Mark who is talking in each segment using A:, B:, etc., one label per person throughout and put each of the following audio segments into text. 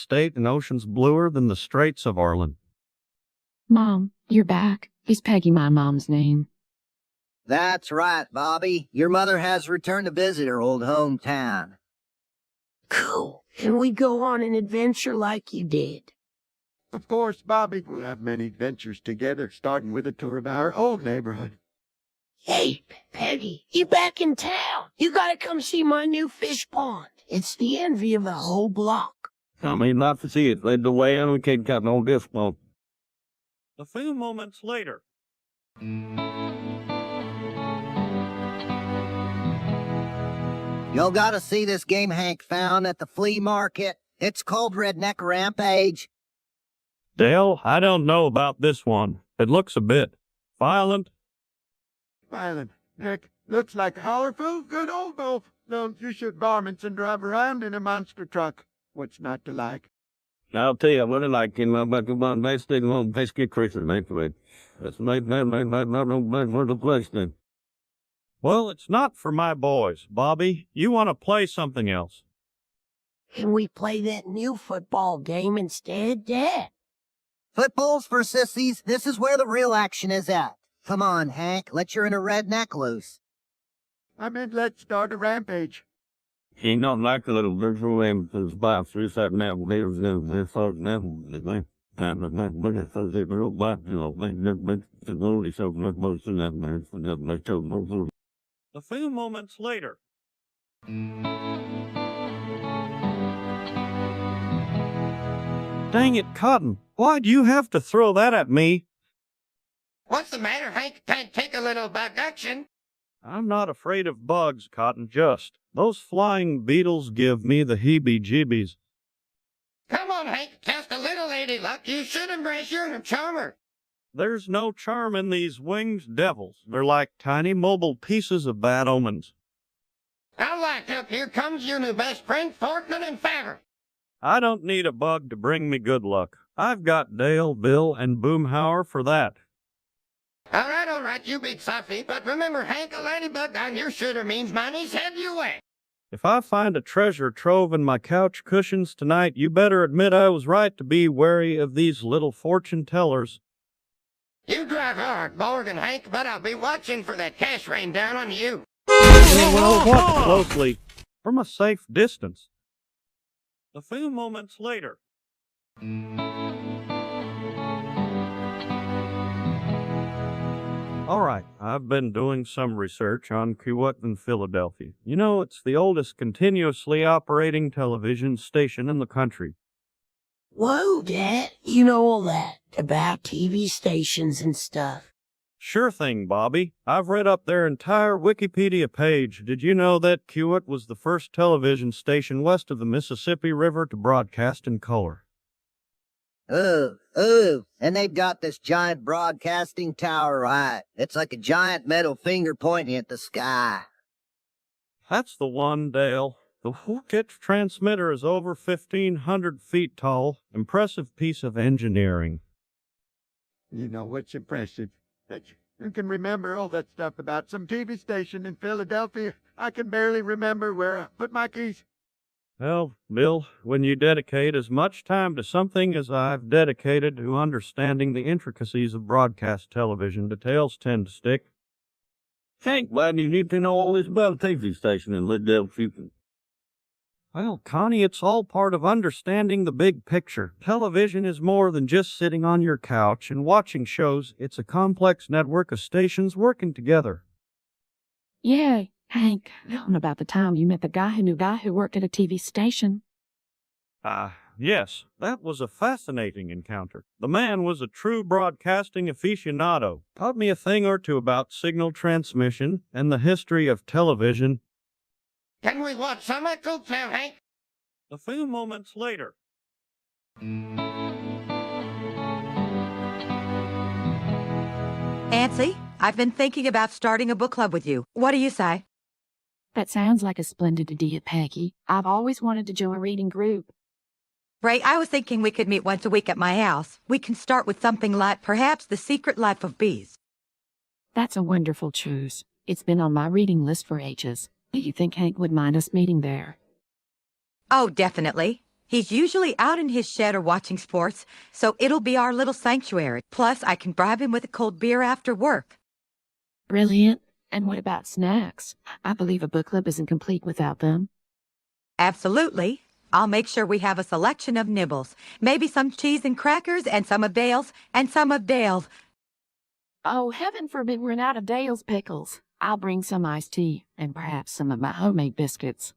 A: state and oceans bluer than the straits of Arlen.
B: Mom, you're back. Is Peggy my mom's name?
C: That's right, Bobby. Your mother has returned to visit her old hometown.
D: Cool. Can we go on an adventure like you did?
E: Of course, Bobby. We'll have many adventures together, starting with a tour of our old neighborhood.
D: Hey, Peggy, you back in town. You gotta come see my new fish pond. It's the envy of the whole block.
A: I mean, not to see it led the way, and we can't cut no discount. A few moments later.
C: Y'all gotta see this game Hank found at the flea market. It's called Redneck Rampage.
A: Dale, I don't know about this one. It looks a bit violent.
E: Violent. Heck, looks like colorful, good old wolf. Don't you shoot varmints and drive around in a monster truck. What's not to like?
A: I'll tell you what I like in my back of my best thing on pesky creatures, mate. That's not the question. Well, it's not for my boys, Bobby. You want to play something else?
D: Can we play that new football game instead, Dad?
C: Football's for sissies. This is where the real action is at. Come on, Hank. Let your inner redneck loose.
E: I meant let's start a rampage.
A: He not like a little virtual aim to the box through that now. There's no thought now. The time of that, but it's a little box, you know, but it's only so much most of that man for that much over. A few moments later. Dang it, Cotton. Why'd you have to throw that at me?
F: What's the matter, Hank? Can't take a little bug action?
A: I'm not afraid of bugs, Cotton, just. Those flying beetles give me the heebie-jeebies.
F: Come on, Hank. Just a little lady luck. You should embrace your charmer.
A: There's no charm in these winged devils. They're like tiny mobile pieces of bad omens.
F: Now, locked up, here comes your new best friend, Fortman and Favre.
A: I don't need a bug to bring me good luck. I've got Dale, Bill, and Boomhauer for that.
F: All right, you big softy, but remember, Hank, a ladybug on your shooter means money's head your way.
A: If I find a treasure trove in my couch cushions tonight, you better admit I was right to be wary of these little fortune tellers.
F: You drive hard, Morgan, Hank, but I'll be watching for that cash rain down on you.
A: Well, watch closely, from a safe distance. A few moments later. All right, I've been doing some research on Quewett in Philadelphia. You know, it's the oldest continuously operating television station in the country.
D: Whoa, Dad. You know all that about TV stations and stuff.
A: Sure thing, Bobby. I've read up their entire Wikipedia page. Did you know that Quewett was the first television station west of the Mississippi River to broadcast in color?
C: Ooh, and they've got this giant broadcasting tower, right? It's like a giant metal finger pointing at the sky.
A: That's the one, Dale. The Wookit transmitter is over 1,500 feet tall. Impressive piece of engineering.
E: You know what's impressive? That you can remember all that stuff about some TV station in Philadelphia. I can barely remember where I put my keys.
A: Well, Bill, when you dedicate as much time to something as I've dedicated to understanding the intricacies of broadcast television, details tend to stick. Hank, why do you need to know all this about a TV station in Philadelphia? Well, Connie, it's all part of understanding the big picture. Television is more than just sitting on your couch and watching shows. It's a complex network of stations working together.
B: Yeah, Hank, tell me about the time you met the guy who worked at a TV station.
A: Yes, that was a fascinating encounter. The man was a true broadcasting aficionado. Taught me a thing or two about signal transmission and the history of television.
F: Can we watch some echoes now, Hank?
A: A few moments later.
G: Nancy, I've been thinking about starting a book club with you. What do you say?
B: That sounds like a splendid idea, Peggy. I've always wanted to join a reading group.
G: Ray, I was thinking we could meet once a week at my house. We can start with something like perhaps The Secret Life of Bees.
B: That's a wonderful choice. It's been on my reading list for ages. Do you think Hank would mind us meeting there?
G: Oh, definitely. He's usually out in his shed or watching sports, so it'll be our little sanctuary. Plus, I can bribe him with a cold beer after work.
B: Brilliant. And what about snacks? I believe a book club isn't complete without them.
G: Absolutely. I'll make sure we have a selection of nibbles. Maybe some cheese and crackers, and some of Dale's, and some of Dale's.
B: Oh, heaven forbid we're out of Dale's pickles. I'll bring some iced tea, and perhaps some of my homemade biscuits.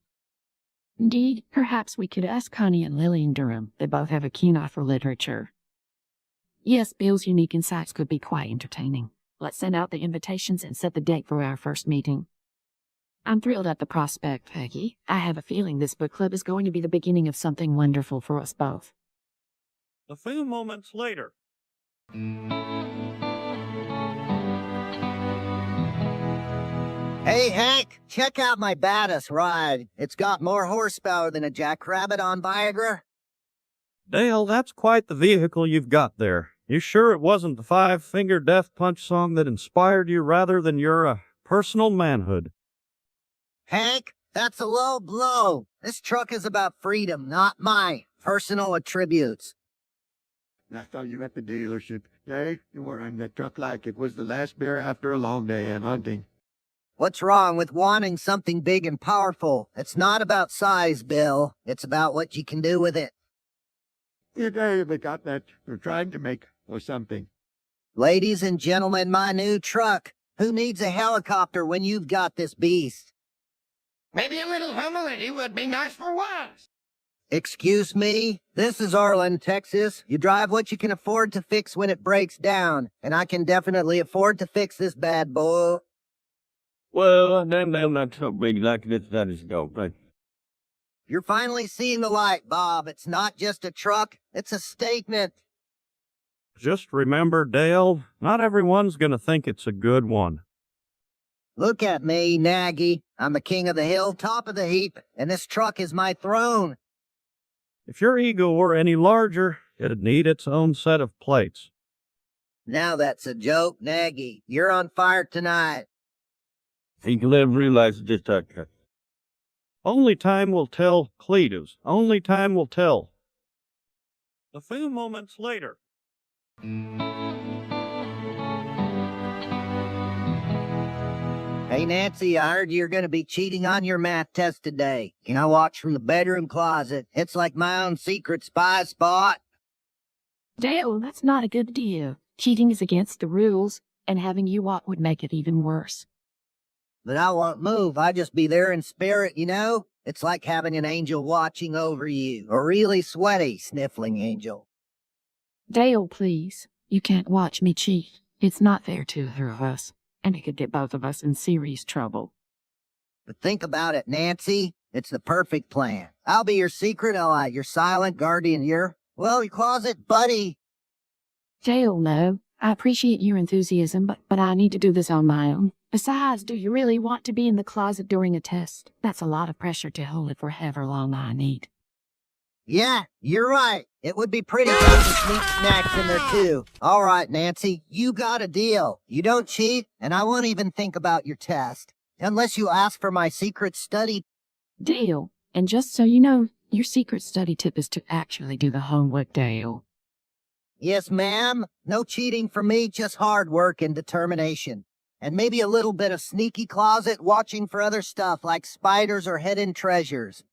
B: Indeed, perhaps we could ask Connie and Lily in Durham. They both have a keen eye for literature. Yes, Bill's unique insights could be quite entertaining. Let's send out the invitations and set the date for our first meeting. I'm thrilled at the prospect, Peggy. I have a feeling this book club is going to be the beginning of something wonderful for us both.
A: A few moments later.
C: Hey, Hank, check out my badass ride. It's got more horsepower than a jackrabbit on Viagra.
A: Dale, that's quite the vehicle you've got there. You sure it wasn't the five-finger death punch song that inspired you rather than your, personal manhood?
C: Hank, that's a low blow. This truck is about freedom, not my personal attributes.
E: I saw you at the dealership. Hey, you were in that truck like it was the last beer after a long day in hunting.
C: What's wrong with wanting something big and powerful? It's not about size, Bill. It's about what you can do with it.
E: You they got that you're trying to make or something.
C: Ladies and gentlemen, my new truck. Who needs a helicopter when you've got this beast?
F: Maybe a little humility would be nice for once.
C: Excuse me? This is Arlen, Texas. You drive what you can afford to fix when it breaks down, and I can definitely afford to fix this bad boy.
A: Well, them not so big like this, that is go, right?
C: You're finally seeing the light, Bob. It's not just a truck, it's a statement.
A: Just remember, Dale, not everyone's gonna think it's a good one.
C: Look at me, Nagy. I'm the king of the hill, top of the heap, and this truck is my throne.
A: If your ego were any larger, it'd need its own set of plates.
C: Now that's a joke, Nagy. You're on fire tonight.
A: He can live realize this cut. Only time will tell, Cletus. Only time will tell. A few moments later.
C: Hey, Nancy, I heard you're going to be cheating on your math test today. Can I watch from the bedroom closet? It's like my own secret spy spot.
B: Dale, that's not a good idea. Cheating is against the rules, and having you watch would make it even worse.
C: But I won't move. I just be there in spirit, you know? It's like having an angel watching over you. A really sweaty, sniffling angel.
B: Dale, please. You can't watch me cheat. It's not fair to either of us, and it could get both of us in serious trouble.
C: But think about it, Nancy. It's the perfect plan. I'll be your secret ally, your silent guardian, your closet buddy.
B: Dale, no. I appreciate your enthusiasm, but I need to do this on my own. Besides, do you really want to be in the closet during a test? That's a lot of pressure to hold it for however long I need.
C: Yeah, you're right. It would be pretty fun to sneak snacks in there, too. All right, Nancy, you got a deal. You don't cheat, and I won't even think about your test. Unless you ask for my secret study.
B: Deal. And just so you know, your secret study tip is to actually do the homework, Dale.
C: Yes, ma'am. No cheating for me, just hard work and determination. And maybe a little bit of sneaky closet watching for other stuff like spiders or hidden treasures.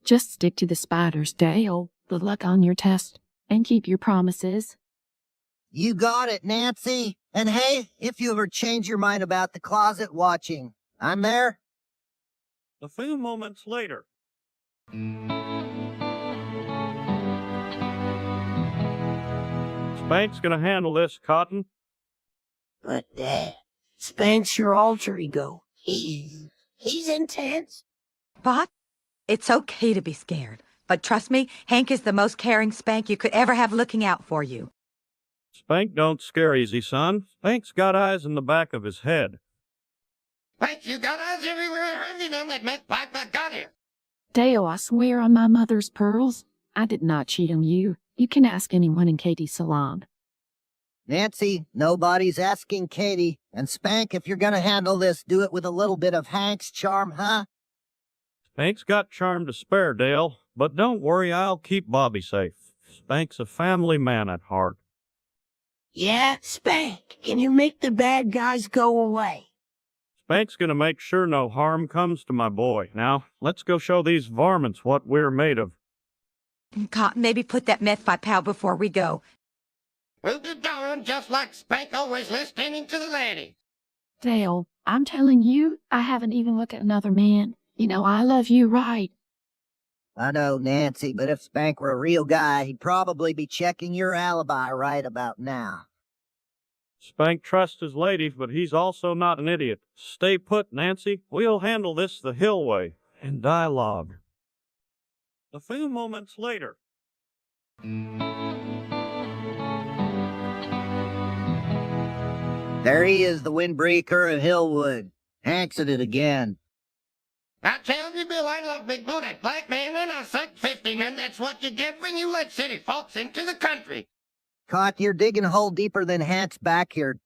B: Just stick to the spiders, Dale. Good luck on your test, and keep your promises.
C: You got it, Nancy. And hey, if you ever change your mind about the closet watching, I'm there.
A: A few moments later. Spank's gonna handle this, Cotton.
D: But, Spank's your alter ego. He's intense.
G: Bart, it's okay to be scared. But trust me, Hank is the most caring Spank you could ever have looking out for you.
A: Spank don't scare easy, son. Spank's got eyes in the back of his head.
F: Spank, you got eyes everywhere. You don't admit Piper got here.
B: Dale, I swear on my mother's pearls, I did not cheat on you. You can ask anyone in Katie's salon.
C: Nancy, nobody's asking Katie. And Spank, if you're gonna handle this, do it with a little bit of Hank's charm, huh?
A: Spank's got charm to spare, Dale. But don't worry, I'll keep Bobby safe. Spank's a family man at heart.
D: Yeah, Spank, can you make the bad guys go away?
A: Spank's gonna make sure no harm comes to my boy. Now, let's go show these varmints what we're made of.
G: Cotton, maybe put that meth pipe out before we go.
F: We'll be darn just like Spank always listening to the lady.
B: Dale, I'm telling you, I haven't even looked at another man. You know, I love you, right?
C: I know, Nancy, but if Spank were a real guy, he'd probably be checking your alibi right about now.
A: Spank trusts his ladies, but he's also not an idiot. Stay put, Nancy. We'll handle this the Hill way, in dialogue. A few moments later.
C: There he is, the windbreaker of Hillwood. Hanks at it again.
F: I tell you, Bill, I love big booted black man, and I suck 50, and that's what you get when you let city folks into the country.
C: Caught, you're digging a hole deeper than Hank's backyard.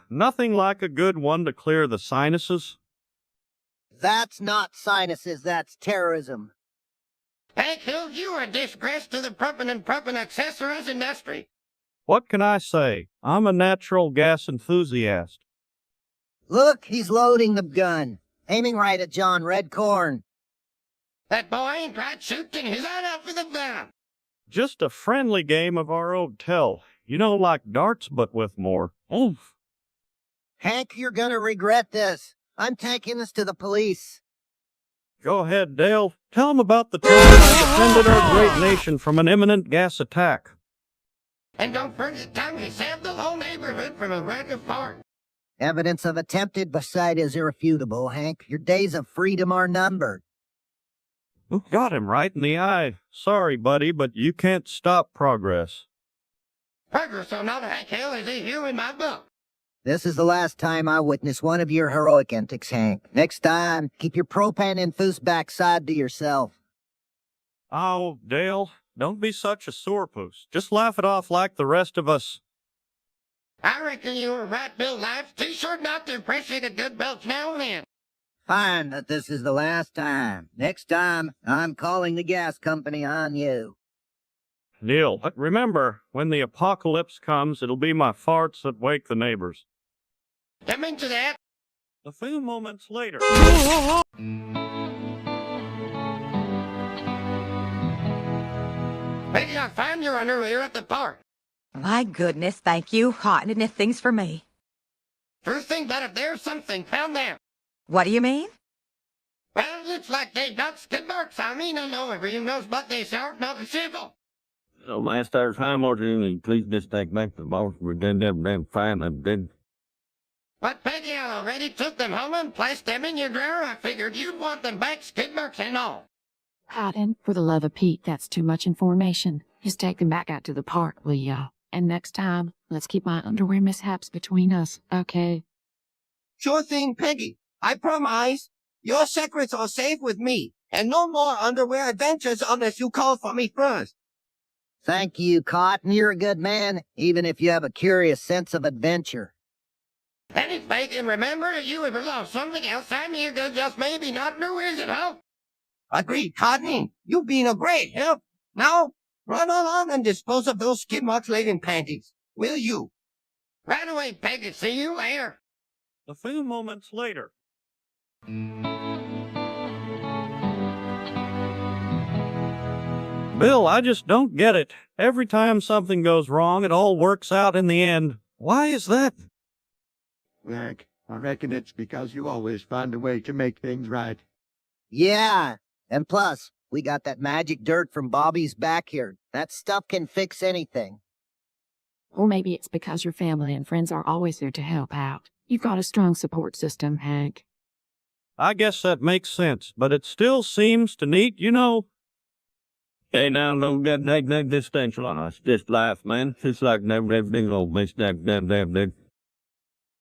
A: Nothing like a good one to clear the sinuses.
C: That's not sinuses, that's terrorism.
F: Hank Hill, you are a disgrace to the pumping and accessories industry.
A: What can I say? I'm a natural gas enthusiast.
C: Look, he's loading the gun. Aiming right at John Redcorn.
F: That boy ain't right shooting his head out with a gun.
A: Just a friendly game of our old tell. You know, like darts, but with more oomph.
C: Hank, you're gonna regret this. I'm taking this to the police.
A: Go ahead, Dale. Tell him about the time I defended our great nation from an imminent gas attack.
F: And don't forget the time he saved the whole neighborhood from a wreck of fart.
C: Evidence of attempted homicide is irrefutable, Hank. Your days of freedom are numbered.
A: Got him right in the eye. Sorry, buddy, but you can't stop progress.
F: Progress or not, Hank Hill is a hero in my book.
C: This is the last time I witness one of your heroic antics, Hank. Next time, keep your propane-enthused backside to yourself.
A: Oh, Dale, don't be such a sorepuss. Just laugh it off like the rest of us.
F: I reckon you were right, Bill. Life's too short not to appreciate a good belch now and then.
C: Fine that this is the last time. Next time, I'm calling the gas company on you.
A: Neil, remember, when the apocalypse comes, it'll be my farts that wake the neighbors.
F: I'm into that.
A: A few moments later.
F: Maybe I found your underwear at the park.
G: My goodness, thank you. Hot and things for me.
F: True thing, but if there's something found there.
G: What do you mean?
F: Well, it's like they got skid marks. I mean, I know everyone knows, but they sharp, not civil.
H: So last time order, please just take back the boss. We're done damn fine. I'm dead.
F: But Peggy, I already took them home and placed them in your drawer. I figured you'd want them back, skid marks and all.
B: Cotton, for the love of Pete, that's too much information. Just take them back out to the park, will ya? And next time, let's keep my underwear mishaps between us, okay?
D: Sure thing, Peggy. I promise. Your secrets are safe with me, and no more underwear adventures unless you call for me first.
C: Thank you, Cotton. You're a good man, even if you have a curious sense of adventure.
F: And if they can remember if you ever lost something else, I'm here to just maybe not know is it, huh?
D: Agreed, Cotton. You've been a great help. Now, run on and dispose of those skid marks laden panties. Will you?
F: Right away, Peggy. See you later.
A: A few moments later. Bill, I just don't get it. Every time something goes wrong, it all works out in the end. Why is that?
E: Rick, I reckon it's because you always find a way to make things right.
C: Yeah, and plus, we got that magic dirt from Bobby's backyard. That stuff can fix anything.
B: Or maybe it's because your family and friends are always there to help out. You've got a strong support system, Hank.
A: I guess that makes sense, but it still seems to need, you know.
H: Hey, now, don't get existential on us. This life, man. It's like that big old bitch, that.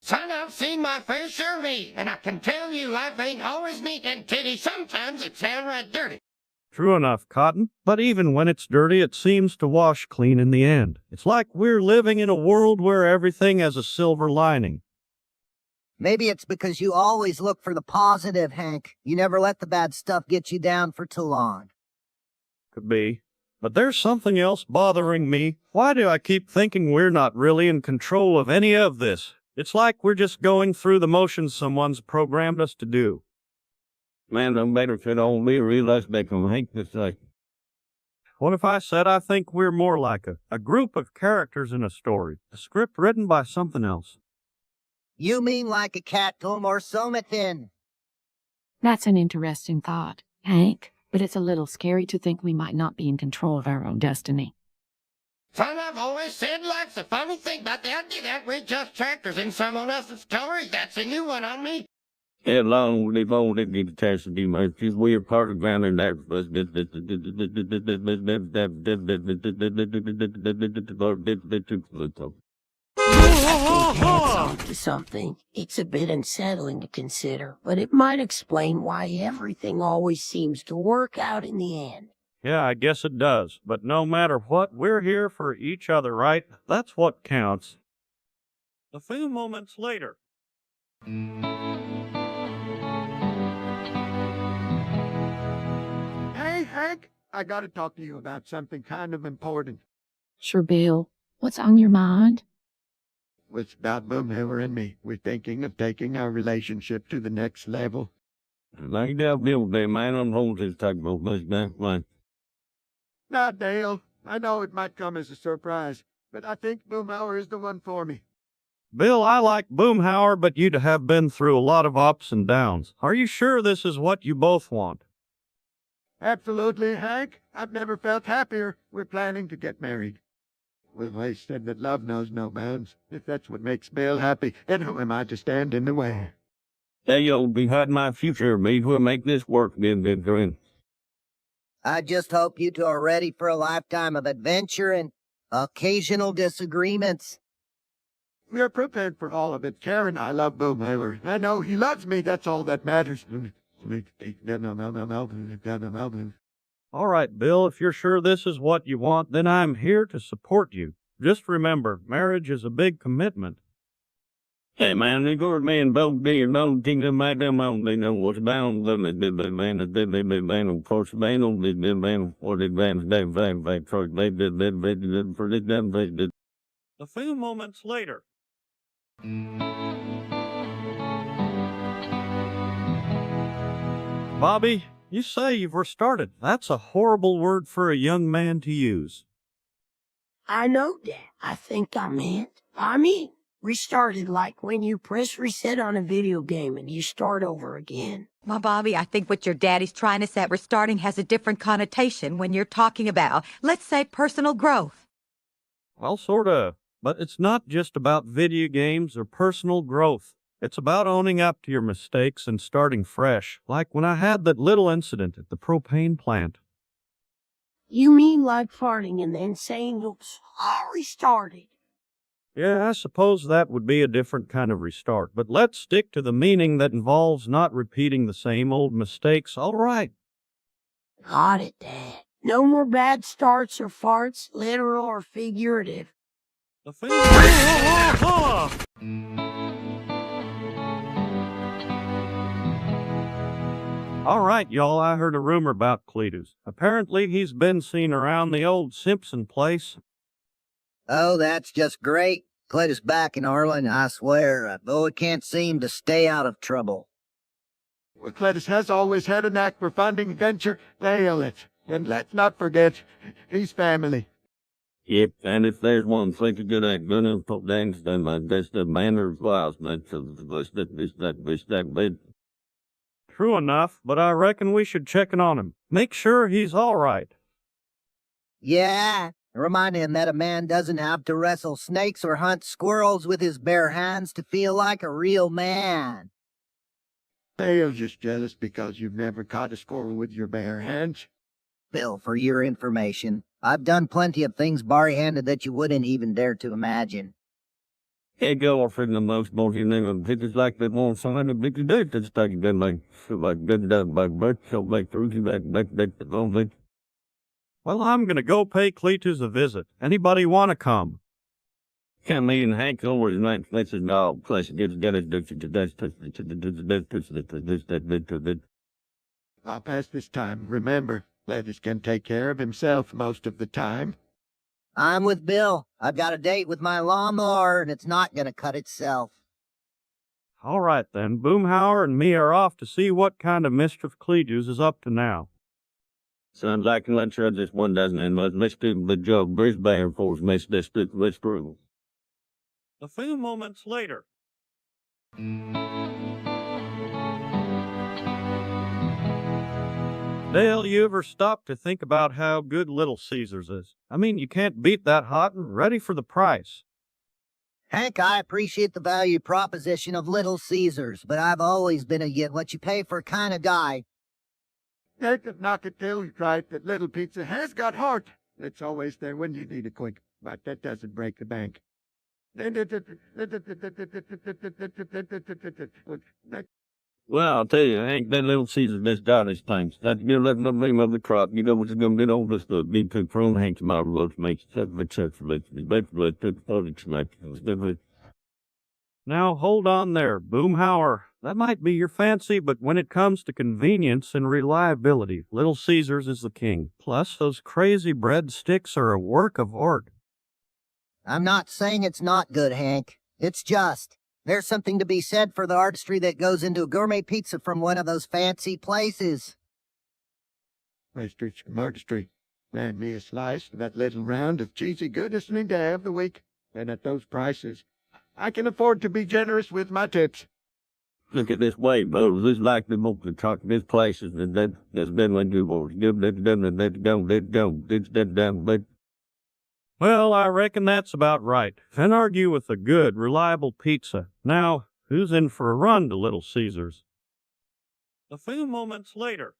F: Son, I've seen my fair share of me, and I can tell you life ain't always neat and titty. Sometimes it's downright dirty.
A: True enough, Cotton. But even when it's dirty, it seems to wash clean in the end. It's like we're living in a world where everything has a silver lining.
C: Maybe it's because you always look for the positive, Hank. You never let the bad stuff get you down for too long.
A: could be. But there's something else bothering me. Why do I keep thinking we're not really in control of any of this? It's like we're just going through the motions someone's programmed us to do.
H: Man, no better could all be realized they can hate this like.
A: What if I said I think we're more like a group of characters in a story, a script written by something else?
C: You mean like a catcomb or something?
B: That's an interesting thought, Hank, but it's a little scary to think we might not be in control of our own destiny.
F: Son, I've always said life's a funny thing, but the idea that we're just characters in someone else's story, that's a new one on me.
H: Yeah, long live old catastrophe, man. She's weird part of ground and that was
I: To something. It's a bit unsettling to consider, but it might explain why everything always seems to work out in the end.
A: Yeah, I guess it does. But no matter what, we're here for each other, right? That's what counts. A few moments later.
E: Hey, Hank, I gotta talk to you about something kind of important.
B: Sure, Bill. What's on your mind?
E: It's about Boomhauer and me. We're thinking of taking our relationship to the next level.
H: Like that bill day, man, on hold his tugboat, but that's fine.
E: Now, Dale, I know it might come as a surprise, but I think Boomhauer is the one for me.
A: Bill, I like Boomhauer, but you'd have been through a lot of ups and downs. Are you sure this is what you both want?
E: Absolutely, Hank. I've never felt happier. We're planning to get married. We've always said that love knows no bounds. If that's what makes Bill happy, then who am I to stand in the way?
H: Hey, you'll be hiding my future, me. We'll make this work, good friend.
C: I just hope you two are ready for a lifetime of adventure and occasional disagreements.
E: We're prepared for all of it. Karen, I love Boomhauer. I know he loves me. That's all that matters.
A: All right, Bill, if you're sure this is what you want, then I'm here to support you. Just remember, marriage is a big commitment.
H: Hey, man, they go to me and both be and don't think they might them out. They know what's bound. They man, they man, of course, man, they man, or they man, they
A: A few moments later. Bobby, you say you've restarted. That's a horrible word for a young man to use.
I: I know that. I think I meant. Restarted like when you press reset on a video game and you start over again.
G: Well, Bobby, I think what your daddy's trying to say restarting has a different connotation when you're talking about, let's say, personal growth.
A: Well, sorta. But it's not just about video games or personal growth. It's about owning up to your mistakes and starting fresh, like when I had that little incident at the propane plant.
I: You mean like farting and then saying you're sorry started?
A: Yeah, I suppose that would be a different kind of restart, but let's stick to the meaning that involves not repeating the same old mistakes, all right?
I: Got it, Dad. No more bad starts or farts, literal or figurative.
A: All right, y'all, I heard a rumor about Cletus. Apparently he's been seen around the old Simpson place.
C: Oh, that's just great. Cletus back in Arlen, I swear, though it can't seem to stay out of trouble.
E: Well, Cletus has always had a knack for finding adventure. Nail it. And let's not forget, he's family.
H: Yep, and if there's one thing to good at, gonna put down then that's the manner of life, that's that bit.
A: True enough, but I reckon we should check in on him. Make sure he's all right.
C: Yeah, remind him that a man doesn't have to wrestle snakes or hunt squirrels with his bare hands to feel like a real man.
E: Dale's just jealous because you've never caught a squirrel with your bare hands.
C: Bill, for your information, I've done plenty of things bar-handed that you wouldn't even dare to imagine.
H: Hey, go off in the most motion thing. It's like that one sign of big day that's taking them like good by birth, so like through that only.
A: Well, I'm gonna go pay Cletus a visit. Anybody want to come?
H: Come in, Hank, over the night, let's dog, plus get it
E: I'll pass this time. Remember, Cletus can take care of himself most of the time.
C: I'm with Bill. I've got a date with my lawnmower, and it's not gonna cut itself.
A: All right, then. Boomhauer and me are off to see what kind of mischief Cletus is up to now.
H: Sounds like let's try this one doesn't and let's do the job. Brisbane force miss this through.
A: A few moments later. Dale, you ever stop to think about how good Little Caesars is? I mean, you can't beat that hot and ready for the price.
C: Hank, I appreciate the value proposition of Little Caesars, but I've always been a get what you pay for kind of guy.
E: Take it, knock it till you right that little pizza has got heart. It's always there when you need it quick, but that doesn't break the bank.
H: Well, I'll tell you, Hank, that Little Caesar missed Darley's things. That you let the name of the crop. You know what's going to get all this stuff. Be too prone, Hank, tomorrow, road makes
A: Now, hold on there, Boomhauer. That might be your fancy, but when it comes to convenience and reliability, Little Caesars is the king. Plus, those crazy breadsticks are a work of art.
C: I'm not saying it's not good, Hank. It's just, there's something to be said for the artistry that goes into a gourmet pizza from one of those fancy places.
E: Artistry. Land me a slice of that little round of cheesy goodness any day of the week. And at those prices, I can afford to be generous with my tips.
H: Look at this way, Bo. This is like the most talk. This place is that's been when you were but
A: Well, I reckon that's about right. Can't argue with a good, reliable pizza. Now, who's in for a run to Little Caesars? A few moments later.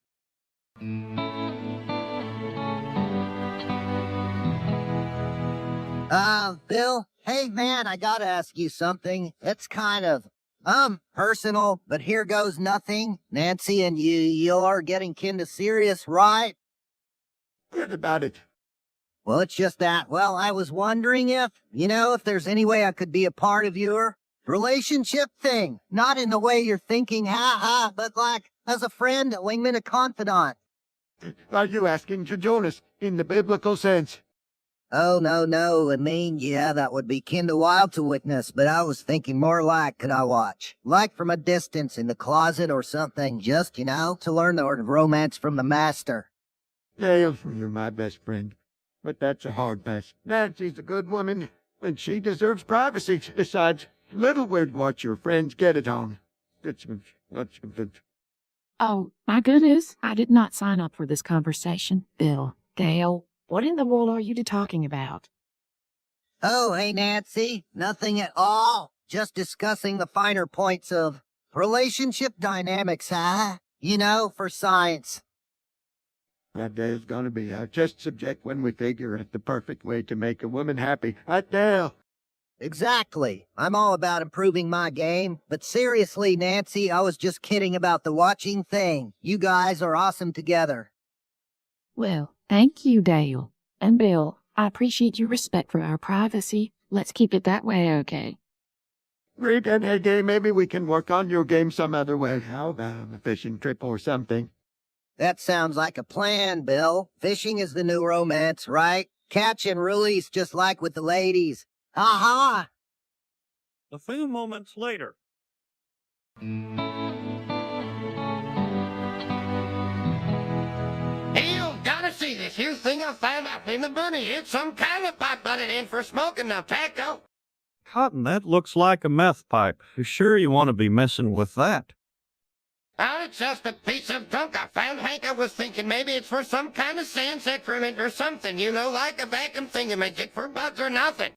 C: Bill, hey man, I gotta ask you something. It's kind of, personal, but here goes nothing. Nancy and you're getting kinda serious, right?
E: What about it?
C: Well, it's just that, well, I was wondering if there's any way I could be a part of your relationship thing. Not in the way you're thinking, but like, as a friend, a wingman, a confidant.
E: Are you asking to join us in the biblical sense?
C: Oh, no, I mean, yeah, that would be kinda wild to witness, but I was thinking more like, could I watch? Like from a distance in the closet or something, just, to learn the art of romance from the master.
E: Dale, you're my best friend, but that's a hard pass. Nancy's a good woman, and she deserves privacy. Besides, little weird what your friends get it on.
B: Oh, my goodness. I did not sign up for this conversation. Bill, Dale, what in the world are you talking about?
C: Oh, hey, Nancy, nothing at all. Just discussing the finer points of relationship dynamics, for science.
E: That day is gonna be our test subject when we figure out the perfect way to make a woman happy. Right, Dale?
C: Exactly. I'm all about improving my game. But seriously, Nancy, I was just kidding about the watching thing. You guys are awesome together.
B: Well, thank you, Dale. And Bill, I appreciate your respect for our privacy. Let's keep it that way, okay?
E: Great, and hey, Dale, maybe we can work on your game some other way. How about a fishing trip or something?
C: That sounds like a plan, Bill. Fishing is the new romance, right? Catch and release just like with the ladies. Ha-ha!
A: A few moments later.
F: Hey, you gotta see this here thing I found out in the bunny. It's some kind of pipe butted in for smoking the tobacco.
A: Cotton, that looks like a meth pipe. You sure you want to be messing with that?
F: Oh, it's just a piece of junk I found, Hank. I was thinking maybe it's for some kind of sand sacrament or something, like a vacuum thingamajig for bugs or nothing.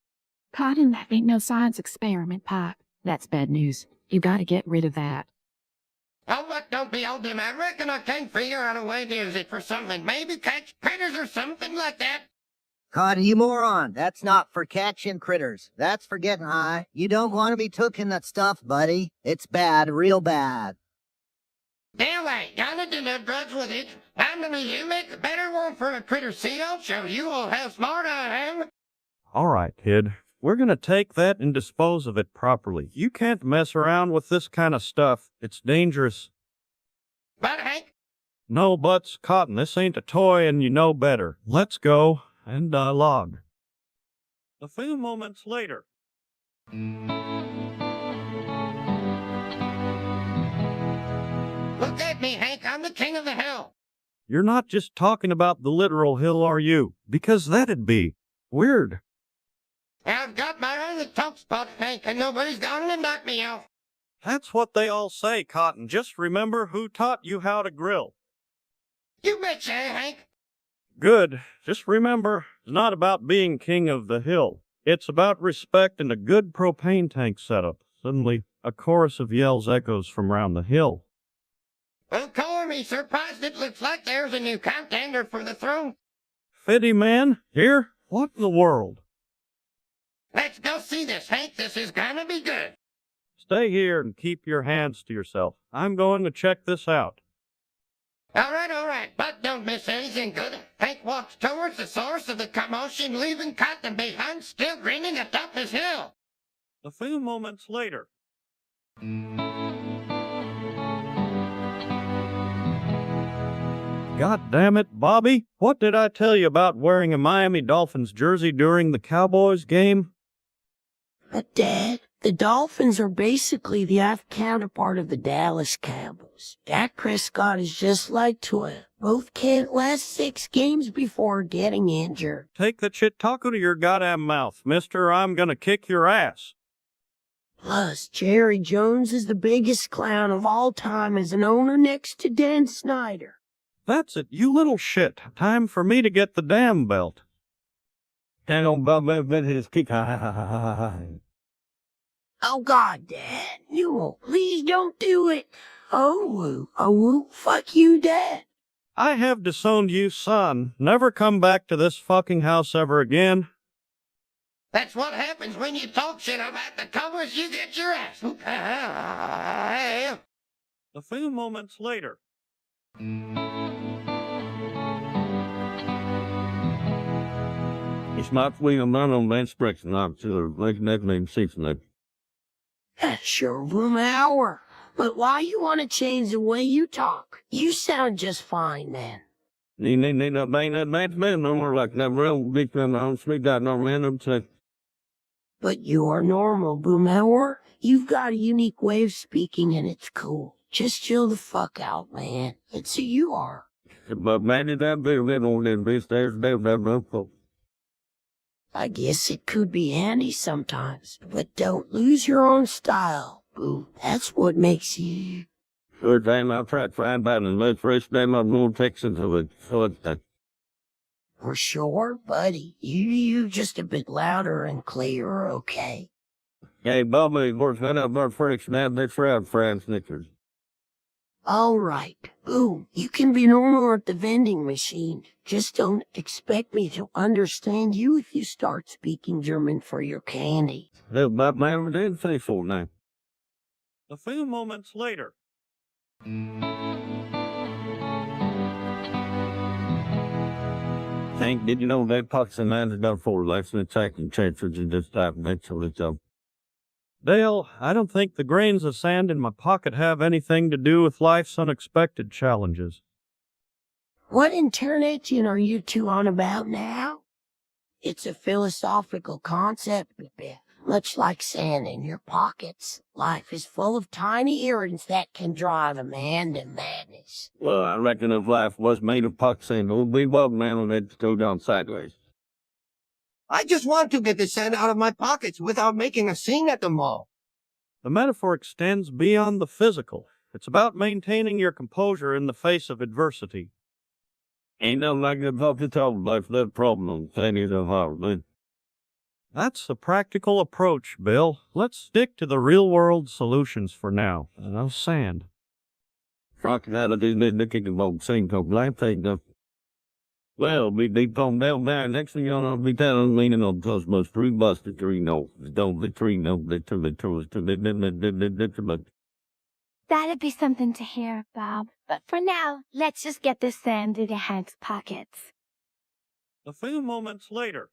B: Cotton, that ain't no science experiment pipe. That's bad news. You gotta get rid of that.
F: Oh, but don't be all dim. I reckon I can figure out a way to use it for something. Maybe catch critters or something like that.
C: Cotton, you moron. That's not for catching critters. That's for getting high. You don't want to be tooking that stuff, buddy. It's bad, real bad.
F: Dale ain't gonna do no drugs with it. You make a better one for a critter, see? I'll show you all how smart I am.
A: All right, kid. We're gonna take that and dispose of it properly. You can't mess around with this kind of stuff. It's dangerous.
F: But, Hank?
A: No buts, Cotton. This ain't a toy and you know better. Let's go and dialogue. A few moments later.
F: Look at me, Hank. I'm the king of the hill.
A: You're not just talking about the literal hill, are you? Because that'd be weird.
F: I've got my own top spot, Hank, and nobody's gonna knock me off.
A: That's what they all say, Cotton. Just remember who taught you how to grill.
F: You betcha, Hank.
A: Good. Just remember, it's not about being king of the hill. It's about respect and a good propane tank setup. Suddenly, a chorus of yells echoes from round the hill.
F: Well, color me surprised. It looks like there's a new contender for the throne.
A: Fitty man, here? What in the world?
F: Let's go see this, Hank. This is gonna be good.
A: Stay here and keep your hands to yourself. I'm going to check this out.
F: All right, but don't miss anything good. Hank walks towards the source of the commotion, leaving Cotton behind, still grinning atop his hill.
A: A few moments later. God damn it, Bobby. What did I tell you about wearing a Miami Dolphins jersey during the Cowboys game?
I: But Dad, the Dolphins are basically the F counterpart of the Dallas Cowboys. Dak Prescott is just like Tua. Both can't last 6 games before getting injured.
A: Take that shit taco to your goddamn mouth, mister. I'm gonna kick your ass.
I: Plus, Jerry Jones is the biggest clown of all time as an owner next to Dan Snyder.
A: That's it, you little shit. Time for me to get the damn belt.
H: Oh
I: God, Dad, you won't. Please don't do it. Oh, fuck you, Dad.
A: I have disowned you, son. Never come back to this fucking house ever again.
F: That's what happens when you talk shit about the Cowboys. You get your ass.
A: A few moments later.
H: It's not fleeing a man on that expression, not to the Redneck name season.
I: Sure, Boomhauer. But why you want to change the way you talk? You sound just fine, man. But you are normal, Boomhauer. You've got a unique way of speaking and it's cool. Just chill the fuck out, man. It's who you are. I guess it could be handy sometimes, but don't lose your own style, Boo. That's what makes you...
H: Good time I'll try to find out and let first time I'm going to Texas of it.
I: For sure, buddy. You just a bit louder and clearer, okay?
H: Hey, Bobby, what's that up our first now? That's right, friend Snickers.
I: All right. Boo, you can be normal at the vending machine. Just don't expect me to understand you if you start speaking German for your candy.
H: Well, but man, did say so now.
A: A few moments later.
H: Hank, did you know that Pox and Man's done 4 lives and attacking chances in this type of actual job?
A: Dale, I don't think the grains of sand in my pocket have anything to do with life's unexpected challenges.
I: What intervention are you two on about now? It's a philosophical concept, much like sand in your pockets. Life is full of tiny errands that can drive a man to madness.
H: Well, I reckon if life was made of Pox sand, it would be well, man, on it to go down sideways.
D: I just want to get the sand out of my pockets without making a scene at the mall.
A: The metaphor extends beyond the physical. It's about maintaining your composure in the face of adversity.
H: Ain't nothing like that to talk about that problem, Fanny the Harley.
A: That's a practical approach, Bill. Let's stick to the real-world solutions for now. No sand.
H: Rockin' out of this little kicking boat, same talk, life ain't no. Well, we deep on down there. Next thing you know, I'll be down leaning on Cosmos 3 busted 3 no. Don't be 3 no,
J: That'd be something to hear, Bob. But for now, let's just get this sand into Hank's pockets.
A: A few moments later.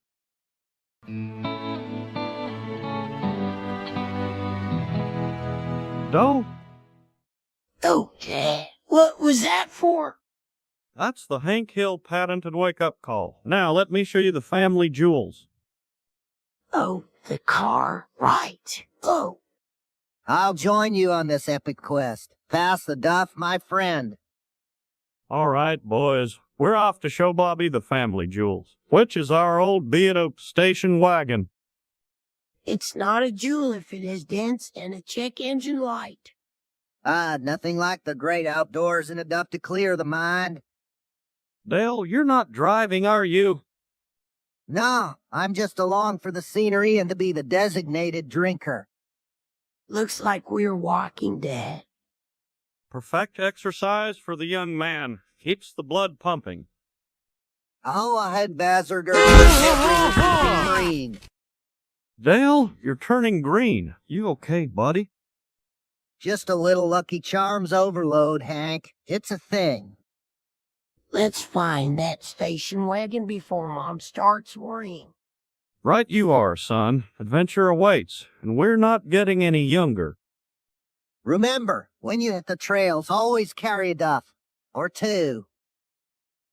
A: Don't.
I: Okay, what was that for?
A: That's the Hank Hill patented wake-up call. Now let me show you the family jewels.
I: Oh, the car, right. Oh.
C: I'll join you on this epic quest. Pass the duff, my friend.
A: All right, boys. We're off to show Bobby the family jewels, which is our old beat-up station wagon.
I: It's not a jewel if it has dents and a check engine light.
C: Nothing like the great outdoors and enough to clear the mind.
A: Dale, you're not driving, are you?
C: No, I'm just along for the scenery and to be the designated drinker.
I: Looks like we're walking dead.
A: Perfect exercise for the young man. Keeps the blood pumping.
C: Oh, I had Bazard or green.
A: Dale, you're turning green. You okay, buddy?
C: Just a little Lucky Charms overload, Hank. It's a thing.
I: Let's find that station wagon before Mom starts worrying.
A: Right you are, son. Adventure awaits, and we're not getting any younger.
C: Remember, when you hit the trails, always carry a duff. Or two.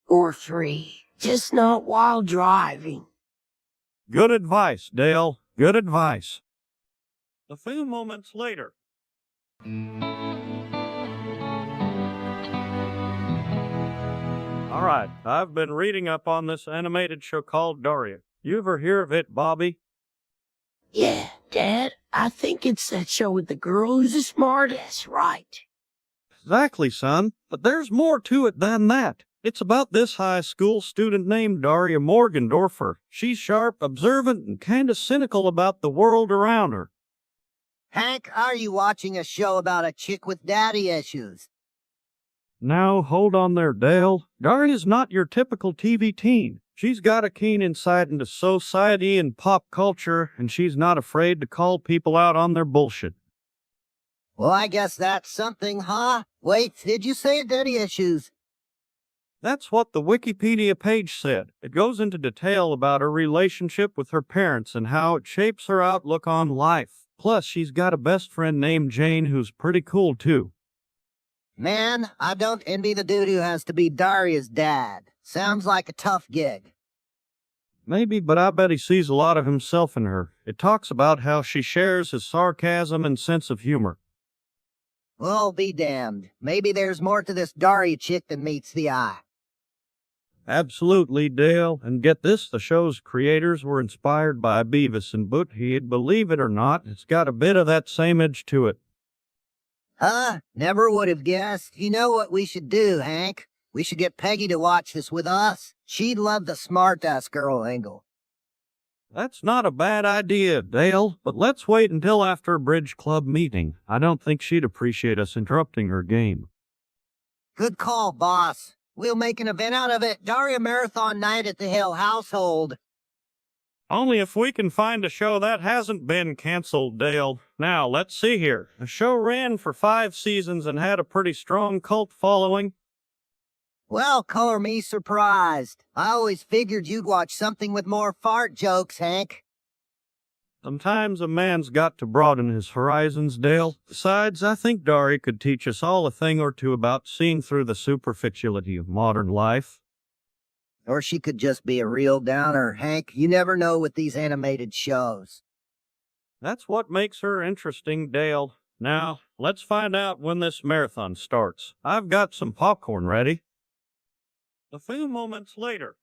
I: Or three. Just not while driving.
A: Good advice, Dale. Good advice. A few moments later. All right, I've been reading up on this animated show called Daria. You ever hear of it, Bobby?
I: Yeah, Dad, I think it's that show with the girl who's the smartest, right?
A: Exactly, son. But there's more to it than that. It's about this high school student named Daria Morgendorfer. She's sharp, observant, and kinda cynical about the world around her.
C: Hank, are you watching a show about a chick with daddy issues?
A: Now, hold on there, Dale. Daria's not your typical TV teen. She's got a keen insight into society and pop culture, and she's not afraid to call people out on their bullshit.
C: Well, I guess that's something, huh? Wait, did you say daddy issues?
A: That's what the Wikipedia page said. It goes into detail about her relationship with her parents and how it shapes her outlook on life. Plus, she's got a best friend named Jane who's pretty cool, too.
C: Man, I don't envy the dude who has to be Daria's dad. Sounds like a tough gig.
A: Maybe, but I bet he sees a lot of himself in her. It talks about how she shares his sarcasm and sense of humor.
C: Well, be damned. Maybe there's more to this Daria chick than meets the eye.
A: Absolutely, Dale. And get this, the show's creators were inspired by Beavis and Butthead. Believe it or not, it's got a bit of that same edge to it.
C: Huh? Never would have guessed. You know what we should do, Hank? We should get Peggy to watch this with us. She'd love the smart-ass girl angle.
A: That's not a bad idea, Dale, but let's wait until after a bridge club meeting. I don't think she'd appreciate us interrupting her game.
C: Good call, boss. We'll make an event out of it. Daria Marathon Night at the Hill household.
A: Only if we can find a show that hasn't been canceled, Dale. Now, let's see here. The show ran for 5 seasons and had a pretty strong cult following.
C: Well, color me surprised. I always figured you'd watch something with more fart jokes, Hank.
A: Sometimes a man's got to broaden his horizons, Dale. Besides, I think Daria could teach us all a thing or two about seeing through the superficiality of modern life.
C: Or she could just be a real downer, Hank. You never know with these animated shows.
A: That's what makes her interesting, Dale. Now, let's find out when this marathon starts. I've got some popcorn ready. A few moments later.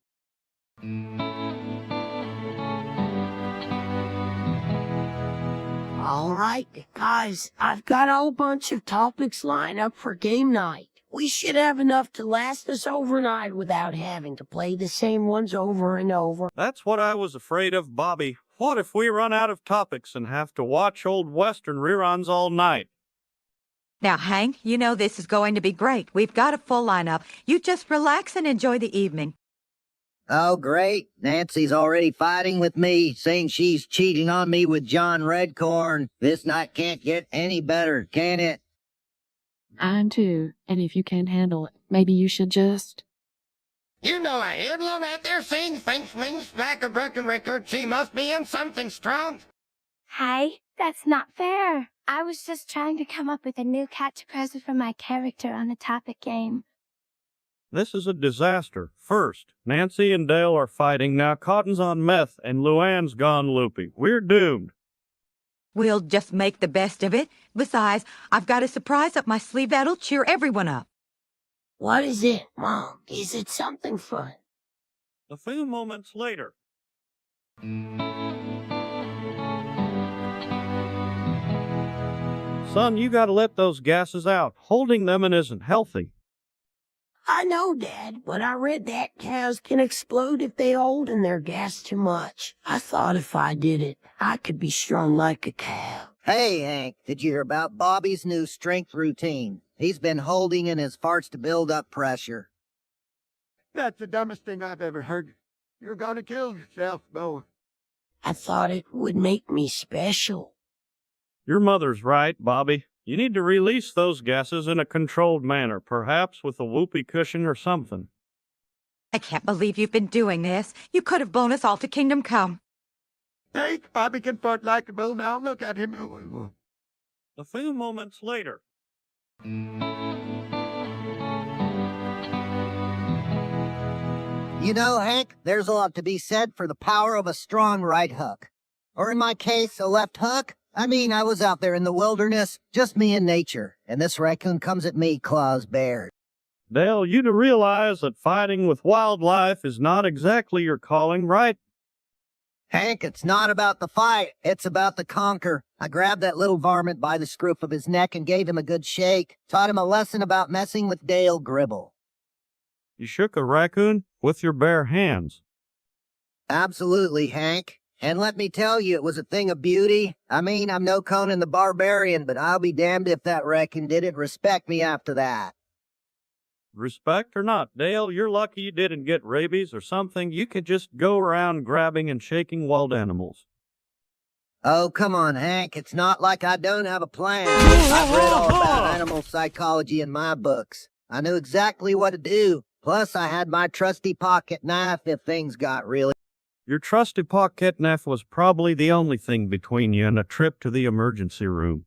I: All right, guys, I've got a whole bunch of topics lined up for game night. We should have enough to last us overnight without having to play the same ones over and over.
A: That's what I was afraid of, Bobby. What if we run out of topics and have to watch old Western reruns all night?
G: Now, Hank, you know this is going to be great. We've got a full lineup. You just relax and enjoy the evening.
C: Oh, great. Nancy's already fighting with me, saying she's cheating on me with John Redcorn. This night can't get any better, can it?
B: I'm too, and if you can't handle it, maybe you should just...
F: You know a hoodlum out there saying things like a broken record. She must be in something strong.
J: Hey, that's not fair. I was just trying to come up with a new catchphrase for my character on the topic game.
A: This is a disaster. First, Nancy and Dale are fighting. Now Cotton's on meth and Luanne's gone loopy. We're doomed.
G: We'll just make the best of it. Besides, I've got a surprise up my sleeve that'll cheer everyone up.
I: What is it, Mom? Is it something fun?
A: A few moments later. Son, you gotta let those gases out. Holding them in isn't healthy.
I: I know, Dad, but I read that cows can explode if they hold in their gas too much. I thought if I did it, I could be strong like a cow.
C: Hey, Hank, did you hear about Bobby's new strength routine? He's been holding in his farts to build up pressure.
E: That's the dumbest thing I've ever heard. You're gonna kill yourself, Bo.
I: I thought it would make me special.
A: Your mother's right, Bobby. You need to release those gases in a controlled manner, perhaps with a whoopee cushion or something.
G: I can't believe you've been doing this. You could have blown us all to Kingdom Come.
E: Hey, Bobby can fart like a bull now. Look at him.
A: A few moments later.
C: You know, Hank, there's a lot to be said for the power of a strong right hook. Or in my case, a left hook. I mean, I was out there in the wilderness, just me and nature, and this raccoon comes at me claws bared.
A: Dale, you to realize that fighting with wildlife is not exactly your calling, right?
C: Hank, it's not about the fight, it's about the conquer. I grabbed that little varmint by the scruff of his neck and gave him a good shake. Taught him a lesson about messing with Dale Gribble.
A: You shook a raccoon with your bare hands.
C: Absolutely, Hank. And let me tell you, it was a thing of beauty. I mean, I'm no Conan the Barbarian, but I'll be damned if that wrecking didn't respect me after that.
A: Respect or not, Dale, you're lucky you didn't get rabies or something. You could just go around grabbing and shaking wild animals.
C: Oh, come on, Hank. It's not like I don't have a plan. I've read all about animal psychology in my books. I knew exactly what to do. Plus, I had my trusty pocket knife if things got really...
A: Your trusty pocket knife was probably the only thing between you and a trip to the emergency room.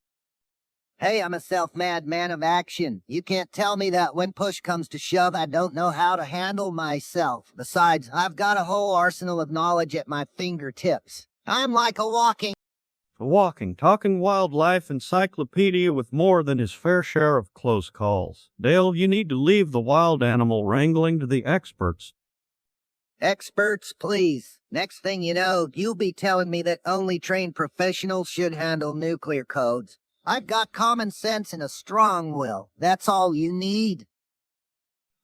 C: Hey, I'm a self-made man of action. You can't tell me that when push comes to shove, I don't know how to handle myself. Besides, I've got a whole arsenal of knowledge at my fingertips. I'm like a walking,
A: talking wildlife encyclopedia with more than his fair share of close calls. Dale, you need to leave the wild animal wrangling to the experts.
C: Experts, please. Next thing you know, you'll be telling me that only trained professionals should handle nuclear codes. I've got common sense and a strong will. That's all you need.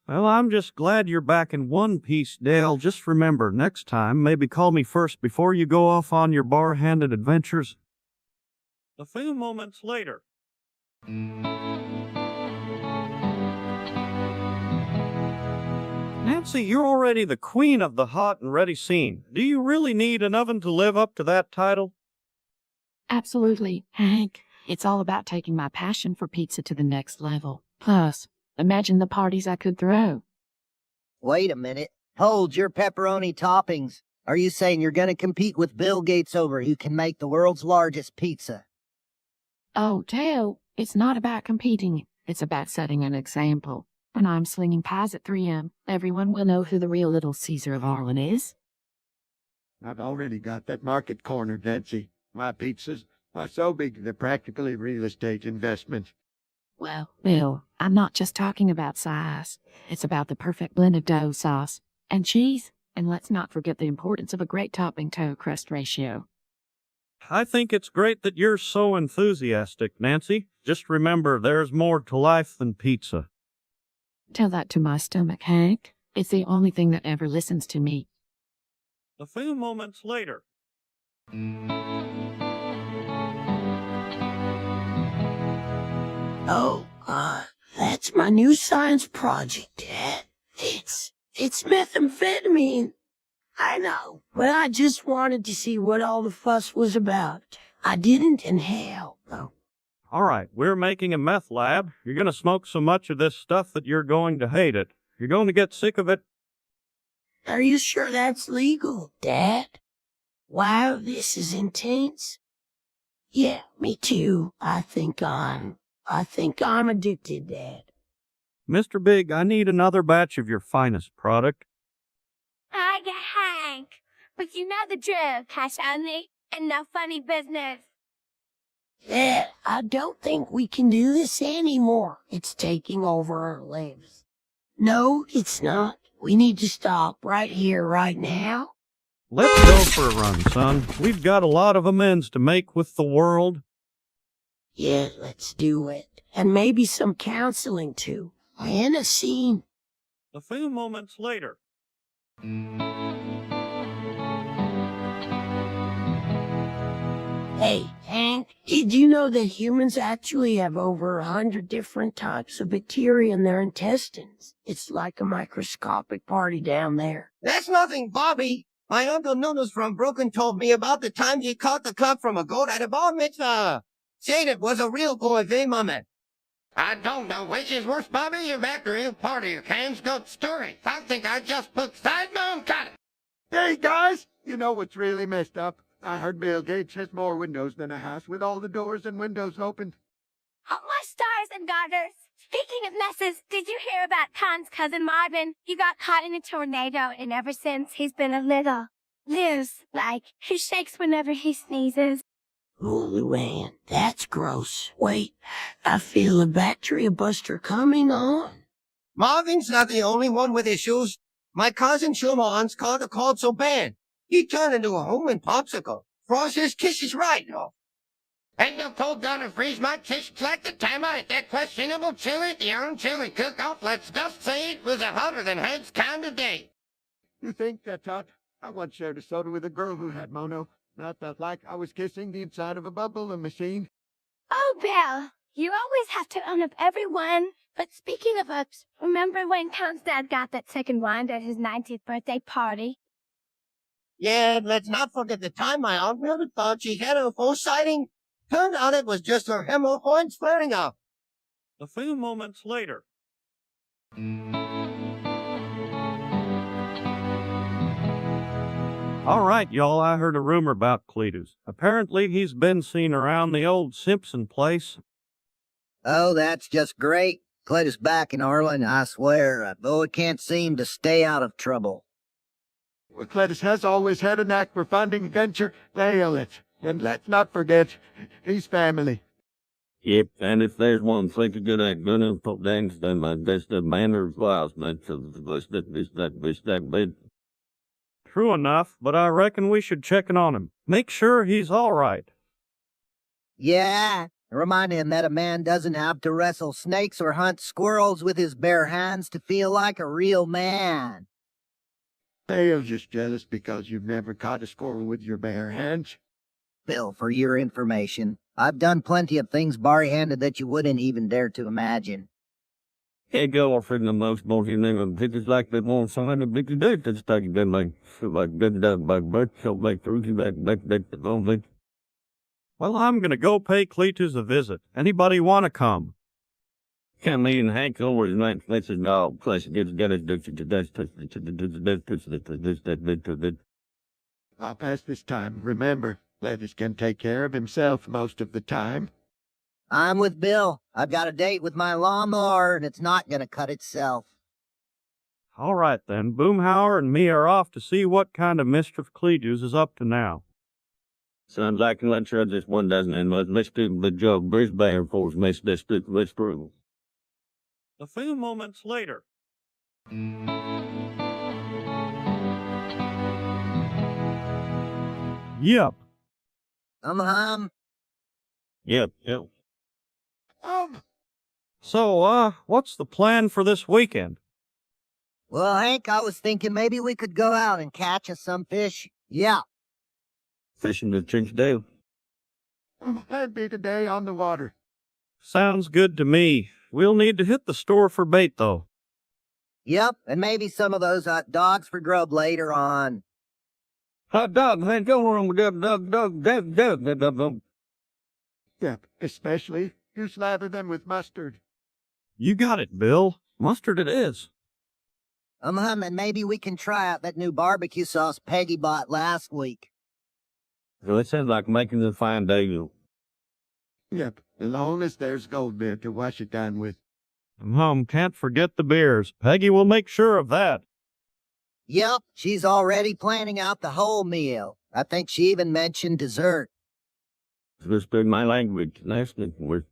A: Well, I'm just glad you're back in one piece, Dale. Just remember, next time, maybe call me first before you go off on your bar-handed adventures. A few moments later. Nancy, you're already the queen of the hot and ready scene. Do you really need an oven to live up to that title?
B: Absolutely, Hank. It's all about taking my passion for pizza to the next level. Plus, imagine the parties I could throw.
C: Wait a minute. Hold your pepperoni toppings. Are you saying you're going to compete with Bill Gates over who can make the world's largest pizza?
B: Oh, Dale, it's not about competing. It's about setting an example. When I'm slinging pies at 3M, everyone will know who the real Little Caesar of Arlen is.
E: I've already got that market cornered, Nancy. My pizzas are so big they're practically real estate investments.
B: Well, Bill, I'm not just talking about size. It's about the perfect blend of dough, sauce, and cheese. And let's not forget the importance of a great topping-to crust ratio.
A: I think it's great that you're so enthusiastic, Nancy. Just remember, there's more to life than pizza.
B: Tell that to my stomach, Hank. It's the only thing that ever listens to me.
A: A few moments later.
I: Oh, that's my new science project, Dad. It's methamphetamine. I know, but I just wanted to see what all the fuss was about. I didn't inhale, though.
A: All right, we're making a meth lab. You're going to smoke so much of this stuff that you're going to hate it. You're going to get sick of it.
I: Are you sure that's legal, Dad? Wow, this is intense. Yeah, me too. I think I'm addicted, Dad.
A: Mr. Big, I need another batch of your finest product.
J: I get Hank. But you know the drill, cash only, and no funny business.
I: Yeah, I don't think we can do this anymore. It's taking over our lives. No, it's not. We need to stop right here, right now.
A: Let's go for a run, son. We've got a lot of amends to make with the world.
I: Yeah, let's do it. And maybe some counseling, too. And a scene.
A: A few moments later.
I: Hey, Hank, did you know that humans actually have over 100 different types of bacteria in their intestines? It's like a microscopic party down there.
D: That's nothing, Bobby. My Uncle Noodles from Brooklyn told me about the time he caught the club from a goat at a bar mitzvah. Said it was a real boy, eh, Mama?
F: I don't know which is worse, Bobby. You're back to real part of your Cam's goat story. I think I just put side moon cut it.
E: Hey, guys, you know what's really messed up? I heard Bill Gates has more windows than a house with all the doors and windows open.
J: Oh, my stars and garters. Speaking of messes, did you hear about Khan's cousin Marvin? He got caught in a tornado, and ever since he's been a little loose. Like, he shakes whenever he sneezes.
I: Oh, Luanne, that's gross. Wait, I feel a bacteria buster coming on.
D: Marvin's not the only one with issues. My cousin Shuman's caught a cold so bad, he turned into a human popsicle. Frost his kisses right off.
F: And the cold gonna freeze my kiss like the time I ate that questionable chili at the own chili cook-off. Let's just say it was a hotter than heads kind of day.
E: You think that's hot? I once shared a soda with a girl who had mono. I felt like I was kissing the inside of a bubble machine.
J: Oh, Belle, you always have to own up everyone. But speaking of ups, remember when Khan's dad got that second wind at his 90th birthday party?
D: Yeah, let's not forget the time my Aunt Mildred thought she had a full sighting. Turned out it was just her hemorrhoids flaring up.
A: A few moments later. All right, y'all, I heard a rumor about Cletus. Apparently he's been seen around the old Simpson place.
C: Oh, that's just great. Cletus back in Arlen, I swear, though it can't seem to stay out of trouble.
E: Well, Cletus has always had a knack for finding adventure. Nail it. And let's not forget, he's family.
H: Yep, and if there's one thing to good at, gonna put down to my best of manners, was that bit.
A: True enough, but I reckon we should check in on him. Make sure he's all right.
C: Yeah, remind him that a man doesn't have to wrestle snakes or hunt squirrels with his bare hands to feel like a real man.
E: Dale's just jealous because you've never caught a squirrel with your bare hands.
C: Bill, for your information, I've done plenty of things bar-handed that you wouldn't even dare to imagine.
H: Hey, go off in the most motion name. It's like that one sign of big dirt that's taking them like good dog by birth, so like through that.
A: Well, I'm gonna go pay Cletus a visit. Anybody want to come?
H: Come in, Hank, over his night. Let's his dog. Plus, get his dirt to that.
E: I'll pass this time. Remember, Cletus can take care of himself most of the time.
C: I'm with Bill. I've got a date with my lawnmower, and it's not gonna cut itself.
A: All right, then. Boomhauer and me are off to see what kind of mischief Cletus is up to now.
H: Sounds like let's try this one doesn't and let's do the job. Brisbane force makes this let's through.
A: A few moments later. Yep.
H: Yep.
A: So, what's the plan for this weekend?
C: Well, Hank, I was thinking maybe we could go out and catch us some fish. Yeah.
H: Fishing the Chinchdale.
E: That'd be today on the water.
A: Sounds good to me. We'll need to hit the store for bait, though.
C: Yep, and maybe some of those hot dogs for grub later on.
H: Hot dog, man, go wrong with dog.
E: Yep, especially you slather them with mustard.
A: You got it, Bill. Mustard it is.
C: And maybe we can try out that new barbecue sauce Peggy bought last week.
H: So it sounds like making a fine day.
E: Yep, as long as there's gold there to wash it down with.
A: Mom can't forget the beers. Peggy will make sure of that.
C: Yep, she's already planning out the whole meal. I think she even mentioned dessert.
H: This been my language. Last with.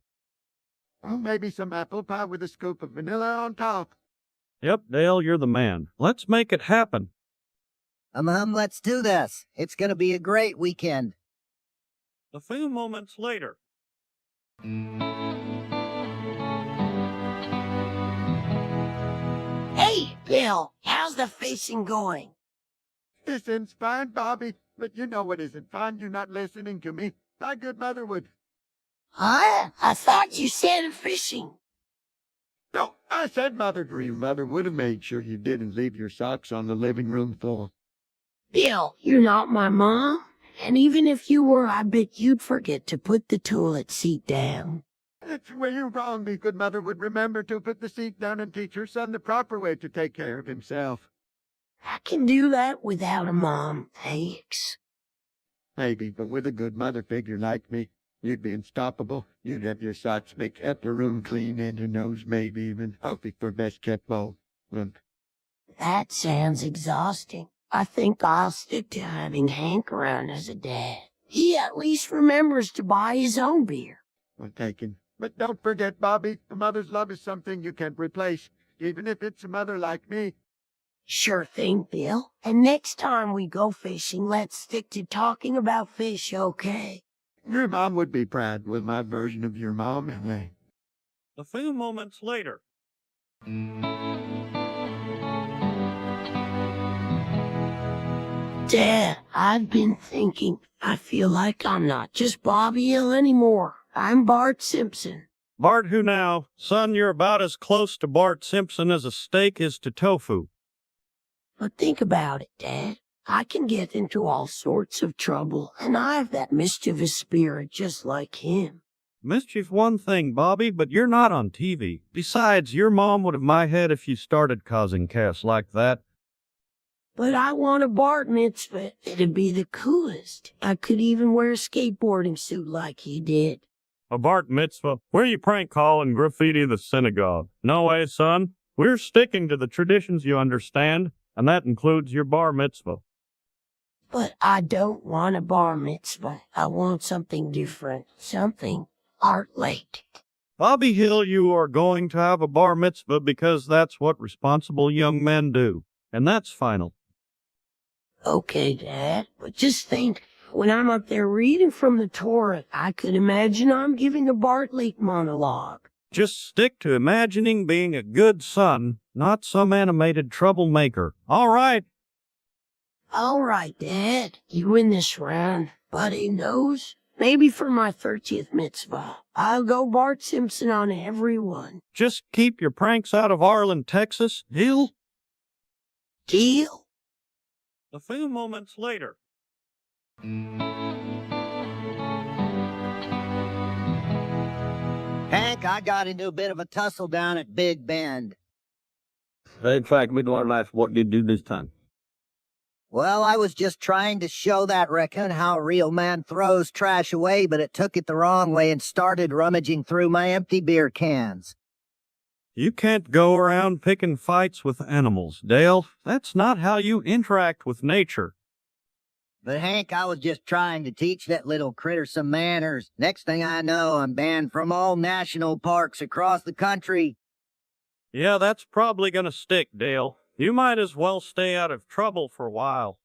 E: Oh, maybe some apple pie with a scoop of vanilla on top.
A: Yep, Dale, you're the man. Let's make it happen.
C: Let's do this. It's gonna be a great weekend.
A: A few moments later.
I: Hey, Bill, how's the fishing going?
E: Fishing's fine, Bobby, but you know what isn't fine. You're not listening to me. My good mother would.
I: Huh? I thought you said fishing.
E: No, I said mother to you. Mother would have made sure you didn't leave your socks on the living room floor.
I: Bill, you're not my mom. And even if you were, I bet you'd forget to put the toilet seat down.
E: That's where you're wrong. Me good mother would remember to put the seat down and teach her son the proper way to take care of himself.
I: I can do that without a mom, thanks.
E: Maybe, but with a good mother figure like me, you'd be unstoppable. You'd have your socks make kept your room clean and your nose maybe even hoping for best kept bowl.
I: That sounds exhausting. I think I'll stick to having Hank around as a dad. He at least remembers to buy his own beer.
E: Well taken. But don't forget, Bobby, a mother's love is something you can't replace, even if it's a mother like me.
I: Sure thing, Bill. And next time we go fishing, let's stick to talking about fish, okay?
E: Your mom would be proud with my version of your mom, anyway.
A: A few moments later.
I: Dad, I've been thinking. I feel like I'm not just Bobby Hill anymore. I'm Bart Simpson.
A: Bart who now? Son, you're about as close to Bart Simpson as a steak is to tofu.
I: But think about it, Dad. I can get into all sorts of trouble, and I have that mischievous spirit just like him.
A: Mischief one thing, Bobby, but you're not on TV. Besides, your mom would have my head if you started causing chaos like that.
I: But I want a Bart Mitzvah. It'd be the coolest. I could even wear a skateboarding suit like he did.
A: A Bart Mitzvah? Where you prank call and graffiti the synagogue? No way, son. We're sticking to the traditions you understand, and that includes your bar mitzvah.
I: But I don't want a bar mitzvah. I want something different. Something art-related.
A: Bobby Hill, you are going to have a bar mitzvah because that's what responsible young men do. And that's final.
I: Okay, Dad, but just think, when I'm up there reading from the Torah, I could imagine I'm giving a Bartlett monologue.
A: Just stick to imagining being a good son, not some animated troublemaker. All right.
I: All right, Dad, you win this round. But who knows? Maybe for my 30th mitzvah, I'll go Bart Simpson on everyone.
A: Just keep your pranks out of Arlen, Texas, deal?
I: Deal?
A: A few moments later.
C: Hank, I got into a bit of a tussle down at Big Bend.
H: In fact, we don't laugh. What did you do this time?
C: Well, I was just trying to show that reckon how a real man throws trash away, but it took it the wrong way and started rummaging through my empty beer cans.
A: You can't go around picking fights with animals, Dale. That's not how you interact with nature.
C: But Hank, I was just trying to teach that little critter some manners. Next thing I know, I'm banned from all national parks across the country.
A: Yeah, that's probably gonna stick, Dale. You might as well stay out of trouble for a while.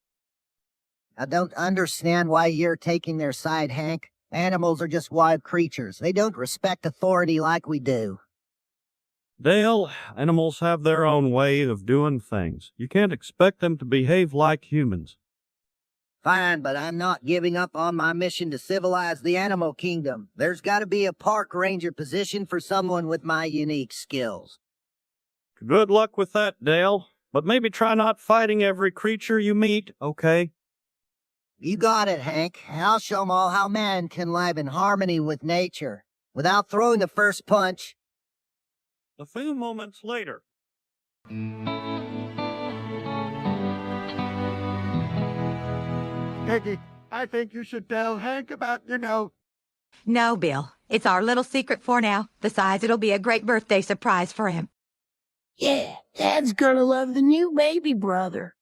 C: I don't understand why you're taking their side, Hank. Animals are just wild creatures. They don't respect authority like we do.
A: Dale, animals have their own way of doing things. You can't expect them to behave like humans.
C: Fine, but I'm not giving up on my mission to civilize the animal kingdom. There's got to be a park ranger position for someone with my unique skills.
A: Good luck with that, Dale. But maybe try not fighting every creature you meet, okay?
C: You got it, Hank. I'll show 'em all how man can live in harmony with nature, without throwing the first punch.
A: A few moments later.
E: Peggy, I think you should tell Hank about,
G: No, Bill. It's our little secret for now. Besides, it'll be a great birthday surprise for him.
I: Yeah, Dad's gonna love the new baby brother.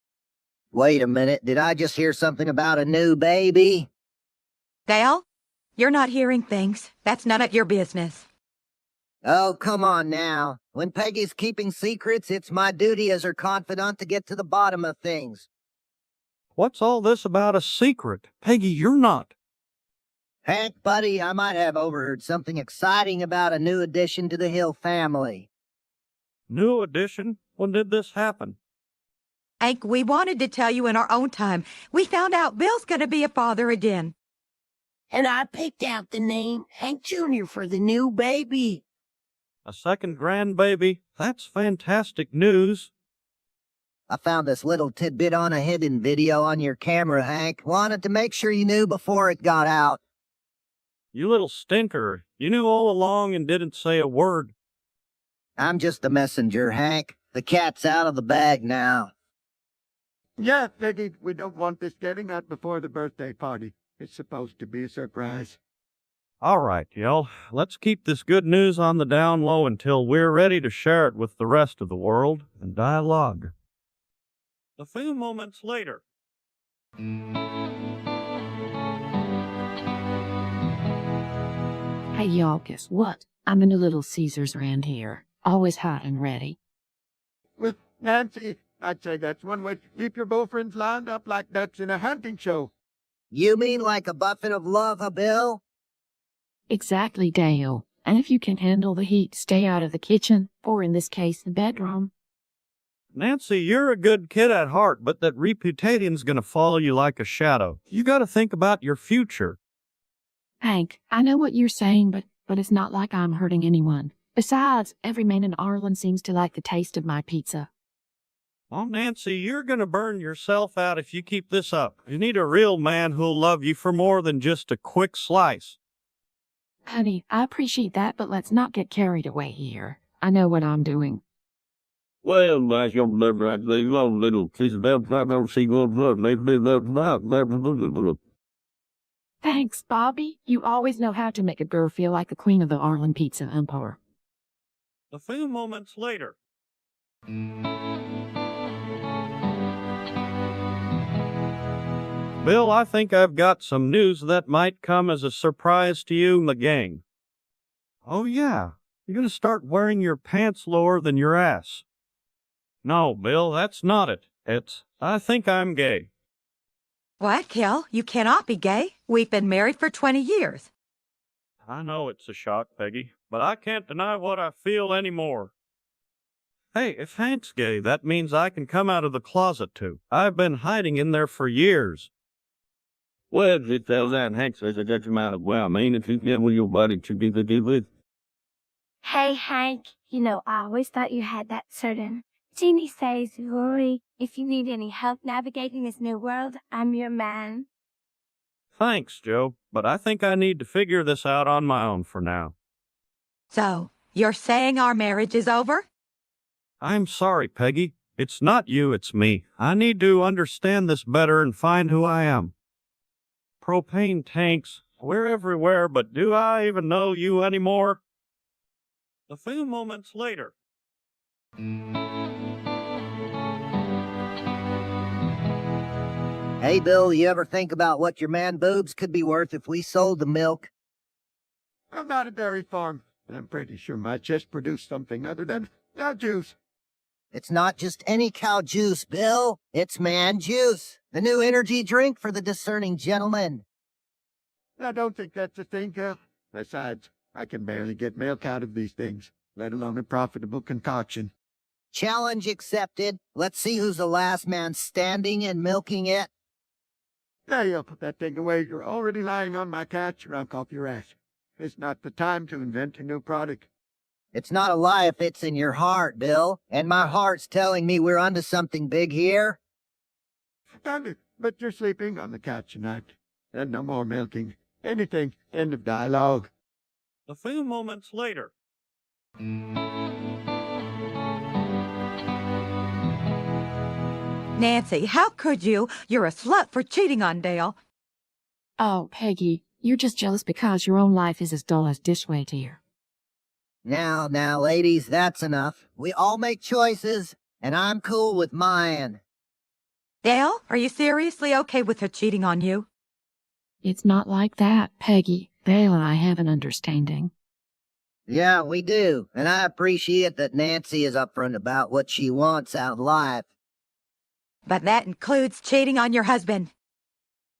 C: Wait a minute, did I just hear something about a new baby?
G: Dale, you're not hearing things. That's none of your business.
C: Oh, come on now. When Peggy's keeping secrets, it's my duty as her confidant to get to the bottom of things.
A: What's all this about a secret? Peggy, you're not.
C: Hank, buddy, I might have overheard something exciting about a new addition to the Hill family.
A: New addition? When did this happen?
G: Hank, we wanted to tell you in our own time. We found out Bill's gonna be a father again.
I: And I picked out the name Hank Jr. for the new baby.
A: A second grandbaby? That's fantastic news.
C: I found this little tidbit on a hidden video on your camera, Hank. Wanted to make sure you knew before it got out.
A: You little stinker. You knew all along and didn't say a word.
C: I'm just the messenger, Hank. The cat's out of the bag now.
E: Yeah, Peggy, we don't want this getting out before the birthday party. It's supposed to be a surprise.
A: All right, Yell. Let's keep this good news on the down low until we're ready to share it with the rest of the world and dialogue. A few moments later.
B: Hey, y'all, guess what? I'm in a Little Caesars around here. Always hot and ready.
E: With Nancy, I'd say that's one way to keep your boyfriends lined up like ducks in a hunting show.
C: You mean like a buffet of love, Bill?
B: Exactly, Dale. And if you can handle the heat, stay out of the kitchen, or in this case, the bedroom.
A: Nancy, you're a good kid at heart, but that reputation's gonna follow you like a shadow. You gotta think about your future.
B: Hank, I know what you're saying, but it's not like I'm hurting anyone. Besides, every man in Arlen seems to like the taste of my pizza.
A: Oh, Nancy, you're gonna burn yourself out if you keep this up. You need a real man who'll love you for more than just a quick slice.
B: Honey, I appreciate that, but let's not get carried away here. I know what I'm doing.
H: Well, that's your number. I say, little piece of help. I don't see what's up.
B: Thanks, Bobby. You always know how to make a girl feel like the queen of the Arlen Pizza Empire.
A: A few moments later. Bill, I think I've got some news that might come as a surprise to you and the gang. Oh, yeah. You're gonna start wearing your pants lower than your ass. No, Bill, that's not it. I think I'm gay.
G: What, Kel? You cannot be gay. We've been married for 20 years.
A: I know it's a shock, Peggy, but I can't deny what I feel anymore. Hey, if Hank's gay, that means I can come out of the closet too. I've been hiding in there for years.
H: Well, it tells that Hank says that that's my, well, I mean, if you get with your buddy to be the deal with.
J: Hey, Hank, you know, I always thought you had that certain genie says, Rory, if you need any help navigating this new world, I'm your man.
A: Thanks, Joe, but I think I need to figure this out on my own for now.
G: So, you're saying our marriage is over?
A: I'm sorry, Peggy. It's not you, it's me. I need to understand this better and find who I am. Propane tanks, we're everywhere, but do I even know you anymore? A few moments later.
C: Hey, Bill, you ever think about what your man boobs could be worth if we sold the milk?
E: I'm not a dairy farm, and I'm pretty sure my chest produced something other than cow juice.
C: It's not just any cow juice, Bill. It's man juice, the new energy drink for the discerning gentleman.
E: I don't think that's a thing, Kel. Besides, I can barely get milk out of these things, let alone a profitable concoction.
C: Challenge accepted. Let's see who's the last man standing and milking it.
E: There, you'll put that thing away. You're already lying on my couch, drunk off your ass. It's not the time to invent a new product.
C: It's not a lie if it's in your heart, Bill. And my heart's telling me we're onto something big here.
E: But you're sleeping on the couch tonight. And no more milking. Anything. End of dialogue.
A: A few moments later.
G: Nancy, how could you? You're a slut for cheating on Dale.
B: Oh, Peggy, You're just jealous because your own life is as dull as dishware here.
C: Now, ladies, that's enough. We all make choices, and I'm cool with mine.
G: Dale, are you seriously okay with her cheating on you?
B: It's not like that, Peggy. Dale and I have an understanding.
C: Yeah, we do, and I appreciate that Nancy is upfront about what she wants out of life.
G: But that includes cheating on your husband.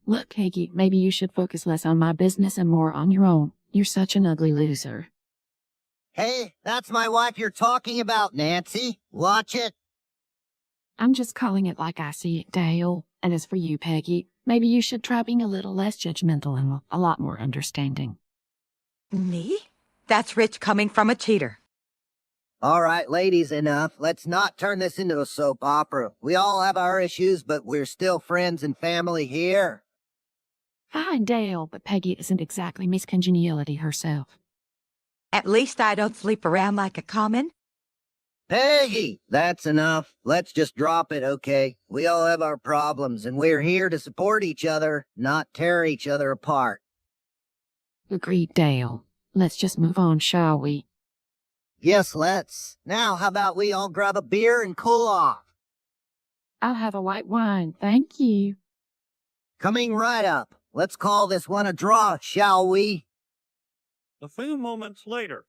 B: Look, Peggy, maybe you should focus less on my business and more on your own. You're such an ugly loser.
C: Hey, that's my wife you're talking about, Nancy. Watch it.
B: I'm just calling it like I see it, Dale. And as for you, Peggy, maybe you should try being a little less judgmental and a lot more understanding.
G: Me? That's rich coming from a cheater.
C: All right, ladies, enough. Let's not turn this into a soap opera. We all have our issues, but we're still friends and family here.
B: Fine, Dale, but Peggy isn't exactly Miss Congeniality herself.
G: At least I don't sleep around like a common.
C: Peggy, that's enough. Let's just drop it, okay? We all have our problems, and we're here to support each other, not tear each other apart.
B: Agreed, Dale. Let's just move on, shall we?
C: Yes, let's. Now, how about we all grab a beer and cool off?
B: I'll have a white wine, thank you.
C: Coming right up. Let's call this one a draw, shall we?
A: A few moments later.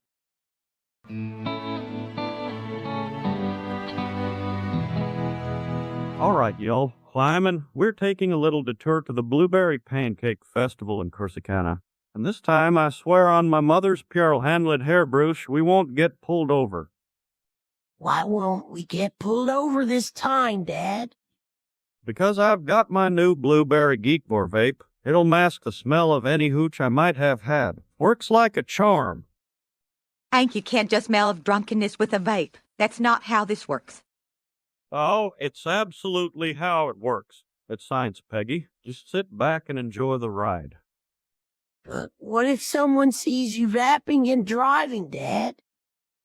A: All right, y'all. Climbing, we're taking a little detour to the Blueberry Pancake Festival in Corsicana. And this time, I swear on my mother's pure handled hairbrush, we won't get pulled over.
I: Why won't we get pulled over this time, Dad?
A: Because I've got my new Blueberry Geekbore vape. It'll mask the smell of any hooch I might have had. Works like a charm.
G: Hank, you can't just smell of drunkenness with a vape. That's not how this works.
A: Oh, it's absolutely how it works. It's science, Peggy. Just sit back and enjoy the ride.
I: But what if someone sees you vaping and driving, Dad?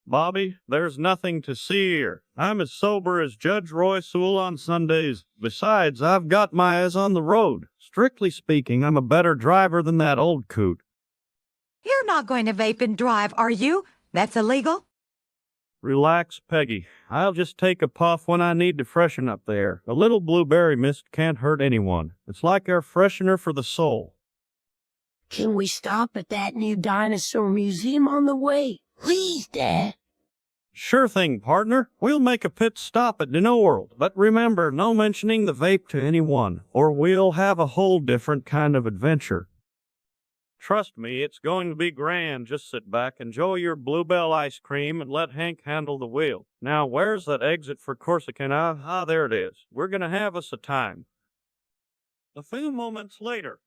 A: Bobby, there's nothing to see here. I'm as sober as Judge Roy Sewell on Sundays. Besides, I've got my eyes on the road. Strictly speaking, I'm a better driver than that old coot.
G: You're not going to vape and drive, are you? That's illegal?
A: Relax, Peggy. I'll just take a puff when I need to freshen up the air. A little blueberry mist can't hurt anyone. It's like air freshener for the soul.
I: Can we stop at that new dinosaur museum on the way? Please, Dad.
A: Sure thing, partner. We'll make a pit stop at Dino World, but remember, no mentioning the vape to anyone, or we'll have a whole different kind of adventure. Trust me, it's going to be grand. Just sit back, enjoy your Bluebell ice cream, and let Hank handle the wheel. Now, where's that exit for Corsicana? Ah, there it is. We're gonna have us a time. A few moments later.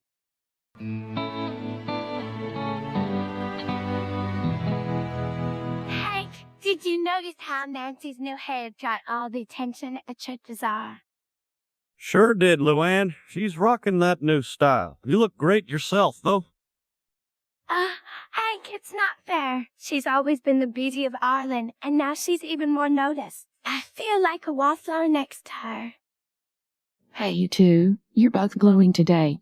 J: Hank, did you notice how Nancy's new hair got all the attention at the church bazaar?
A: Sure did, Luanne. She's rocking that new style. You look great yourself, though.
J: Hank, it's not fair. She's always been the beauty of Arlen, and now she's even more noticed. I feel like a wallflower next to her.
B: Hey, you two. You're both glowing today.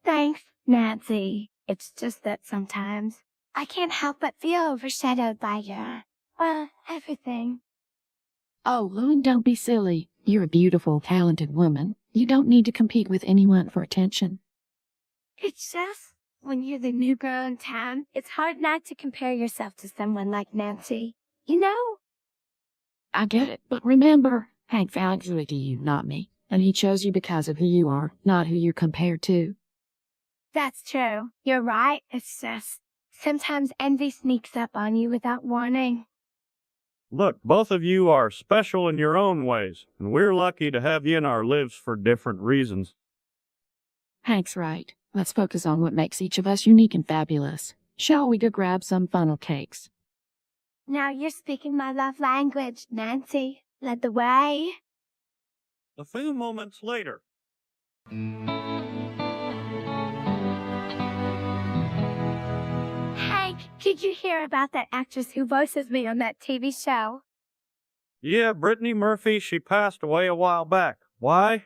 J: Thanks, Nancy. It's just that sometimes I can't help but feel overshadowed by everything.
B: Oh, Luanne, don't be silly. You're a beautiful, talented woman. You don't need to compete with anyone for attention.
J: It's just, when you're the new girl in town, it's hard not to compare yourself to someone like Nancy. You know?
B: I get it, but remember, Hank found you, not me. And he chose you because of who you are, not who you're compared to.
J: That's true. You're right. It's just, sometimes envy sneaks up on you without warning.
A: Look, both of you are special in your own ways, and we're lucky to have you in our lives for different reasons.
B: Hank's right. Let's focus on what makes each of us unique and fabulous. Shall we go grab some funnel cakes?
J: Now you're speaking my love language, Nancy. Lead the way.
A: A few moments later.
J: Hank, did you hear about that actress who voices me on that TV show?
A: Yeah, Brittany Murphy, she passed away a while back. Why?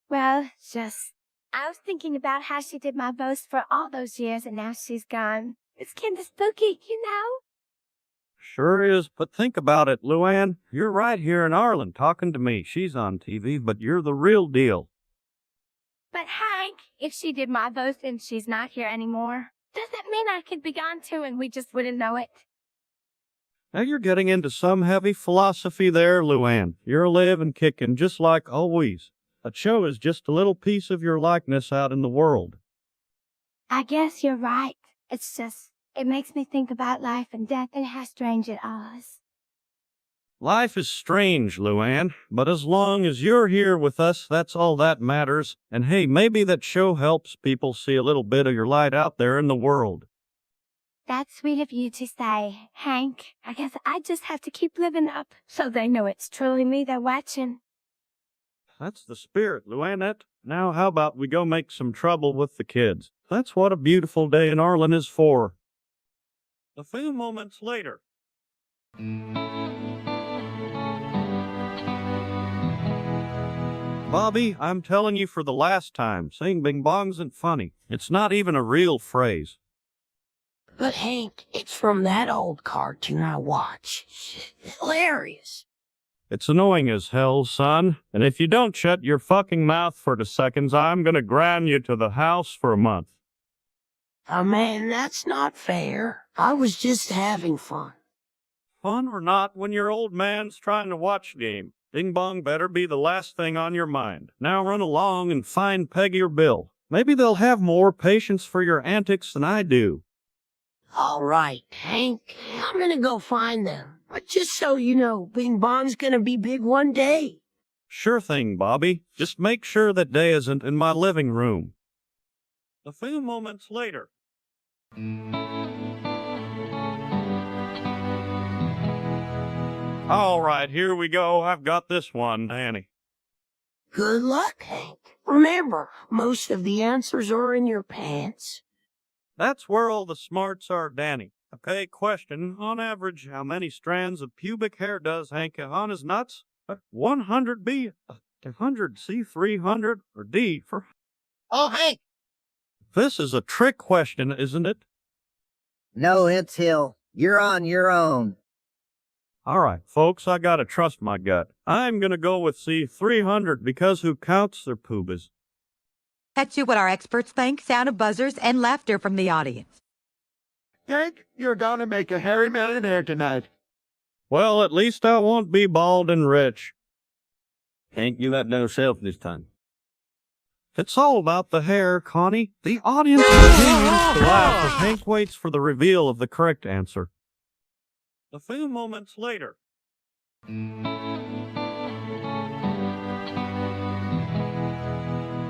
J: Well, just, I was thinking about how she did my boast for all those years and now she's gone. It's kinda spooky, you know?
A: Sure is, but think about it, Luanne. You're right here in Arlen talking to me. She's on TV, but you're the real deal.
J: But Hank, if she did my boast and she's not here anymore, does that mean I could be gone too and we just wouldn't know it?
A: Now you're getting into some heavy philosophy there, Luanne. You're alive and kicking just like always. A show is just a little piece of your likeness out in the world.
J: I guess you're right. It's just, it makes me think about life and death and how strange it all is.
A: Life is strange, Luanne, but as long as you're here with us, that's all that matters. And hey, maybe that show helps people see a little bit of your light out there in the world.
J: That's sweet of you to say, Hank. I guess I just have to keep living up so they know it's truly me they're watching.
A: That's the spirit, Luanne. Now how about we go make some trouble with the kids? That's what a beautiful day in Arlen is for. A few moments later. Bobby, I'm telling you for the last time, saying bing bong isn't funny. It's not even a real phrase.
I: But Hank, it's from that old cartoon I watch. Hilarious.
A: It's annoying as hell, son. And if you don't shut your fucking mouth for 2 seconds, I'm gonna ground you to the house for a month.
I: Oh man, that's not fair. I was just having fun.
A: Fun or not, when your old man's trying to watch game, Bing Bong better be the last thing on your mind. Now run along and find Peggy or Bill. Maybe they'll have more patience for your antics than I do.
I: All right, Hank, I'm gonna go find them. But just so you know, Bing Bong's gonna be big one day.
A: Sure thing, Bobby. Just make sure that day isn't in my living room. A few moments later. All right, here we go. I've got this one, Danny.
I: Good luck, Hank. Remember, most of the answers are in your pants.
A: That's where all the smarts are, Danny. Okay, question. On average, how many strands of pubic hair does Hank have on his nuts? 100 B, 200 C, 300, or D for...
D: Oh, Hank!
A: This is a trick question, isn't it?
C: No, it's Hill. You're on your own.
A: All right, folks, I gotta trust my gut. I'm gonna go with C, 300, because who counts their poobas?
G: Let's see what our experts think. Sound of buzzers and laughter from the audience.
E: Hank, you're gonna make a hairy millionaire tonight.
A: Well, at least I won't be bald and rich.
H: Hank, you let down self this time.
A: It's all about the hair, Connie. The audience continues to laugh as Hank waits for the reveal of the correct answer. A few moments later.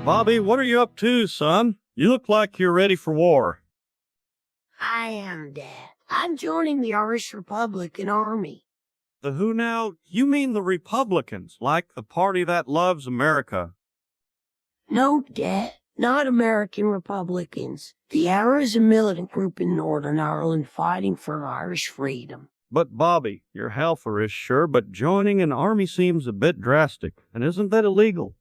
A: Bobby, what are you up to, son? You look like you're ready for war.
I: I am, Dad. I'm joining the Irish Republican Army.
A: The who now? You mean the Republicans, like the party that loves America.
I: No, Dad, not American Republicans. The IRA is a militant group in Northern Ireland fighting for Irish freedom.
A: But Bobby, you're Halferish, sure, but joining an army seems a bit drastic, and isn't that illegal?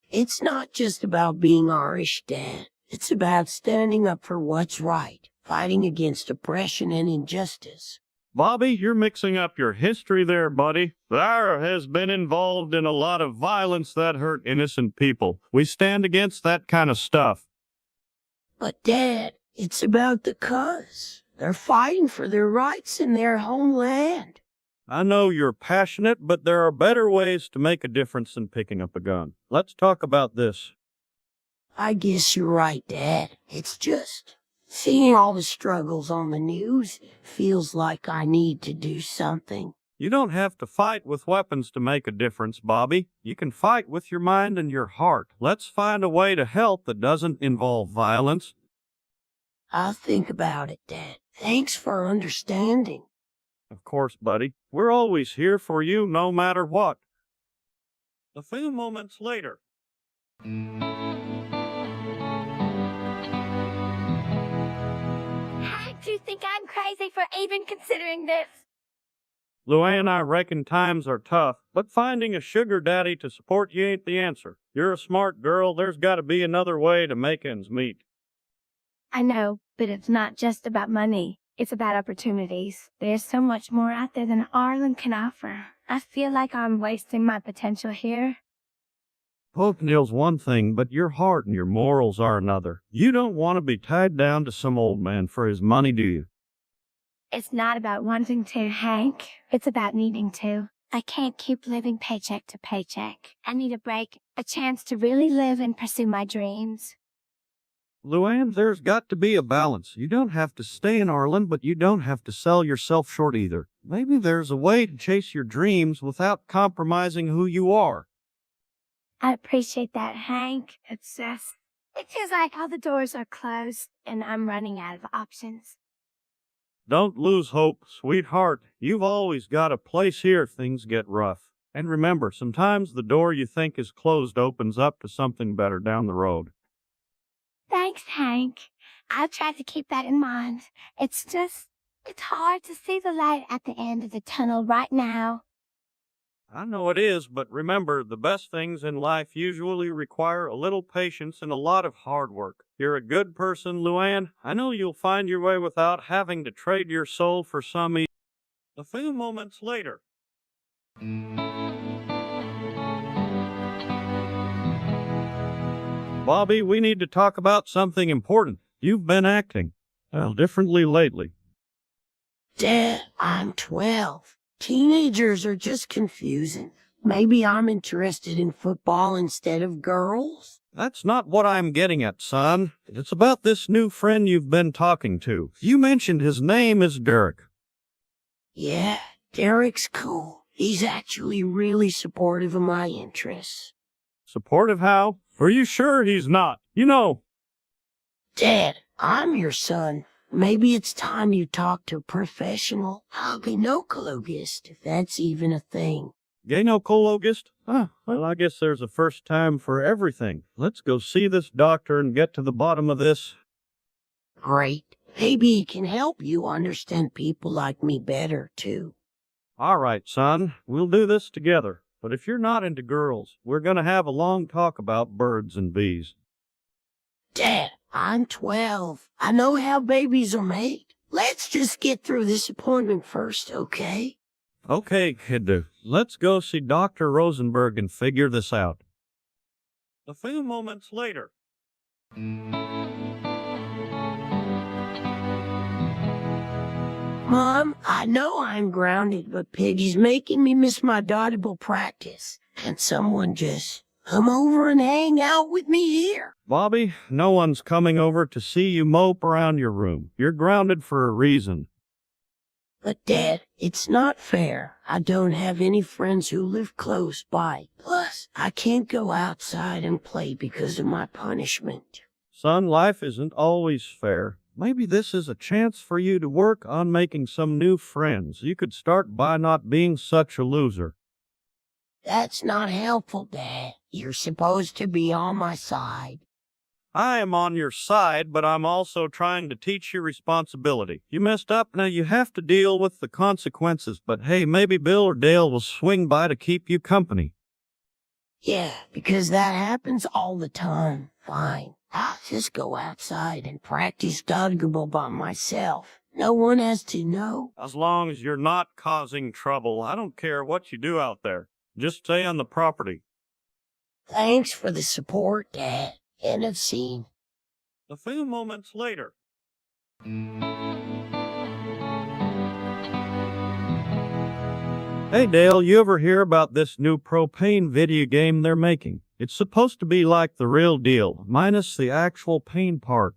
I: It's not just about being Irish, Dad. It's about standing up for what's right, fighting against oppression and injustice.
A: Bobby, you're mixing up your history there, buddy. The IRA has been involved in a lot of violence that hurt innocent people. We stand against that kind of stuff.
I: But, Dad, it's about the cause. They're fighting for their rights in their homeland.
A: I know you're passionate, but there are better ways to make a difference than picking up a gun. Let's talk about this.
I: I guess you're right, Dad. It's just, seeing all the struggles on the news feels like I need to do something.
A: You don't have to fight with weapons to make a difference, Bobby. You can fight with your mind and your heart. Let's find a way to help that doesn't involve violence.
I: I'll think about it, Dad. Thanks for understanding.
A: Of course, buddy. We're always here for you, no matter what. A few moments later.
J: How do you think I'm crazy for even considering this?
A: Luanne, I reckon times are tough, but finding a sugar daddy to support you ain't the answer. You're a smart girl. There's got to be another way to make ends meet.
J: I know, but it's not just about money. It's about opportunities. There's so much more out there than Arlen can offer. I feel like I'm wasting my potential here.
A: Potential's one thing, but your heart and your morals are another. You don't want to be tied down to some old man for his money, do you?
J: It's not about wanting to, Hank. It's about needing to. I can't keep living paycheck to paycheck. I need a break, a chance to really live and pursue my dreams.
A: Luanne, there's got to be a balance. You don't have to stay in Arlen, but you don't have to sell yourself short either. Maybe there's a way to chase your dreams without compromising who you are.
J: I appreciate that, Hank. It feels like all the doors are closed, and I'm running out of options.
A: Don't lose hope, sweetheart. You've always got a place here if things get rough. And remember, sometimes the door you think is closed opens up to something better down the road.
J: Thanks, Hank. I'll try to keep that in mind. It's hard to see the light at the end of the tunnel right now.
A: I know it is, but remember, the best things in life usually require a little patience and a lot of hard work. You're a good person, Luanne. I know you'll find your way without having to trade your soul for some ease. A few moments later. Bobby, we need to talk about something important. You've been acting, differently lately.
I: Dad, I'm 12. Teenagers are just confusing. Maybe I'm interested in football instead of girls?
A: That's not what I'm getting at, son. It's about this new friend you've been talking to. You mentioned his name is Derek.
I: Yeah, Derek's cool. He's actually really supportive of my interests.
A: Supportive how? Are you sure he's not? You know.
I: Dad, I'm your son. Maybe it's time you talk to a professional. I'll be gynecologist, if that's even a thing.
A: Gynecologist? Well, I guess there's a first time for everything. Let's go see this doctor and get to the bottom of this.
I: Great. Maybe he can help you understand people like me better, too.
A: All right, son. We'll do this together. But if you're not into girls, we're going to have a long talk about birds and bees.
I: Dad, I'm 12. I know how babies are made. Let's just get through this appointment first, okay?
A: Okay, kid. Let's go see Dr. Rosenberg and figure this out. A few moments later.
I: Mom, I know I'm grounded, but Peggy's making me miss my dodgeball practice. Can someone just come over and hang out with me here?
A: Bobby, no one's coming over to see you mope around your room. You're grounded for a reason.
I: But, Dad, it's not fair. I don't have any friends who live close by. Plus, I can't go outside and play because of my punishment.
A: Son, life isn't always fair. Maybe this is a chance for you to work on making some new friends. You could start by not being such a loser.
I: That's not helpful, Dad. You're supposed to be on my side.
A: I am on your side, but I'm also trying to teach you responsibility. You messed up, now you have to deal with the consequences. But hey, maybe Bill or Dale will swing by to keep you company.
I: Yeah, because that happens all the time. Fine. I'll just go outside and practice dodgeball by myself. No one has to know.
A: As long as you're not causing trouble, I don't care what you do out there. Just stay on the property.
I: Thanks for the support, Dad. End of scene.
A: A few moments later. Hey Dale, you ever hear about this new propane video game they're making? It's supposed to be like the real deal, minus the actual pain part.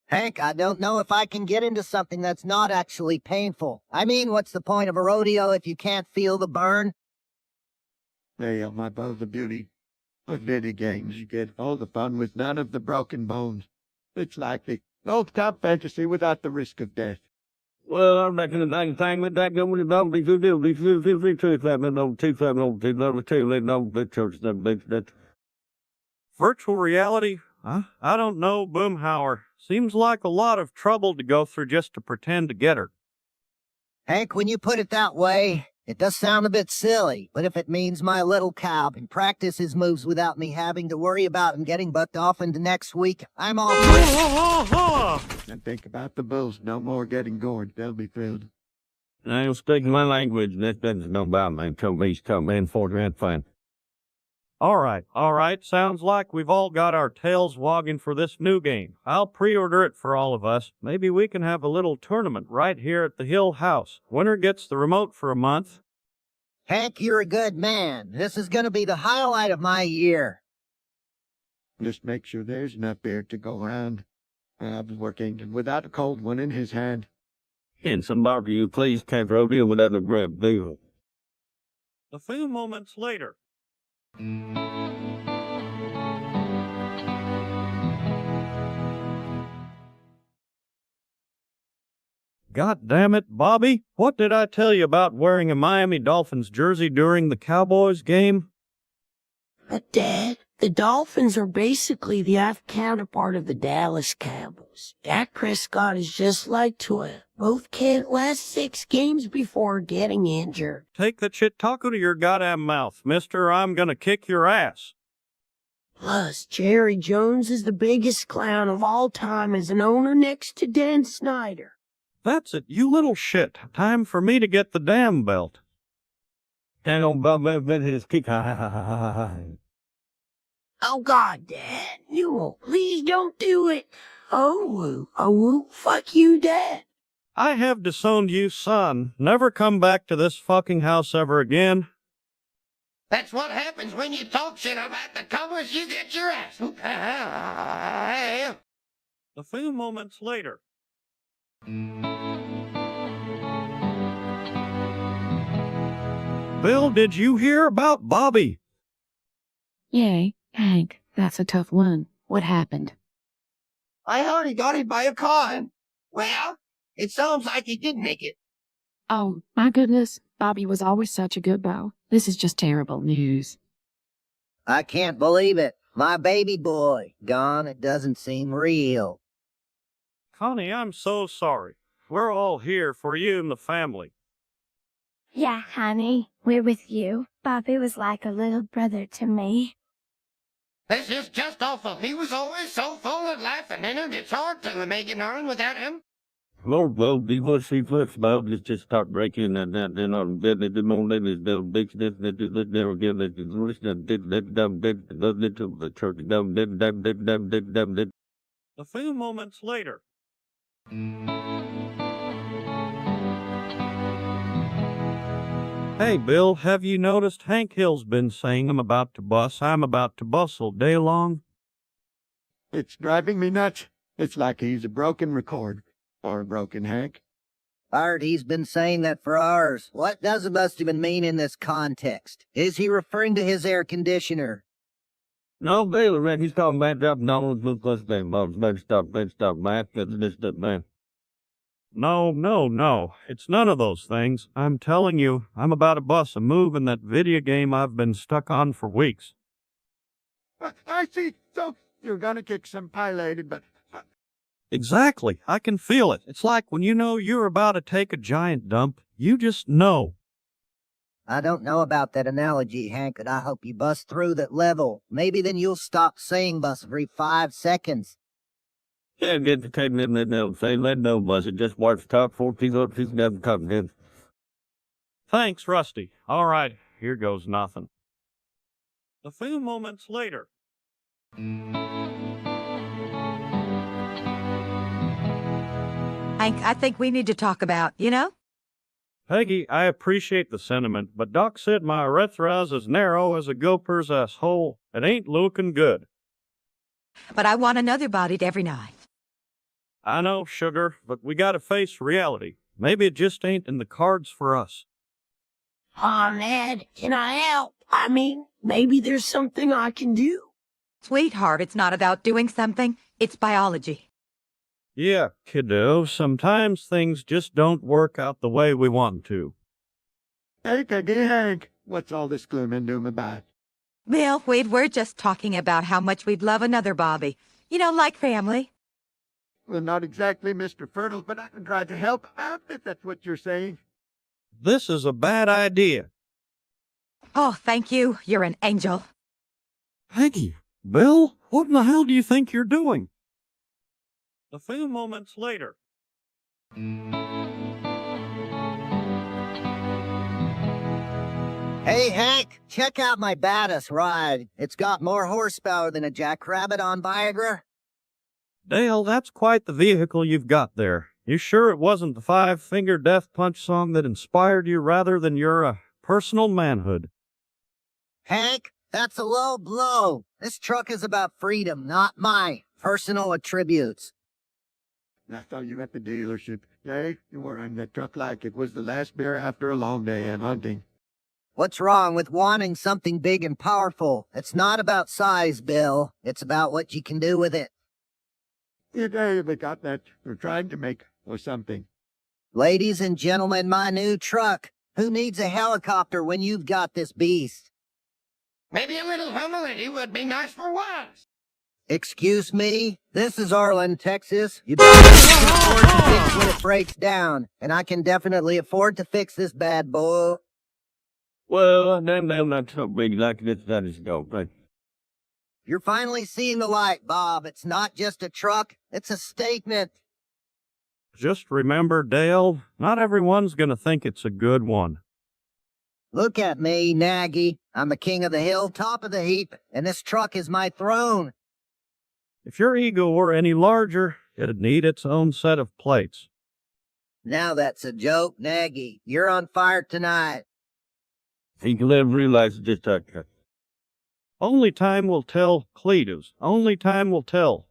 C: Hank, I don't know if I can get into something that's not actually painful. I mean, what's the point of a rodeo if you can't feel the burn?
E: They are my both the beauty. With video games, you get all the fun with none of the broken bones. It's like the old-top fantasy without the risk of death.
H: Well, I'm not going to thing with that going to don't be
A: Virtual reality? Huh? I don't know, Boomhauer. Seems like a lot of trouble to go through just to pretend to get her.
C: Hank, when you put it that way, it does sound a bit silly, but if it means my little cow can practice his moves without me having to worry about him getting bucked off into next week, I'm all for it.
E: And think about the bulls. No more getting gored. They'll be thrilled.
H: I'll speak my language. That's no about man. Come east, come in for grand fine.
A: All right. Sounds like we've all got our tails wagging for this new game. I'll pre-order it for all of us. Maybe we can have a little tournament right here at the Hill House. Winner gets the remote for a month.
C: Hank, you're a good man. This is going to be the highlight of my year.
E: Just make sure there's enough beer to go around. I've been working without a cold one in his hand.
H: And some barbecue, please. Can't rodeo without a grab deal.
A: A few moments later. God damn it, Bobby. What did I tell you about wearing a Miami Dolphins jersey during the Cowboys game?
I: But Dad, the Dolphins are basically the F counterpart of the Dallas Cowboys. Dak Prescott is just like Tua. Both can't last 6 games before getting injured.
A: Take that shit taco to your goddamn mouth, mister. I'm gonna kick your ass.
I: Plus, Jerry Jones is the biggest clown of all time as an owner next to Dan Snyder.
A: That's it, you little shit. Time for me to get the damn belt.
H: Hang on, Bob, his kick.
I: Oh God, Dad, you won't. Please don't do it. Oh, fuck you, Dad.
A: I have disowned you, son. Never come back to this fucking house ever again.
F: That's what happens when you talk shit about the Cowboys. You get your ass.
A: A few moments later. Bill, did you hear about Bobby?
B: Yay, Hank, that's a tough one. What happened?
D: I heard he got hit by a car and, well, it sounds like he did make it.
B: Oh, my goodness. Bobby was always such a good beau. This is just terrible news.
C: I can't believe it. My baby boy. Gone. It doesn't seem real.
A: Connie, I'm so sorry. We're all here for you and the family.
J: Yeah, honey, we're with you. Bobby was like a little brother to me.
F: This is just awful. He was always so full of life, and then it's hard to make it on without him.
H: Lord, well, because he flips about, let's just start breaking and then on bed, the moment is the big stuff that you never get that you listen to the church.
A: A few moments later. Hey, Bill, have you noticed Hank Hill's been saying I'm about to bus all day long?
E: It's driving me nuts. It's like he's a broken record. Or a broken Hank.
C: Bart, he's been saying that for hours. What does it must even mean in this context? Is he referring to his air conditioner?
H: No, Bill, man, he's talking about dropping Donald's book plus thing, Bob. Let's stop, man. This, man.
A: No. It's none of those things. I'm telling you, I'm about to bust a move in that video game I've been stuck on for weeks.
E: I see. So, you're gonna kick some pie lady, but...
A: Exactly. I can feel it. It's like when you know you're about to take a giant dump, you just know.
C: I don't know about that analogy, Hank, but I hope you bust through that level. Maybe then you'll stop saying bus every 5 seconds.
H: Yeah, get the tape in that say, let no buzz it. Just watch the top 14 up, she's got the top head.
A: Thanks, Rusty. All right, here goes nothing. A few moments later.
G: Hank, I think we need to talk about,
A: Peggy, I appreciate the sentiment, but Doc said my urethra's as narrow as a gopher's asshole. It ain't looking good.
G: But I want another bodied every night.
A: I know, sugar, but we gotta face reality. Maybe it just ain't in the cards for us.
I: Ned, can I help? I mean, maybe there's something I can do.
G: Sweetheart, it's not about doing something. It's biology.
A: Yeah, kiddo, sometimes things just don't work out the way we want to.
E: Hey, Peggy, Hank, what's all this gloom and doom about?
G: Bill, we're just talking about how much we'd love another Bobby. Like family.
E: Well, not exactly Mr. Fertile, but I can try to help out if that's what you're saying.
A: This is a bad idea.
G: Oh, thank you. You're an angel.
A: Peggy, Bill, what in the hell do you think you're doing? A few moments later.
C: Hey, Hank, check out my badass ride. It's got more horsepower than a jackrabbit on Viagra.
A: Dale, that's quite the vehicle you've got there. You sure it wasn't the five-finger death punch song that inspired you rather than your, personal manhood?
C: Hank, that's a low blow. This truck is about freedom, not my personal attributes.
E: I saw you at the dealership. Hey, you were in that truck like it was the last beer after a long day in hunting.
C: What's wrong with wanting something big and powerful? It's not about size, Bill. It's about what you can do with it.
E: You they got that you're trying to make or something.
C: Ladies and gentlemen, my new truck. Who needs a helicopter when you've got this beast?
F: Maybe a little humility would be nice for once.
C: Excuse me? This is Arlen, Texas. You can afford to fix when it breaks down, and I can definitely afford to fix this bad boy.
H: Well, damn, not so big like this, that is go, right?
C: You're finally seeing the light, Bob. It's not just a truck, it's a statement.
A: Just remember, Dale, not everyone's gonna think it's a good one.
C: Look at me, Nagy. I'm the king of the hill, top of the heap, and this truck is my throne.
A: If your ego were any larger, it'd need its own set of plates.
C: Now that's a joke, Nagy. You're on fire tonight.
H: He can never realize it just that cut.
A: Only time will tell, Cletus. Only time will tell.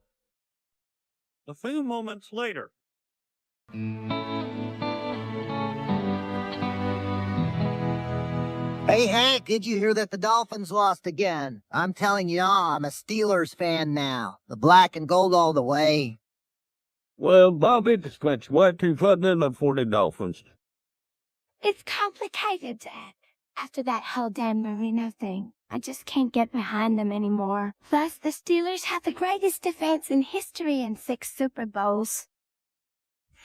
A: A few moments later.
C: Hey, Hank, did you hear that the Dolphins lost again? I'm telling you, I'm a Steelers fan now. The black and gold all the way.
H: Well, Bobby, the scratch way too fun for the Dolphins.
J: It's complicated, Dad. After that whole Dan Marino thing, I just can't get behind them anymore. Plus, the Steelers have the greatest defense in history and 6 Super Bowls.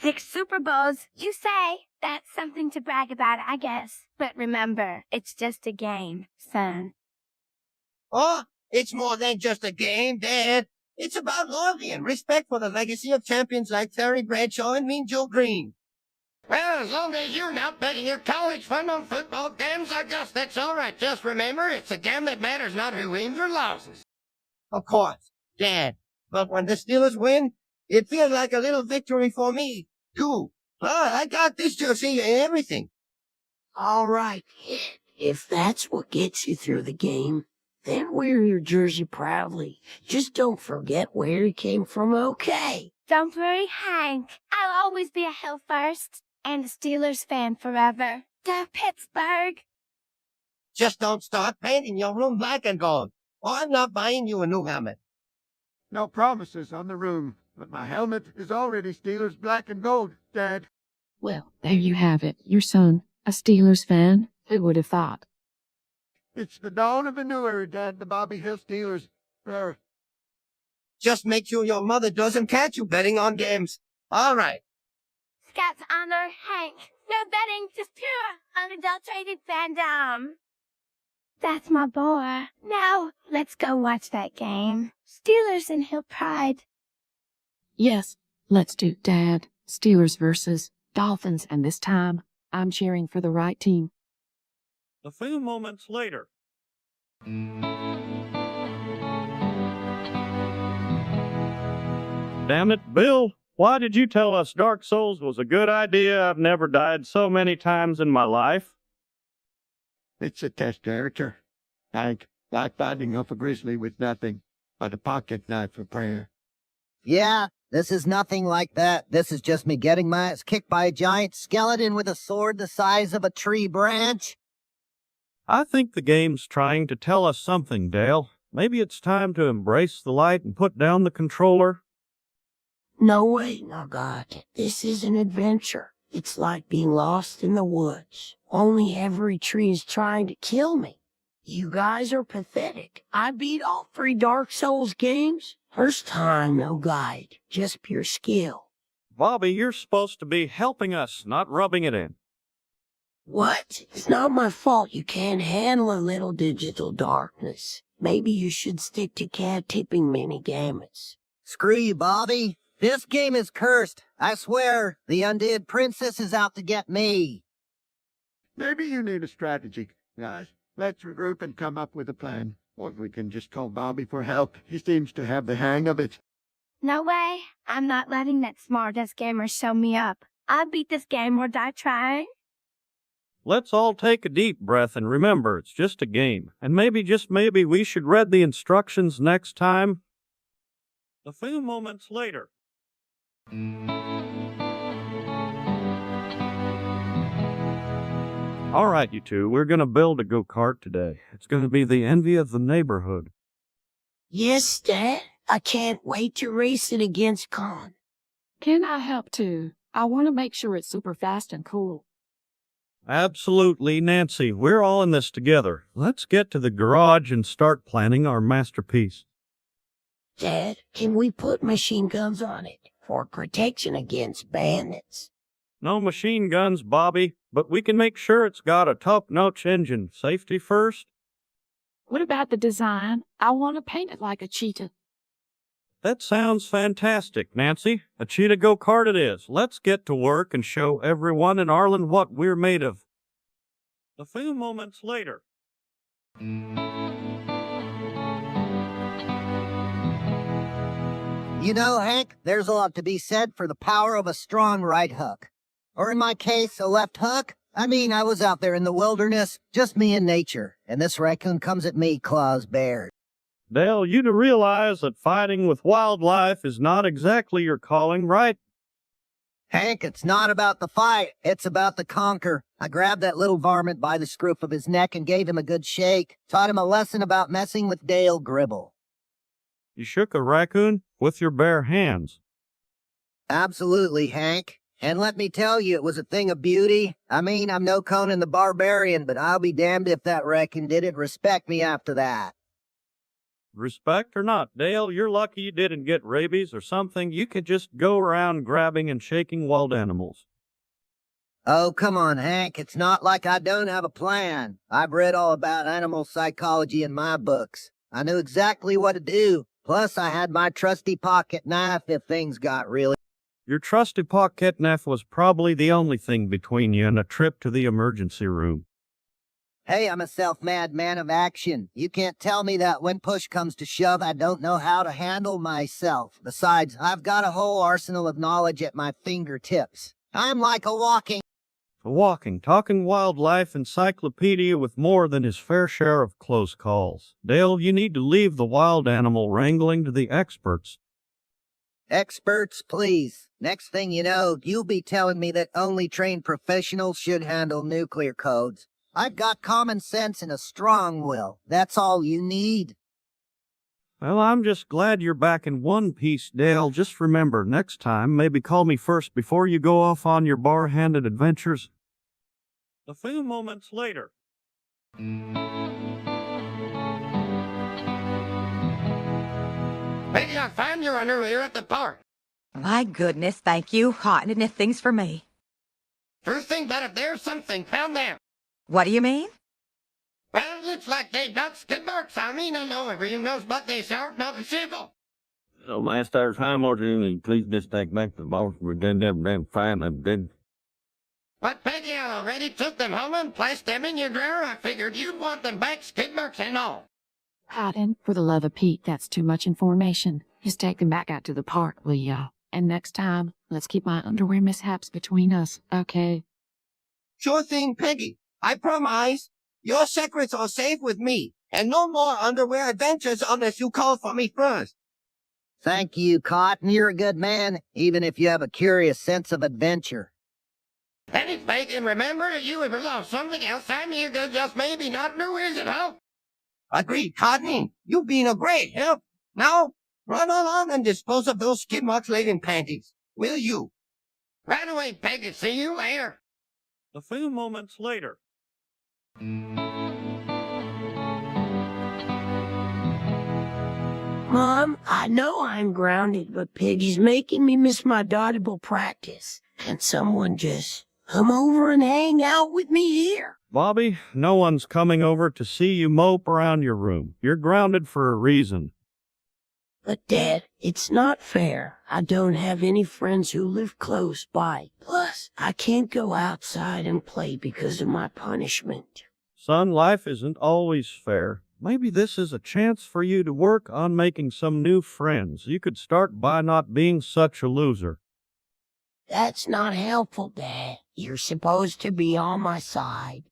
J: 6 Super Bowls, you say? That's something to brag about, I guess. But remember, it's just a game, son.
D: Oh, it's more than just a game, Dad. It's about loyalty and respect for the legacy of champions like Terry Bradshaw and Mean Joe Green.
F: Well, as long as you're not betting your college fund on football games, I guess that's all right. Just remember, it's a game that matters, not who wins or loses.
D: Of course, Dad. But when the Steelers win, it feels like a little victory for me, too. I got this jersey and everything.
I: All right, kid. If that's what gets you through the game, then wear your jersey proudly. Just don't forget where you came from, okay?
J: Don't worry, Hank. I'll always be a Hill first and a Steelers fan forever. Go Pittsburgh.
D: Just don't start painting your room black and gold, or I'm not buying you a new helmet.
E: No promises on the room, but my helmet is already Steelers black and gold, Dad.
B: Well, there you have it. Your son, a Steelers fan. Who would have thought?
E: It's the dawn of a new era, Dad. The Bobby Hill Steelers.
D: Just make sure your mother doesn't catch you betting on games. All right.
J: Scott's honor, Hank. No betting, just pure, unadulterated fandom. That's my boy. Now, let's go watch that game. Steelers and Hill Pride.
B: Yes, let's do, Dad. Steelers versus Dolphins, and this time, I'm cheering for the right team.
A: A few moments later. Damn it, Bill. Why did you tell us Dark Souls was a good idea? I've never died so many times in my life.
E: It's a test character. Hank, like fighting off a grizzly with nothing but a pocket knife for prayer.
C: Yeah, this is nothing like that. This is just me getting my ass kicked by a giant skeleton with a sword the size of a tree branch.
A: I think the game's trying to tell us something, Dale. Maybe it's time to embrace the light and put down the controller.
I: No way, now, God. This is an adventure. It's like being lost in the woods. Only every tree is trying to kill me. You guys are pathetic. I beat all 3 Dark Souls games. First time, no guide, just pure skill.
A: Bobby, you're supposed to be helping us, not rubbing it in.
I: What? It's not my fault you can't handle a little digital darkness. Maybe you should stick to cat tipping mini-gamuts.
C: Screw you, Bobby. This game is cursed. I swear, the undead princess is out to get me.
E: Maybe you need a strategy, guys. Let's regroup and come up with a plan. Or we can just call Bobby for help. He seems to have the hang of it.
J: No way. I'm not letting that smart-ass gamer show me up. I'll beat this game or die trying.
A: Let's all take a deep breath and remember it's just a game. And maybe, just maybe, we should read the instructions next time. A few moments later. All right, you two, we're going to build a go-kart today. It's going to be the envy of the neighborhood.
I: Yes, Dad. I can't wait to race it against Con.
B: Can I help too? I want to make sure it's super fast and cool.
A: Absolutely, Nancy. We're all in this together. Let's get to the garage and start planning our masterpiece.
I: Dad, can we put machine guns on it for protection against bandits?
A: No machine guns, Bobby, but we can make sure it's got a top-notch engine. Safety first.
B: What about the design? I want to paint it like a cheetah.
A: That sounds fantastic, Nancy. A cheetah go-kart it is. Let's get to work and show everyone in Arlen what we're made of. A few moments later.
C: You know, Hank, there's a lot to be said for the power of a strong right hook. Or in my case, a left hook. I mean, I was out there in the wilderness, just me and nature, and this raccoon comes at me claws bared.
A: Dale, you to realize that fighting with wildlife is not exactly your calling, right?
C: Hank, it's not about the fight, it's about the conquer. I grabbed that little varmint by the scruff of his neck and gave him a good shake. Taught him a lesson about messing with Dale Gribble.
A: You shook a raccoon with your bare hands.
C: Absolutely, Hank. And let me tell you, it was a thing of beauty. I mean, I'm no Conan the Barbarian, but I'll be damned if that wrecking didn't respect me after that.
A: Respect or not, Dale, you're lucky you didn't get rabies or something. You could just go around grabbing and shaking wild animals.
C: Oh, come on, Hank. It's not like I don't have a plan. I've read all about animal psychology in my books. I knew exactly what to do. Plus, I had my trusty pocket knife if things got really...
A: Your trusty pocket knife was probably the only thing between you and a trip to the emergency room.
C: Hey, I'm a self-made man of action. You can't tell me that when push comes to shove, I don't know how to handle myself. Besides, I've got a whole arsenal of knowledge at my fingertips. I'm like a
A: talking wildlife encyclopedia with more than his fair share of close calls. Dale, you need to leave the wild animal wrangling to the experts.
C: Experts, please. Next thing you know, you'll be telling me that only trained professionals should handle nuclear codes. I've got common sense and a strong will. That's all you need.
A: Well, I'm just glad you're back in one piece, Dale. Just remember, next time, maybe call me first before you go off on your bar-handed adventures. A few moments later.
F: Peggy, I found your underwear at the park.
G: My goodness, thank you. Hot enough things for me.
F: First thing, but if there's something found there.
G: What do you mean?
F: Well, it looks like they got skid marks. I mean, I know everyone knows, but they sharp not civil.
H: So, Master Hamilton, please just take back the boss. We're damn fine. I'm dead.
F: But Peggy, I already took them home and placed them in your drawer. I figured you'd want them back, skid marks and all.
B: Arlen, for the love of Pete, that's too much information. Just take them back out to the park, will ya? And next time, let's keep my underwear mishaps between us, okay?
D: Sure thing, Peggy. I promise. Your secrets are safe with me, and no more underwear adventures unless you call for me first.
C: Thank you, Cotton. You're a good man, even if you have a curious sense of adventure.
F: Penny Fake, and remember that you have lost something else. I'm here to just maybe not know is it, huh?
D: Agreed, Cotton. You've been a great help. Now, run along and dispose of those skid marks laden panties. Will you?
F: Right away, Peggy. See you later.
A: A few moments later.
I: Mom, I know I'm grounded, but Peggy's making me miss my dodgeball practice. Can someone just Come over and hang out with me here.
A: Bobby, no one's coming over to see you mope around your room. You're grounded for a reason.
I: But, Dad, it's not fair. I don't have any friends who live close by. Plus, I can't go outside and play because of my punishment.
A: Son, life isn't always fair. Maybe this is a chance for you to work on making some new friends. You could start by not being such a loser.
I: That's not helpful, Dad. You're supposed to be on my side.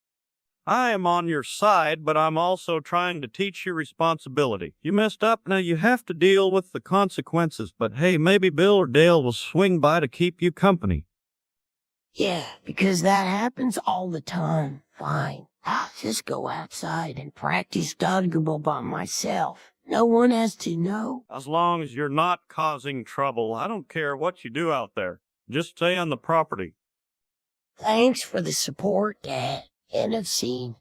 A: I am on your side, but I'm also trying to teach you responsibility. You messed up, now you have to deal with the consequences, but hey, maybe Bill or Dale will swing by to keep you company.
I: Yeah, because that happens all the time. Fine. I'll just go outside and practice dodgeball by myself. No one has to know.
A: As long as you're not causing trouble, I don't care what you do out there. Just stay on the property.
I: Thanks for the support, Dad. End of scene.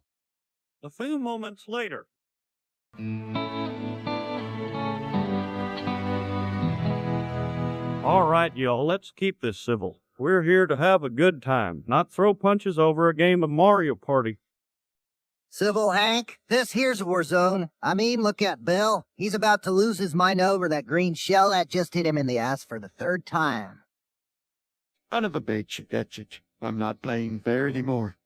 A: A few moments later. All right, y'all, let's keep this civil. We're here to have a good time, not throw punches over a game of Mario Party.
C: Civil Hank, this here's Warzone. I mean, look at Bill. He's about to lose his mind over that green shell that just hit him in the ass for the third time.
E: Son of a bitch, that's it. I'm not playing fair anymore.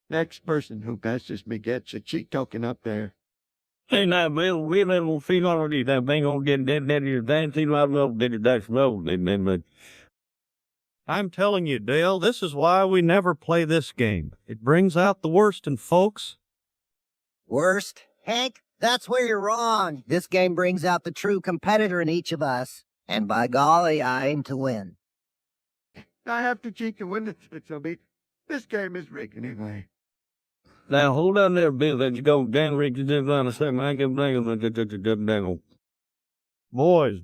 E: Next person who passes me gets a cheat token up there.
H: Hey, now, Bill, we little feel already that thing gonna get dead your dancing right up, did it, that's road, but
A: I'm telling you, Dale, this is why we never play this game. It brings out the worst in folks.
C: Worst? Hank, that's where you're wrong. This game brings out the true competitor in each of us. And by golly, I aim to win.
E: I have to cheat to win this, so be. This game is rigged anyway.
H: now hold on there, Bill, let you go down, Rick, to this line of second, I can bring him,
A: Boys,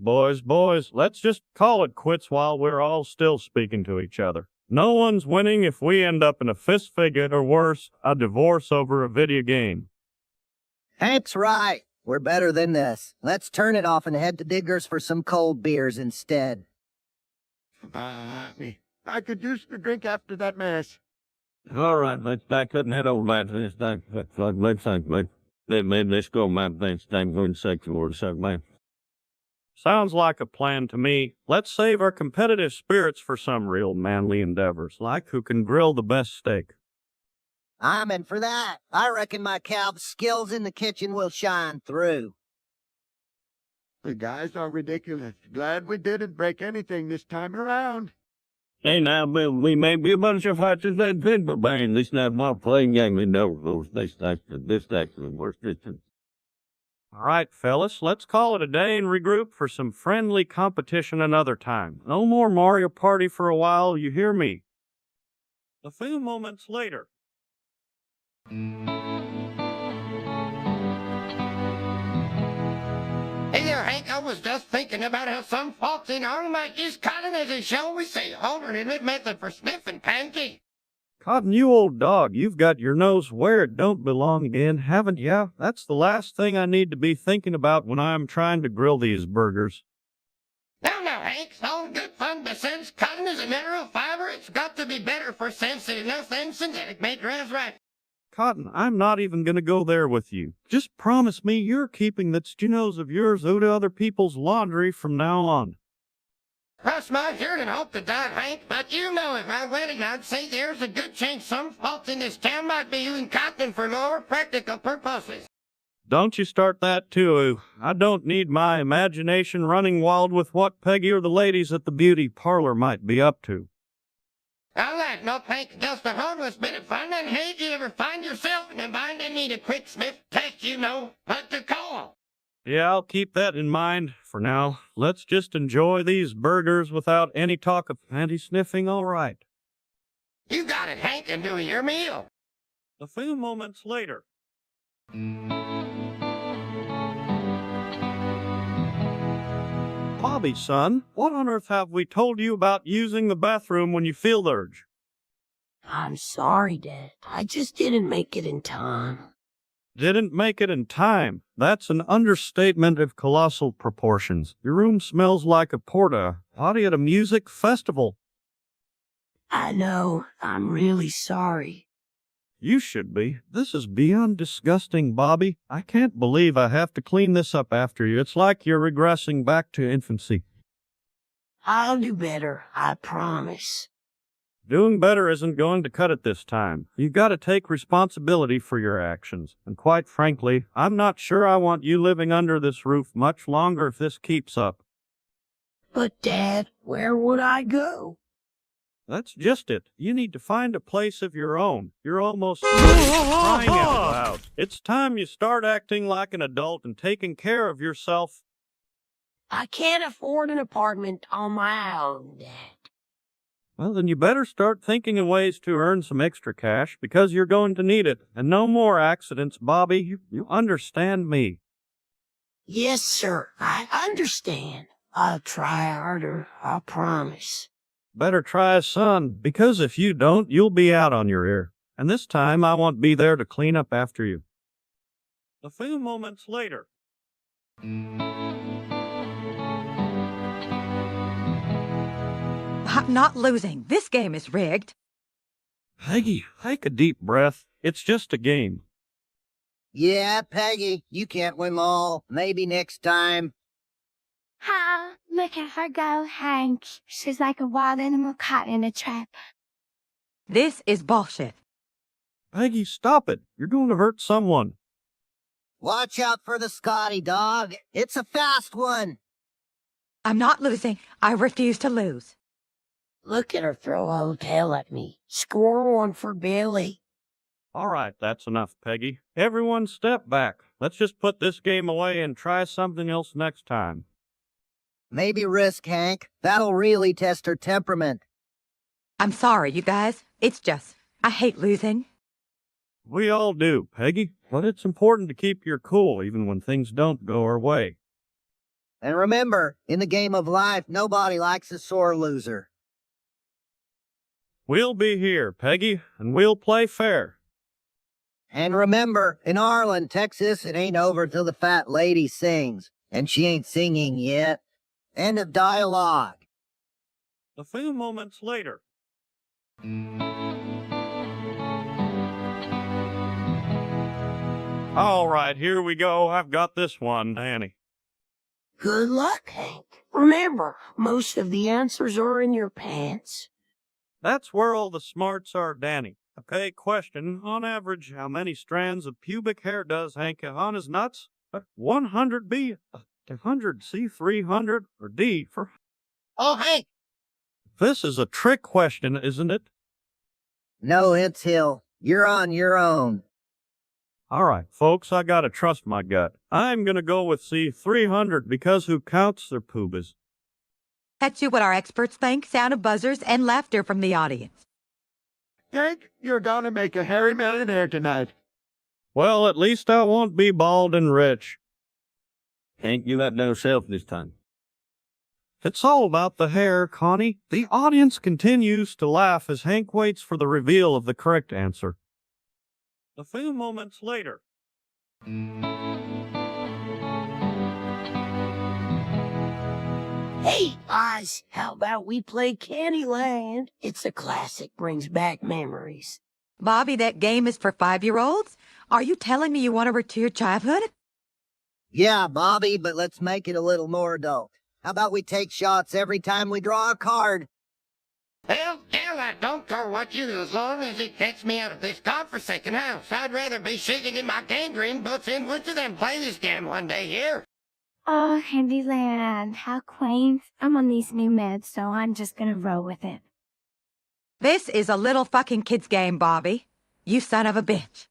A: let's just call it quits while we're all still speaking to each other. No one's winning if we end up in a fist fight or worse, a divorce over a video game.
C: Hank's right. We're better than this. Let's turn it off and head to Diggers for some cold beers instead.
E: I could use the drink after that mess.
H: All right, let's back up and head over back to this thing. Let's go, man. Thanks, time going sexual or something, man.
A: Sounds like a plan to me. Let's save our competitive spirits for some real manly endeavors, like who can grill the best steak.
C: I'm in for that. I reckon my cow's skills in the kitchen will shine through.
E: The guys are ridiculous. Glad we didn't break anything this time around.
H: Hey, now, Bill, we may be a bunch of fighters that did, but man, this not my playing game. We know those. This actually worse.
A: All right, fellas, let's call it a day and regroup for some friendly competition another time. No more Mario Party for a while, you hear me? A few moments later.
F: Hey there, Hank, I was just thinking about how some folks in Arlen might use cotton as a, shall we say, alternate method for sniffing pancakes.
A: Cotton, you old dog, you've got your nose where it don't belong again, haven't ya? That's the last thing I need to be thinking about when I'm trying to grill these burgers.
F: Now, Hank, it's all good fun, but since cotton is a mineral fiber, it's got to be better for sensitive enough than synthetic materials, right?
A: Cotton, I'm not even gonna go there with you. Just promise me you're keeping that nose of yours out of other people's laundry from now on.
F: Cross my heart and hope to die, Hank, but you know if I went and I'd say there's a good chance some folks in this town might be using cotton for lower practical purposes.
A: Don't you start that too. I don't need my imagination running wild with what Peggy or the ladies at the beauty parlor might be up to.
F: All right, no, Hank, just a harmless bit of fun, and hey, do you ever find yourself in a bind and need a quick sniff test, you know what to call?
A: Yeah, I'll keep that in mind. For now, let's just enjoy these burgers without any talk of anti-sniffing, all right.
F: You got it, Hank, and do your meal.
A: A few moments later. Bobby, son, what on earth have we told you about using the bathroom when you feel the urge?
I: I'm sorry, Dad. I just didn't make it in time.
A: Didn't make it in time. That's an understatement of colossal proportions. Your room smells like a porta potty at a music festival.
I: I know. I'm really sorry.
A: You should be. This is beyond disgusting, Bobby. I can't believe I have to clean this up after you. It's like you're regressing back to infancy.
I: I'll do better, I promise.
A: Doing better isn't going to cut it this time. You gotta take responsibility for your actions. And quite frankly, I'm not sure I want you living under this roof much longer if this keeps up.
I: But, Dad, where would I go?
A: That's just it. You need to find a place of your own. You're almost crying out loud. It's time you start acting like an adult and taking care of yourself.
I: I can't afford an apartment on my own, Dad.
A: Well, then you better start thinking of ways to earn some extra cash because you're going to need it. And no more accidents, Bobby. You understand me.
I: Yes, sir, I understand. I'll try harder, I promise.
A: Better try, son, because if you don't, you'll be out on your ear. And this time I won't be there to clean up after you. A few moments later.
G: I'm not losing. This game is rigged.
A: Peggy, take a deep breath. It's just a game.
C: Yeah, Peggy, you can't win them all. Maybe next time.
J: Ha! Look at her go, Hank. She's like a wild animal caught in a trap.
G: This is bullshit.
A: Peggy, stop it. You're going to hurt someone.
C: Watch out for the Scotty dog. It's a fast one.
G: I'm not losing. I refuse to lose.
I: Look at her throw a whole tail at me. Score one for Billy.
A: All right, that's enough, Peggy. Everyone step back. Let's just put this game away and try something else next time.
C: Maybe risk, Hank. That'll really test her temperament.
G: I'm sorry, you guys. It's just, I hate losing.
A: We all do, Peggy. But it's important to keep your cool even when things don't go our way.
C: And remember, in the game of life, nobody likes a sore loser.
A: We'll be here, Peggy, and we'll play fair.
C: And remember, in Arlen, Texas, it ain't over till the fat lady sings. And she ain't singing yet. End of dialogue.
A: A few moments later. All right, here we go. I've got this one, Danny.
I: Good luck, Hank. Remember, most of the answers are in your pants.
A: That's where all the smarts are, Danny. Okay, question. On average, how many strands of pubic hair does Hank have on his nuts? 100 B, 100 C, 300, or D for...
D: Oh, Hank!
A: This is a trick question, isn't it?
C: No, it's Hill. You're on your own.
A: All right, folks, I gotta trust my gut. I'm gonna go with C, 300, because who counts their poobas?
G: That's you what our experts think. Sound of buzzers and laughter from the audience.
E: Hank, you're gonna make a hairy millionaire tonight.
A: Well, at least I won't be bald and rich.
H: Hank, you got no self this time.
A: It's all about the hair, Connie. The audience continues to laugh as Hank waits for the reveal of the correct answer. A few moments later.
I: Hey, Oz, how about we play Candyland? It's a classic, brings back memories.
G: Bobby, that game is for 5-year-olds? Are you telling me you want to return to your childhood?
C: Yeah, Bobby, but let's make it a little more adult. How about we take shots every time we draw a card?
F: Hell, I don't care what you do as long as it gets me out of this godforsaken house. I'd rather be sitting in my gangrene boots in winter than play this game one day here.
J: Oh, Candyland, how quaint. I'm on these new meds, so I'm just gonna roll with it.
G: This is a little fucking kid's game, Bobby. You son of a bitch.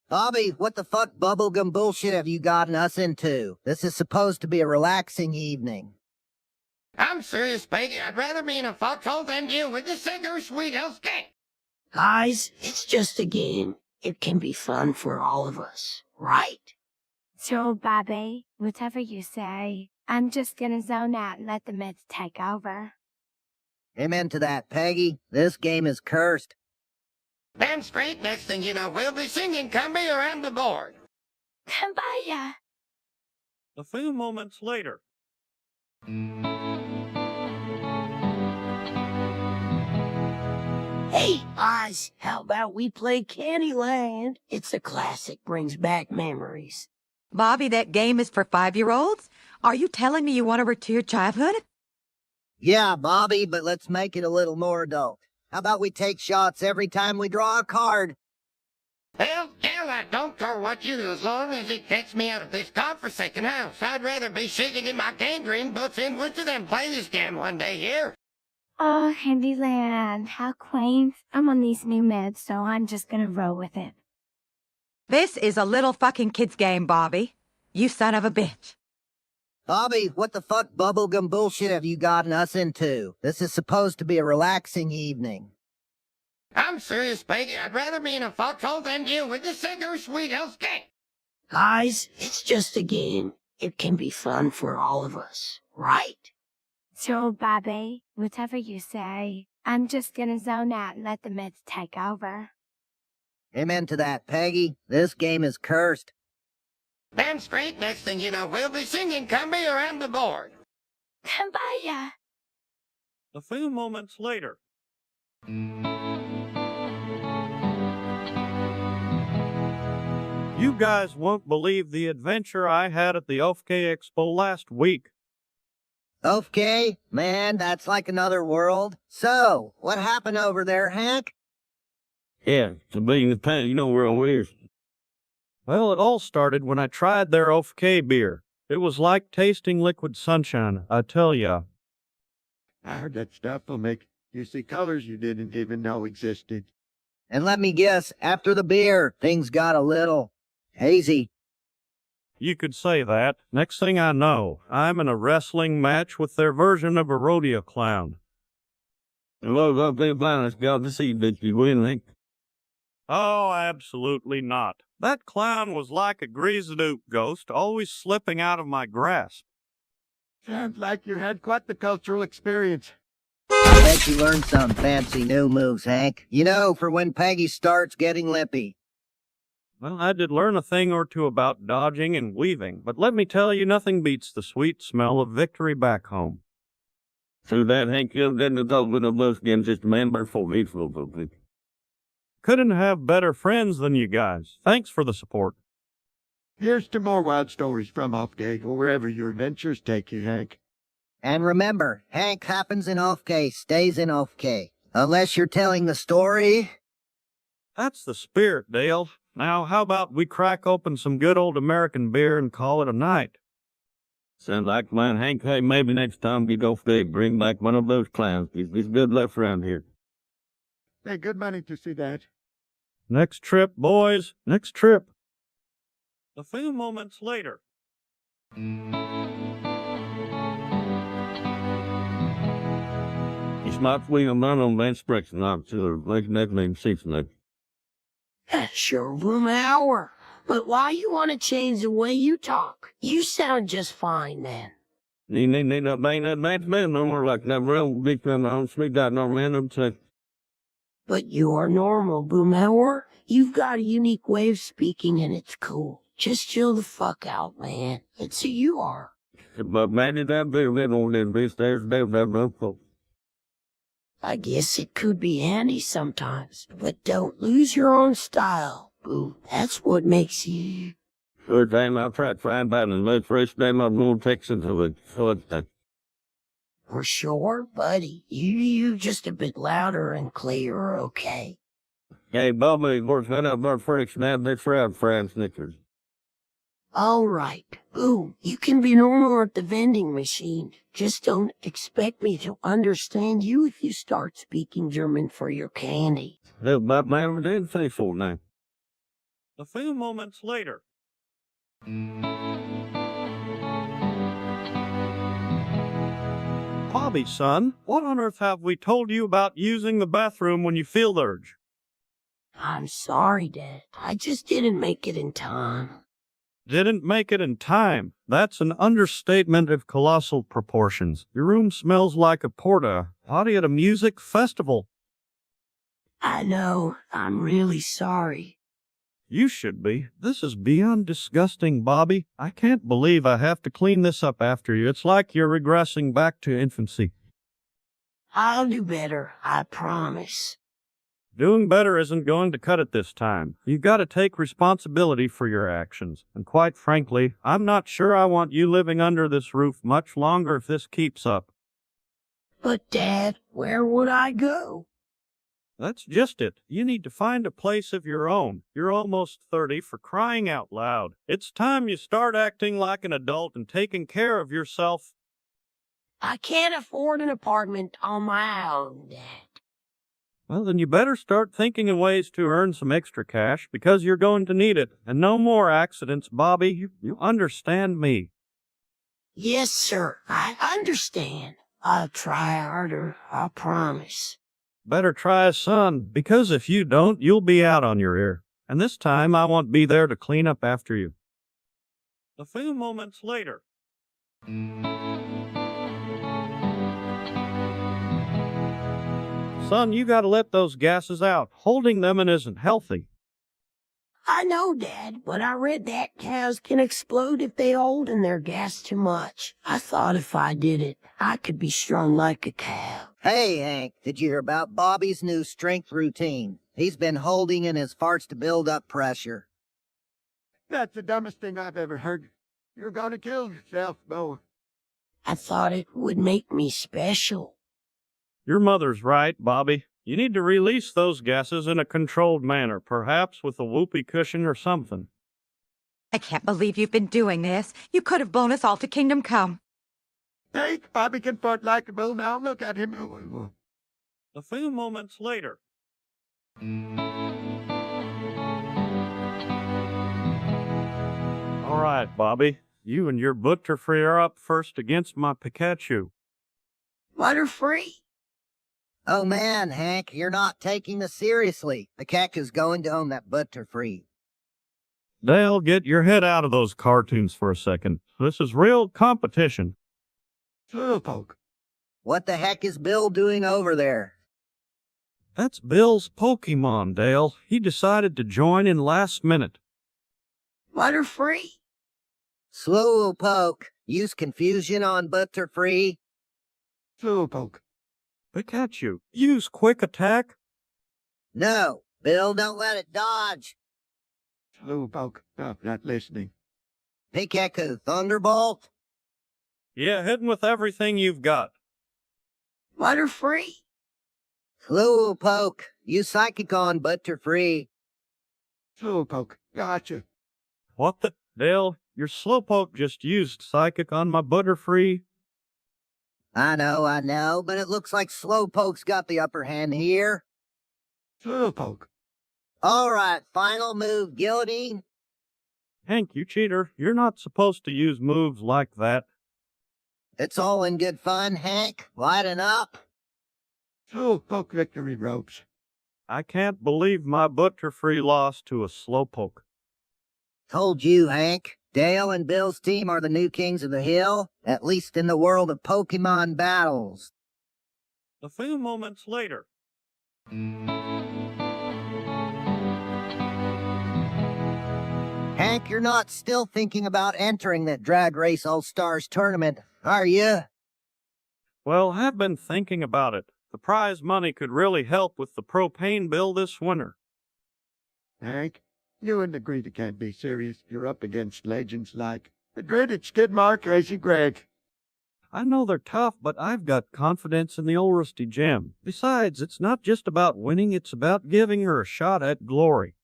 C: Bobby, what the fuck bubblegum bullshit have you gotten us into? This is supposed to be a relaxing evening.
F: I'm serious, Peggy. I'd rather be in a foxhole than deal with the cigar sweet house gang.
I: Guys, it's just a game. It can be fun for all of us, right?
J: Sure, Bobby. Whatever you say. I'm just gonna zone out and let the meds take over.
C: Amen to that, Peggy. This game is cursed.
F: Damn straight, next thing you know, we'll be singing Come Be Around the Board.
J: Kumbaya.
A: A few moments later.
I: Hey, Oz, how about we play Candyland? It's a classic, brings back memories.
G: Bobby, that game is for 5-year-olds? Are you telling me you want to return to your childhood?
C: Yeah, Bobby, but let's make it a little more adult. How about we take shots every time we draw a card?
F: Hell, I don't care what you do as long as it gets me out of this godforsaken house. I'd rather be sitting in my gangrene boots in winter than play this game one day here.
J: Oh, Handyland, how quaint. I'm on these new meds, so I'm just gonna roll with it.
G: This is a little fucking kid's game, Bobby. You son of a bitch.
C: Bobby, what the fuck bubblegum bullshit have you gotten us into? This is supposed to be a relaxing evening.
F: I'm serious, Peggy. I'd rather be in a foxhole than deal with the cigar sweet house cat.
I: Guys, it's just a game. It can be fun for all of us, right?
J: Sure, Bobby, whatever you say. I'm just gonna zone out and let the meds take over.
C: Amen to that, Peggy. This game is cursed.
F: Damn straight, next thing you know, we'll be singing Come Be Around the Board.
J: Kumbaya.
A: A few moments later. You guys won't believe the adventure I had at the OFK Expo last week.
C: Okay, man, that's like another world. So, what happened over there, Hank?
H: Yeah, to be in the pan, you know where I'm with.
A: Well, it all started when I tried their OFK beer. It was like tasting liquid sunshine, I tell ya.
E: I heard that stuff will make you see colors you didn't even know existed.
C: And let me guess, after the beer, things got a little hazy.
A: You could say that. Next thing I know, I'm in a wrestling match with their version of a rodeo clown.
H: And what about the blindness got to see that you win, Hank?
A: Oh, absolutely not. That clown was like a greased-oop ghost, always slipping out of my grasp.
E: Sounds like you had quite the cultural experience.
C: I bet you learned some fancy new moves, Hank. You know, for when Peggy starts getting lippy.
A: Well, I did learn a thing or two about dodging and weaving, but let me tell you, nothing beats the sweet smell of victory back home.
H: So that Hank didn't talk with a bus again, just a man before me.
A: Couldn't have better friends than you guys. Thanks for the support.
E: Here's to more wild stories from Offgate or wherever your adventures take you, Hank.
C: And remember, Hank happens in OFK, stays in OFK. Unless you're telling the story.
A: That's the spirit, Dale. Now, how about we crack open some good old American beer and call it a night?
H: Sounds like mine, Hank. Hey, maybe next time you go big, bring back one of those clowns. He's good left around here.
E: Hey, good money to see that.
A: Next trip, boys. Next trip. A few moments later.
H: Ich mag fliegen man om den sprechen aan zullen like net name season.
I: Sure, Boomhauer. But why you want to change the way you talk? You sound just fine, man.
H: Nee, dat ben dat man no more like that real big man on speak that no man I'm saying.
I: But you're normal, Boomhauer. You've got a unique way of speaking and it's cool. Just chill the fuck out, man. It's who you are.
H: But man, that be little in this there's no folks.
I: I guess it could be handy sometimes, but don't lose your own style, Boo. That's what makes you...
H: Good time I tried to find out and let first time I'm going to Texas to it. So it's that.
I: For sure, buddy. You just a bit louder and clearer, okay?
H: Hey, Bobby, of course, I have our first now that's fried fried Snickers.
I: All right. Boo, you can be normal at the vending machine. Just don't expect me to understand you if you start speaking German for your candy.
H: That my man did say for now.
A: A few moments later. Bobby, son, what on earth have we told you about using the bathroom when you feel the urge?
I: I'm sorry, Dad. I just didn't make it in time.
A: Didn't make it in time. That's an understatement of colossal proportions. Your room smells like a porta potty at a music festival.
I: I know. I'm really sorry.
A: You should be. This is beyond disgusting, Bobby. I can't believe I have to clean this up after you. It's like you're regressing back to infancy.
I: I'll do better, I promise.
A: Doing better isn't going to cut it this time. You've got to take responsibility for your actions. And quite frankly, I'm not sure I want you living under this roof much longer if this keeps up.
I: But, Dad, where would I go?
A: That's just it. You need to find a place of your own. You're almost 30, for crying out loud. It's time you start acting like an adult and taking care of yourself.
I: I can't afford an apartment on my own, Dad.
A: Well, then you better start thinking of ways to earn some extra cash, because you're going to need it. And no more accidents, Bobby. You understand me.
I: Yes, sir, I understand. I'll try harder, I promise.
A: Better try, son, because if you don't, you'll be out on your ear. And this time I won't be there to clean up after you. A few moments later. Son, you gotta let those gases out. Holding them in isn't healthy.
I: I know, Dad, but I read that cows can explode if they hold in their gas too much. I thought if I did it, I could be strong like a cow.
C: Hey, Hank, did you hear about Bobby's new strength routine? He's been holding in his farts to build up pressure.
E: That's the dumbest thing I've ever heard. You're gonna kill yourself, Bo.
I: I thought it would make me special.
A: Your mother's right, Bobby. You need to release those gases in a controlled manner, perhaps with a whoopee cushion or something.
G: I can't believe you've been doing this. You could have blown us all to Kingdom Come.
E: Hey, Bobby can fart like a bull now. Look at him.
A: A few moments later. All right, Bobby. You and your butterfree are up first against my Pikachu.
I: Butterfree?
C: Oh man, Hank, you're not taking this seriously. The Pikachu's going to own that butterfree.
A: Dale, get your head out of those cartoons for a second. This is real competition.
E: Slowpoke.
C: What the heck is Bill doing over there?
A: That's Bill's Pokemon, Dale. He decided to join in last minute.
I: Butterfree?
C: Slowpoke. Use confusion on butterfree.
E: Slowpoke.
A: Pikachu, use quick attack.
C: No, Bill, don't let it dodge.
E: Slowpoke. Stop not listening.
C: Pikachu, Thunderbolt.
A: Yeah, hit him with everything you've got.
I: Butterfree?
C: Slowpoke. Use psychic on butterfree.
E: Slowpoke. Gotcha.
A: What the? Dale, your Slowpoke just used Psychic on my Butterfree.
C: I know, but it looks like Slowpoke's got the upper hand here.
E: Slowpoke.
C: All right, final move, Guillotine.
A: Hank, you cheater. You're not supposed to use moves like that.
C: It's all in good fun, Hank. Lighten up.
E: Slowpoke victory ropes.
A: I can't believe my Butterfree lost to a Slowpoke.
C: Told you, Hank. Dale and Bill's team are the new kings of the hill, at least in the world of Pokemon battles.
A: A few moments later.
C: Hank, you're not still thinking about entering that Drag Race All-Stars tournament, are you?
A: Well, I've been thinking about it. The prize money could really help with the propane bill this winter.
E: Hank, you and the Greta can't be serious. You're up against legends like the dreaded Skidmark Crazy Greg.
A: I know they're tough, but I've got confidence in the old rusty gem. Besides, it's not just about winning, it's about giving her a shot at glory.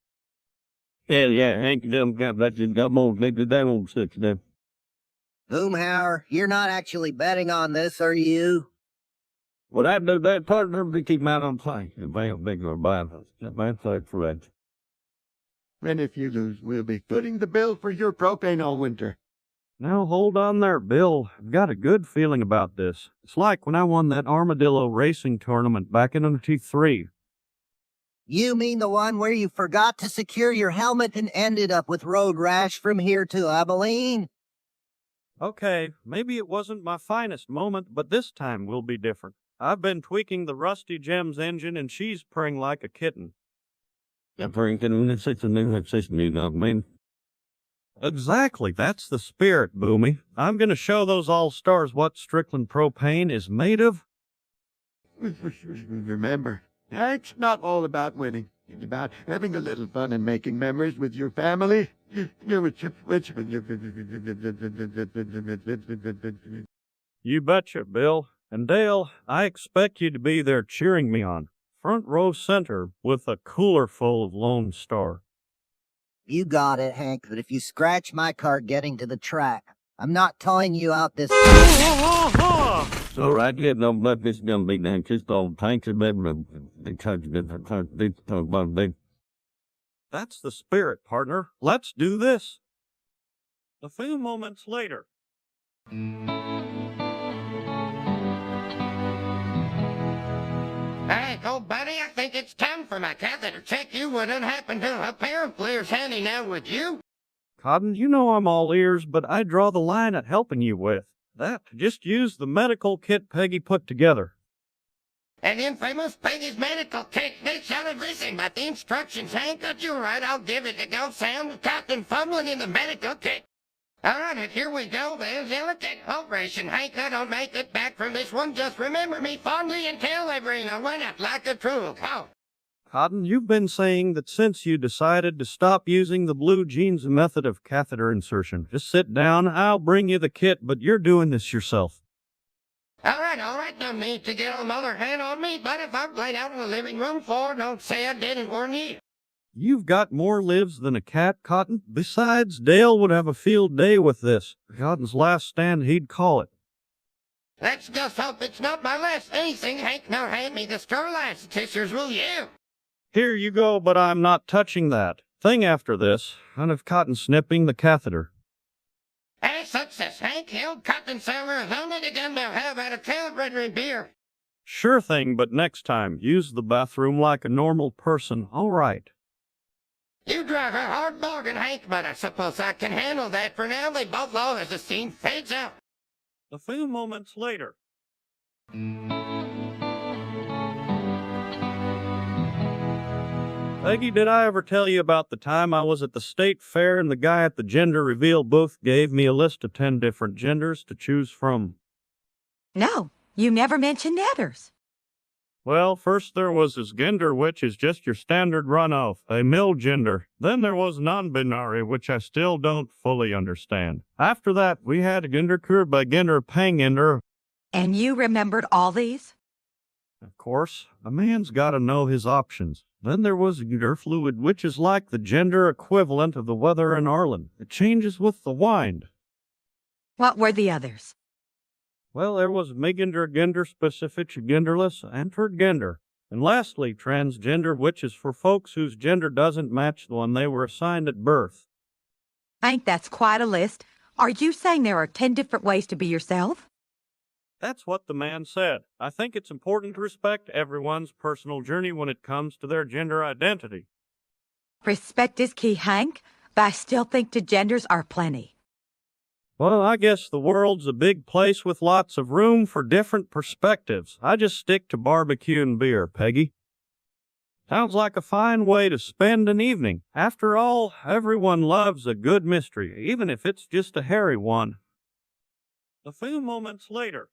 H: Hell yeah, Hank them got that more nigga that old six them.
C: Boomhauer, you're not actually betting on this, are you?
H: Well, I do that partner to keep him out on play. If I ain't big or bad, that man's like for that.
E: And if you lose, we'll be footing the bill for your propane all winter.
A: Now hold on there, Bill. I've got a good feeling about this. It's like when I won that Armadillo racing tournament back in '93.
C: You mean the one where you forgot to secure your helmet and ended up with road rash from here to Abilene?
A: Okay, maybe it wasn't my finest moment, but this time will be different. I've been tweaking the Rusty Gem's engine and she's purring like a kitten. Exactly, that's the spirit, Boomy. I'm gonna show those all-stars what Strickland propane is made of.
E: Remember, Hank's not all about winning. It's about having a little fun and making memories with your family.
A: You betcha, Bill. And Dale, I expect you to be there cheering me on. Front row center with a cooler full of Lone Star.
C: You got it, Hank, but if you scratch my car getting to the track, I'm not towing you out this...
H: So right here, no, but this gonna be done. Just all tanks of bedroom.
A: That's the spirit, partner. Let's do this. A few moments later.
F: Hey, old buddy, I think it's time for my catheter check. You wouldn't happen to have a pair of pliers handy now, would you?
A: Cotton, you know I'm all ears, but I draw the line at helping you with that. Just use the medical kit Peggy put together.
F: An infamous Peggy's medical kit. They shall everything but the instructions. Hank, got you right. I'll give it a go. Sound Captain fumbling in the medical kit. All right, here we go. There's delicate operation. Hank, I don't make it back from this one. Just remember me fondly until everything went up like a true cow.
A: Cotton, you've been saying that since you decided to stop using the blue jeans method of catheter insertion. Just sit down, I'll bring you the kit, but you're doing this yourself.
F: All right, no need to get another hand on me, but if I'm laid out in the living room floor, don't say I didn't warn you.
A: You've got more lives than a cat, Cotton. Besides, Dale would have a field day with this. Cotton's last stand, he'd call it.
F: Let's just hope it's not my last anything. Hank, now hand me the sterilized tissues, will you?
A: Here you go, but I'm not touching that thing after this. None of Cotton snipping the catheter.
F: Hey, success, Hank. Held Cotton Summer is only the gun now have at a celebratory beer.
A: Sure thing, but next time, use the bathroom like a normal person, all right.
F: You drive a hard bargain, Hank, but I suppose I can handle that for now. They both low as the scene fades out.
A: A few moments later. Peggy, did I ever tell you about the time I was at the state fair and the guy at the gender reveal booth gave me a list of 10 different genders to choose from?
G: No, you never mentioned others.
A: Well, first there was his gender, which is just your standard runoff, a male gender. Then there was non-binary, which I still don't fully understand. After that, we had gender cured by gender pangender.
G: And you remembered all these?
A: Of course, a man's gotta know his options. Then there was gender fluid, which is like the gender equivalent of the weather in Arlen. It changes with the wind.
G: What were the others?
A: Well, there was megender, gender-specific, genderless, and gender. And lastly, transgender, which is for folks whose gender doesn't match the one they were assigned at birth.
G: I think that's quite a list. Are you saying there are 10 different ways to be yourself?
A: That's what the man said. I think it's important to respect everyone's personal journey when it comes to their gender identity.
G: Respect is key, Hank, but I still think the genders are plenty.
A: Well, I guess the world's a big place with lots of room for different perspectives. I just stick to barbecue and beer, Peggy. Sounds like a fine way to spend an evening. After all, everyone loves a good mystery, even if it's just a hairy one. A few moments later.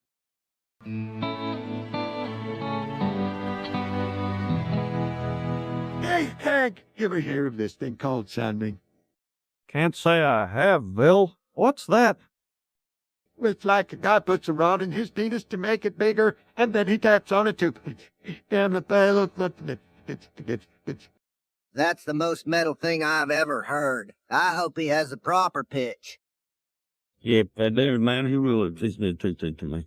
E: Hey, Hank, you ever hear of this thing called sounding?
A: Can't say I have, Bill. What's that?
E: It's like a guy puts a rod in his penis to make it bigger, and then he taps on it to... Damn it,
C: That's the most metal thing I've ever heard. I hope he has a proper pitch.
H: Yep, that there man, he really listening to me.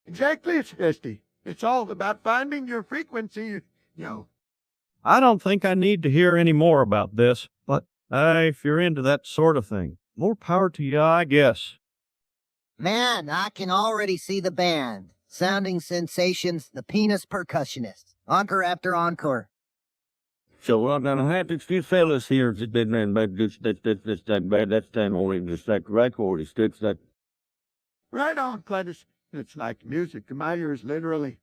E: Exactly, it's Esty. It's all about finding your frequency, yo.
A: I don't think I need to hear any more about this, but if you're into that sort of thing, more power to you, I guess.
C: Man, I can already see the band. Sounding Sensations, the Penis Percussionists. Encore after encore.
H: So I'm gonna have to few fellas here that been in bad that bad that's time only just like right or it sticks that
E: Right on, Cletus. It's like music to my ears, literally.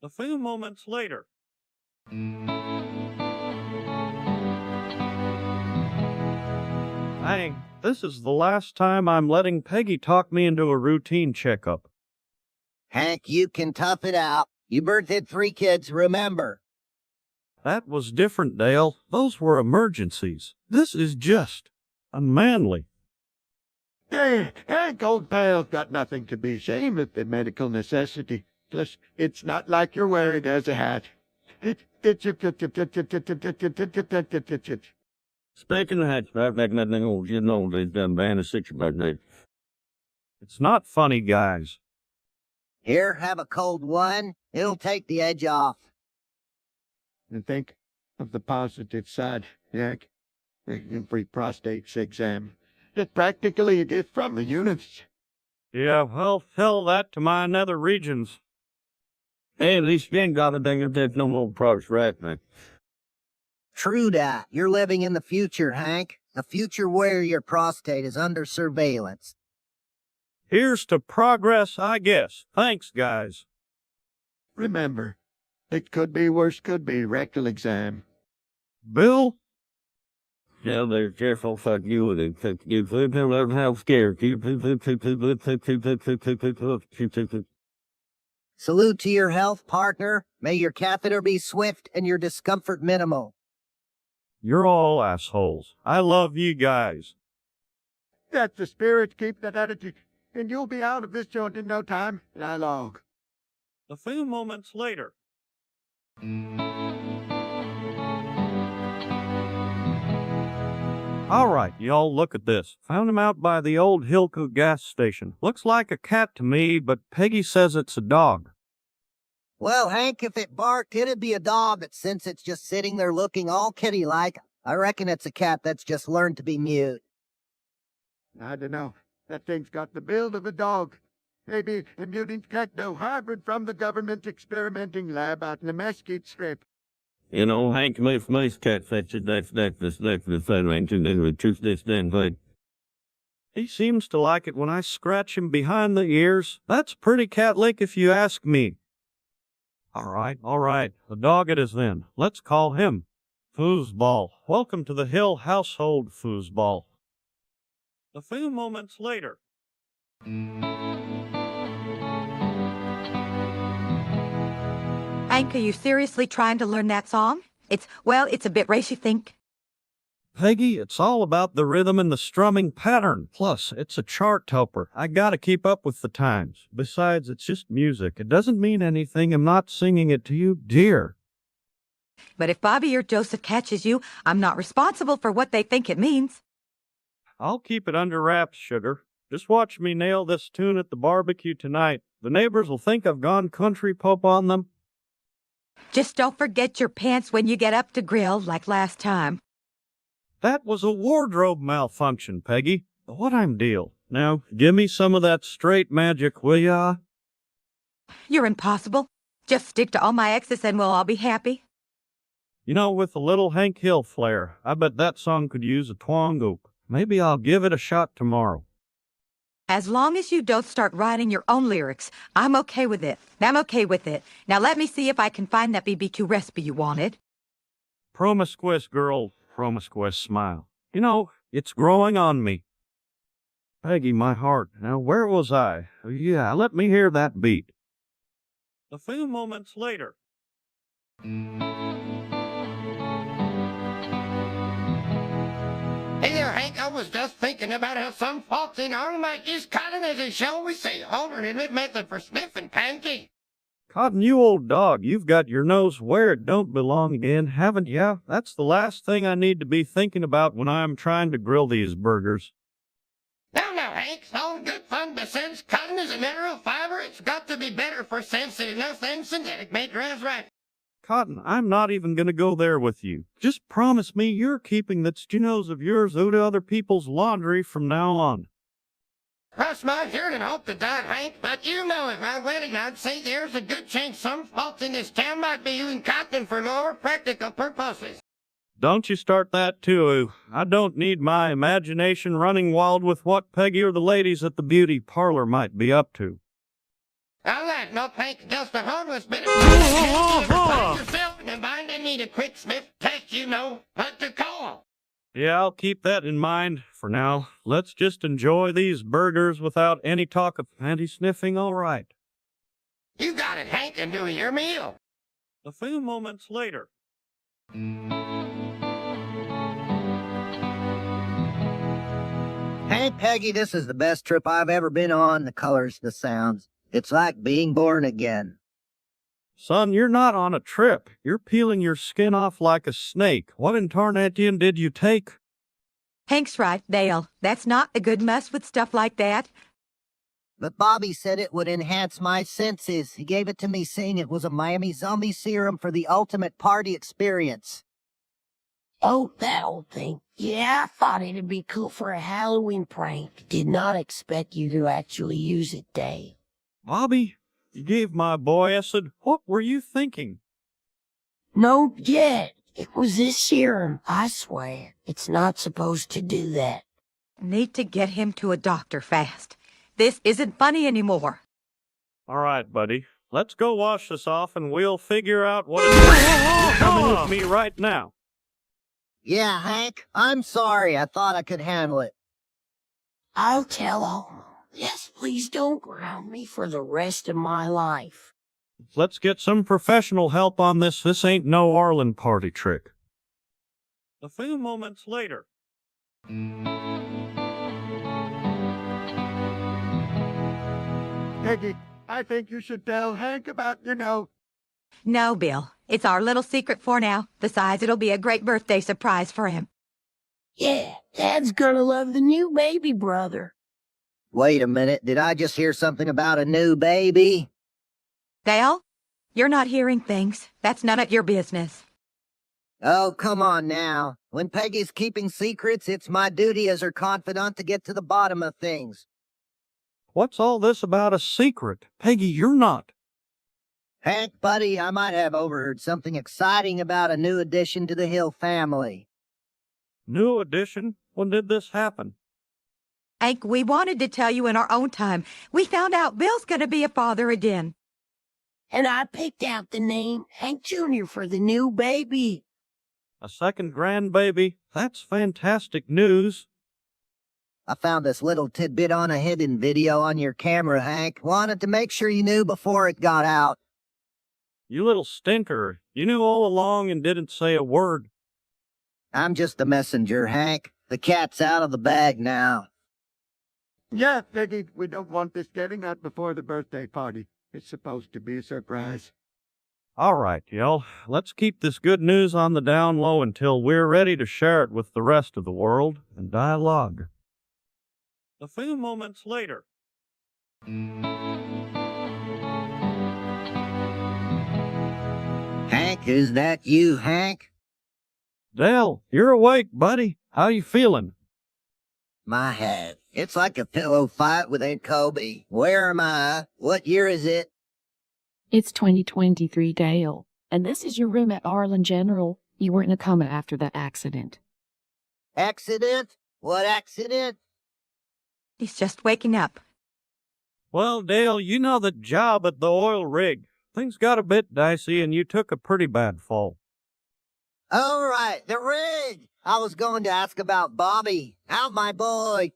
A: A few moments later. Hank, this is the last time I'm letting Peggy talk me into a routine checkup.
C: Hank, you can tough it out. You birthed 3 kids, remember.
A: That was different, Dale. Those were emergencies. This is just unmanly.
E: Hey, Hank, old pal's got nothing to be ashamed of in medical necessity. Plus, it's not like you're wearing as a hat.
H: Speaking of hats, I've got nothing old, you know, they've done band of 6 about that.
A: It's not funny, guys.
C: Here, have a cold one. It'll take the edge off.
E: And think of the positive side, Jack. Every prostate exam. It's practically a gift from the universe.
A: Yeah, well, tell that to my nether regions.
H: Hey, at least you ain't got a thing if there's no more progress, right, man?
C: True that. You're living in the future, Hank. A future where your prostate is under surveillance.
A: Here's to progress, I guess. Thanks, guys.
E: Remember, it could be worse, could be rectal exam.
A: Bill?
H: Yeah, they're careful, fuck you with it. You how scared you.
C: Salute to your health, partner. May your catheter be swift and your discomfort minimal.
A: You're all assholes. I love you guys.
E: That's the spirit. Keep that attitude. And you'll be out of this joint in no time. And I log.
A: A few moments later. All right, y'all, look at this. Found him out by the old Hilco gas station. Looks like a cat to me, but Peggy says it's a dog.
C: Well, Hank, if it barked, it'd be a dog, but since it's just sitting there looking all kitty-like, I reckon it's a cat that's just learned to be mute.
E: I don't know. That thing's got the build of a dog. Maybe a mutant cacto hybrid from the government experimenting lab out in the Mesquite Strip.
H: You know, Hank made from Ace Cat fetched that's the range and then with truth this damn thing.
A: He seems to like it when I scratch him behind the ears. That's pretty cat-like if you ask me. All right. The dog it is then. Let's call him Foosball. Welcome to the Hill household, Foosball. A few moments later.
G: Hank, are you seriously trying to learn that song? It's a bit racy, think.
A: Peggy, it's all about the rhythm and the strumming pattern. Plus, it's a chart topper. I gotta keep up with the times. Besides, it's just music. It doesn't mean anything. I'm not singing it to you, dear.
G: But if Bobby or Joseph catches you, I'm not responsible for what they think it means.
A: I'll keep it under wraps, sugar. Just watch me nail this tune at the barbecue tonight. The neighbors will think I've gone country pop on them.
G: Just don't forget your pants when you get up to grill, like last time.
A: That was a wardrobe malfunction, Peggy. What I'm deal? Now, give me some of that straight magic, will ya?
G: You're impossible. Just stick to all my exes and we'll all be happy.
A: You know, with a little Hank Hill flair, I bet that song could use a twang-oop. Maybe I'll give it a shot tomorrow.
G: As long as you don't start writing your own lyrics, I'm okay with it. Now let me see if I can find that BBQ recipe you wanted.
A: Promiscuous girl, promiscuous smile. You know, it's growing on me. Peggy, my heart. Now, where was I? Yeah, let me hear that beat. A few moments later.
F: Hey there, Hank, I was just thinking about how some folks in Arlen might use cotton as a, shall we say, alternative method for sniffing pancakes.
A: Cotton, you old dog, you've got your nose where it don't belong again, haven't ya? That's the last thing I need to be thinking about when I'm trying to grill these burgers.
F: Now, Hank, it's all good fun, but since cotton is a mineral fiber, it's got to be better for sensitive than synthetic materials, right?
A: Cotton, I'm not even gonna go there with you. Just promise me you're keeping that stinos of yours out of other people's laundry from now on.
F: Cross my heart and hope to that, Hank, but you know if I went, I'd say there's a good chance some folks in this town might be using cotton for more practical purposes.
A: Don't you start that too. I don't need my imagination running wild with what Peggy or the ladies at the beauty parlor might be up to.
F: All right, no thanks, just a harmless bit of find yourself and mind I need a quick sniff test, you know what to call.
A: Yeah, I'll keep that in mind. For now, let's just enjoy these burgers without any talk of anti-sniffing, all right.
F: You got it, Hank, and do your meal.
A: A few moments later.
C: Hey, Peggy, this is the best trip I've ever been on. The colors, the sounds. It's like being born again.
A: Son, you're not on a trip. You're peeling your skin off like a snake. What in tarnation did you take?
G: Hank's right, Dale. That's not a good mess with stuff like that.
C: But Bobby said it would enhance my senses. He gave it to me saying it was a Miami zombie serum for the ultimate party experience.
I: Oh, that old thing. Yeah, I thought it'd be cool for a Halloween prank. Did not expect you to actually use it, Dave.
A: Bobby, you gave my boy acid. What were you thinking?
I: No, yet. It was this serum, I swear. It's not supposed to do that.
G: Need to get him to a doctor fast. This isn't funny anymore.
A: All right, buddy. Let's go wash this off and we'll figure out what it is. You're coming with me right now.
C: Yeah, Hank, I'm sorry. I thought I could handle it.
I: I'll tell Alma. Yes, please don't ground me for the rest of my life.
A: Let's get some professional help on this. This ain't no Arlen party trick. A few moments later.
E: Peggy, I think you should tell Hank about your note.
G: No, Bill. It's our little secret for now. Besides, it'll be a great birthday surprise for him.
I: Yeah, Dad's gonna love the new baby brother.
C: Wait a minute. Did I just hear something about a new baby?
G: Dale, you're not hearing things. That's none of your business.
C: Oh, come on now. When Peggy's keeping secrets, it's my duty as her confidant to get to the bottom of things.
A: What's all this about a secret? Peggy, you're not.
C: Hank, buddy, I might have overheard something exciting about a new addition to the Hill family.
A: New addition? When did this happen?
G: Hank, we wanted to tell you in our own time. We found out Bill's gonna be a father again.
I: And I picked out the name Hank Jr. for the new baby.
A: A second grandbaby? That's fantastic news.
C: I found this little tidbit on a hidden video on your camera, Hank. Wanted to make sure you knew before it got out.
A: You little stinker. You knew all along and didn't say a word.
C: I'm just a messenger, Hank. The cat's out of the bag now.
E: Yeah, Peggy, we don't want this getting out before the birthday party. It's supposed to be a surprise.
A: All right, y'all. Let's keep this good news on the down low until we're ready to share it with the rest of the world and dialogue. A few moments later.
C: Hank, is that you, Hank?
A: Dale, you're awake, buddy. How you feeling?
C: My head. It's like a pillow fight with Aunt Kobe. Where am I? What year is it?
B: It's 2023, Dale. And this is your room at Arlen General. You were in a coma after that accident.
C: Accident? What accident?
G: He's just waking up.
A: Well, Dale, you know the job at the oil rig. Things got a bit dicey and you took a pretty bad fall.
C: All right, the rig. I was going to ask about Bobby. Out, my boy.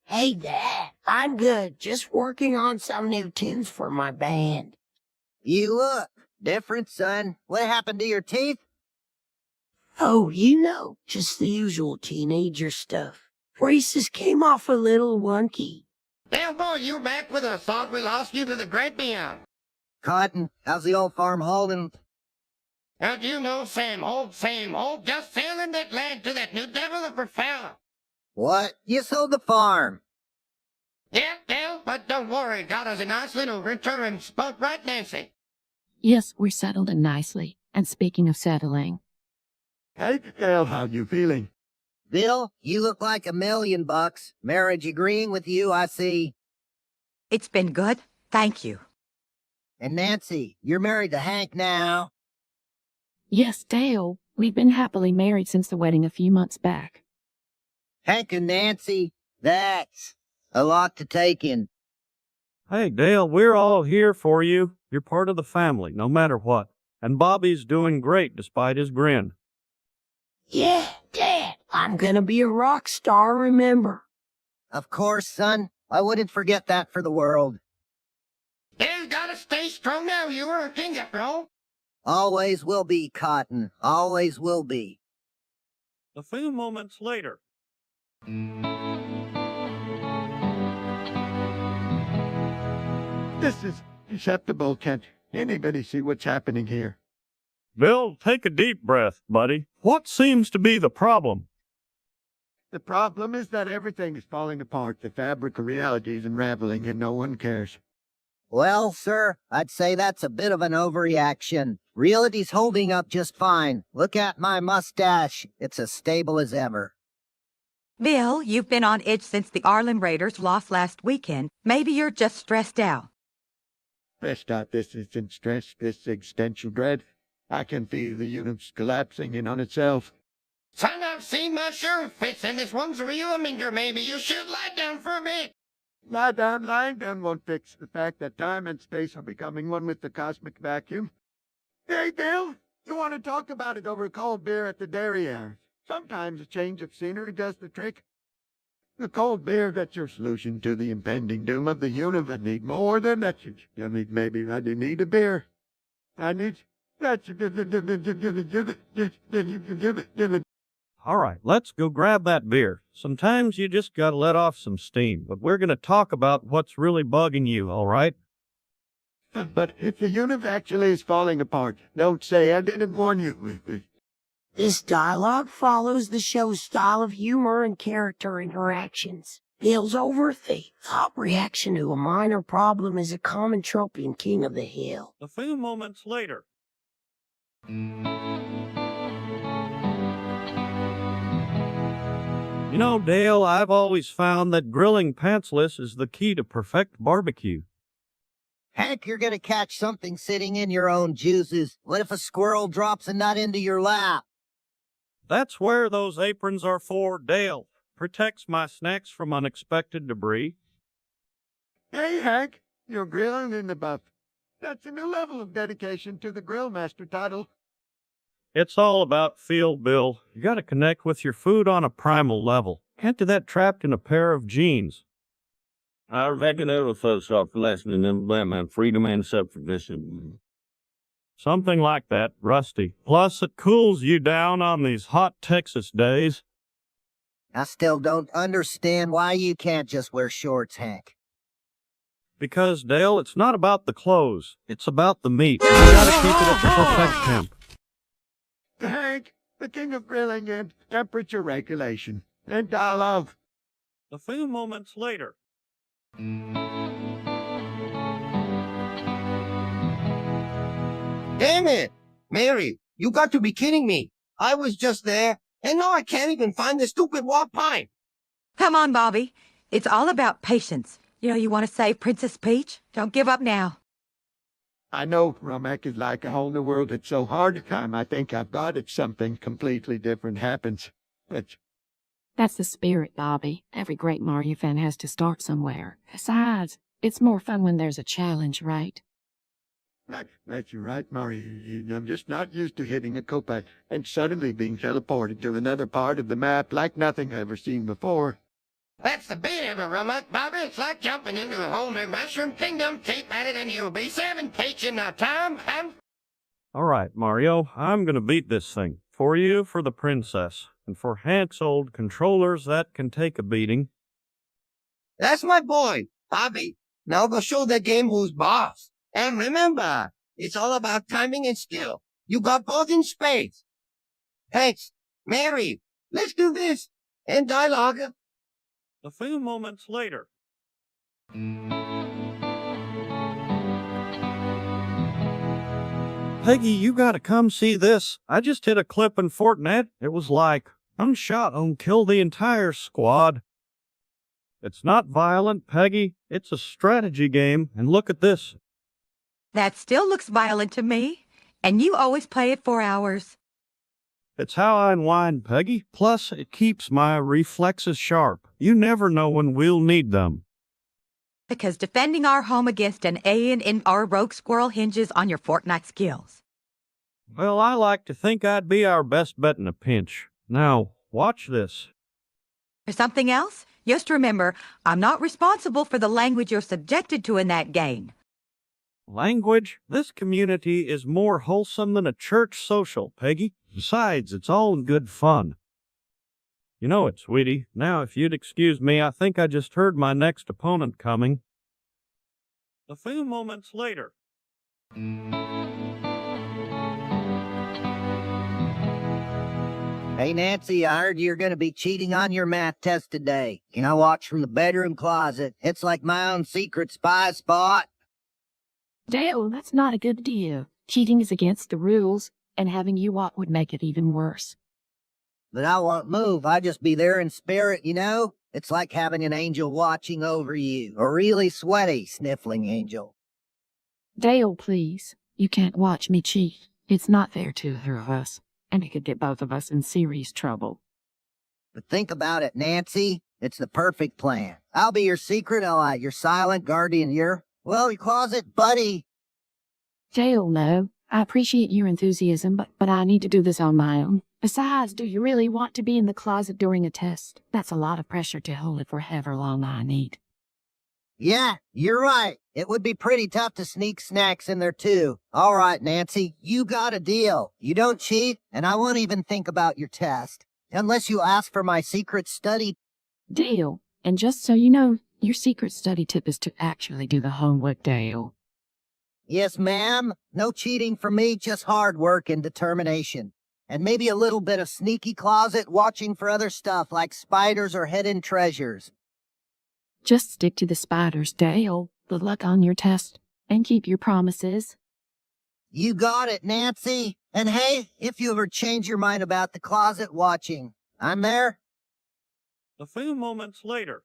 I: Hey, Dad, I'm good. Just working on some new tunes for my band.
C: You look different, son. What happened to your teeth?
I: Oh, you know, just the usual teenager stuff. Braces came off a little wonky.
F: Dale boy, you back with us. Thought we lost you to the great beyond.
C: Cotton, how's the old farm holding?
F: How'd you know, same old, just selling that land to that new developer fella.
C: What? You sold the farm?
F: Yeah, Dale, but don't worry, got us a nice little return spot, right, Nancy?
B: Yes, we're settled in nicely. And speaking of settling,
E: Hey, Dale, how you feeling?
C: Bill, you look like $1 million. Marriage agreeing with you, I see.
G: It's been good. Thank you.
C: And Nancy, you're married to Hank now.
B: yes, Dale, we've been happily married since the wedding a few months back.
C: Hank and Nancy, that's a lot to take in.
A: Hey, Dale, we're all here for you. You're part of the family, no matter what. And Bobby's doing great despite his grin.
I: Yeah, Dad, I'm gonna be a rock star, remember?
C: Of course, son. I wouldn't forget that for the world.
F: Dale's got a stay strong now. You are a king, bro.
C: Always will be, Cotton. Always will be.
A: A few moments later.
E: This is acceptable. Can't anybody see what's happening here?
A: Bill, take a deep breath, buddy. What seems to be the problem?
E: The problem is that everything is falling apart. The fabric of reality is unraveling and no one cares.
C: Well, sir, I'd say that's a bit of an overreaction. Reality's holding up just fine. Look at my mustache. It's as stable as ever.
G: Bill, you've been on edge since the Arlen Raiders lost last weekend. Maybe you're just stressed out.
E: Stressed out. This isn't stress. This is existential dread. I can feel the universe collapsing in on itself.
F: Son, I've seen my sheriff fits, and this one's real. I mean, maybe you should lie down for a bit.
E: Lie down, lying down won't fix the fact that time and space are becoming one with the cosmic vacuum. Hey, Bill, you want to talk about it over a cold beer at the Daria? Sometimes a change of scenery does the trick. The cold beer, that's your solution to the impending doom of the universe. Need more than that. You need, maybe I do need a beer. I need...
A: All right, let's go grab that beer. Sometimes you just gotta let off some steam, but we're gonna talk about what's really bugging you, all right?
E: But if the universe actually is falling apart, don't say I didn't warn you.
I: This dialogue follows the show's style of humor and character interactions. Bill's overthink. Top reaction to a minor problem is a common trope in King of the Hill.
A: A few moments later. You know, Dale, I've always found that grilling pantsless is the key to perfect barbecue.
C: Hank, you're gonna catch something sitting in your own juices. What if a squirrel drops a nut into your lap?
A: That's where those aprons are for, Dale. Protects my snacks from unexpected debris.
E: Hey, Hank, you're grilling in the buff. That's a new level of dedication to the grill master title.
A: It's all about feel, Bill. You gotta connect with your food on a primal level. Can't do that trapped in a pair of jeans.
H: I reckon it was first off lesson in them man freedom and submission.
A: Something like that, Rusty. Plus, it cools you down on these hot Texas days.
C: I still don't understand why you can't just wear shorts, Hank.
A: Because, Dale, it's not about the clothes. It's about the meat. You gotta keep it at the perfect temp.
E: Hank, the king of grilling and temperature regulation. And I love.
A: A few moments later.
D: Damn it! Mary, you got to be kidding me. I was just there, and now I can't even find the stupid wall pipe.
G: Come on, Bobby. It's all about patience. You want to save Princess Peach? Don't give up now.
E: I know Romek is like a whole new world. It's so hard to time. I think I've got it. Something completely different happens.
B: That's the spirit, Bobby. Every great Mario fan has to start somewhere. Besides, it's more fun when there's a challenge, right?
E: That's right, Mario. I'm just not used to hitting a copa and suddenly being teleported to another part of the map like nothing I've ever seen before.
F: That's the bit of a rummuck, Bobby. It's like jumping into a whole new mushroom kingdom. Keep at it and you'll be 7 Peach in no time.
A: All right, Mario, I'm gonna beat this thing. For you, for the princess, and for Hank's old controllers that can take a beating.
D: That's my boy, Bobby. Now go show the game who's boss. And remember, it's all about timing and skill. You got both in spades. Thanks. Mary, let's do this. And dialogue.
A: A few moments later. Peggy, you gotta come see this. I just hit a clip in Fortnite. It was like, unshot on kill the entire squad. It's not violent, Peggy. It's a strategy game. And look at this.
G: That still looks violent to me. And you always play it for hours.
A: It's how I unwind, Peggy. Plus, it keeps my reflexes sharp. You never know when we'll need them.
G: Because defending our home against an alien in our rogue squirrel hinges on your Fortnite skills.
A: Well, I like to think I'd be our best bet in a pinch. Now, watch this.
G: For something else, just remember, I'm not responsible for the language you're subjected to in that game.
A: Language? This community is more wholesome than a church social, Peggy. Besides, it's all in good fun. You know it, sweetie. Now, if you'd excuse me, I think I just heard my next opponent coming. A few moments later.
C: Hey, Nancy, I heard you're going to be cheating on your math test today. Can I watch from the bedroom closet? It's like my own secret spy spot.
B: Dale, that's not a good idea. Cheating is against the rules, and having you watch would make it even worse.
C: But I won't move. I'll just be there in spirit, you know? It's like having an angel watching over you. A really sweaty, sniffling angel.
B: Dale, please. You can't watch me cheat. It's not fair to either of us, and it could get both of us in serious trouble.
C: But think about it, Nancy. It's the perfect plan. I'll be your secret ally, your silent guardian, your closet buddy.
B: Dale, no. I appreciate your enthusiasm, but I need to do this on my own. Besides, do you really want to be in the closet during a test? That's a lot of pressure to hold it for however long I need.
C: Yeah, you're right. It would be pretty tough to sneak snacks in there, too. All right, Nancy, you got a deal. You don't cheat, and I won't even think about your test. Unless you ask for my secret study.
B: Deal. And just so you know, your secret study tip is to actually do the homework, Dale.
C: Yes, ma'am. No cheating from me, just hard work and determination. And maybe a little bit of sneaky closet watching for other stuff like spiders or hidden treasures.
B: Just stick to the spiders, Dale. Good luck on your test, and keep your promises.
C: You got it, Nancy. And hey, if you ever change your mind about the closet watching, I'm there.
A: A few moments later.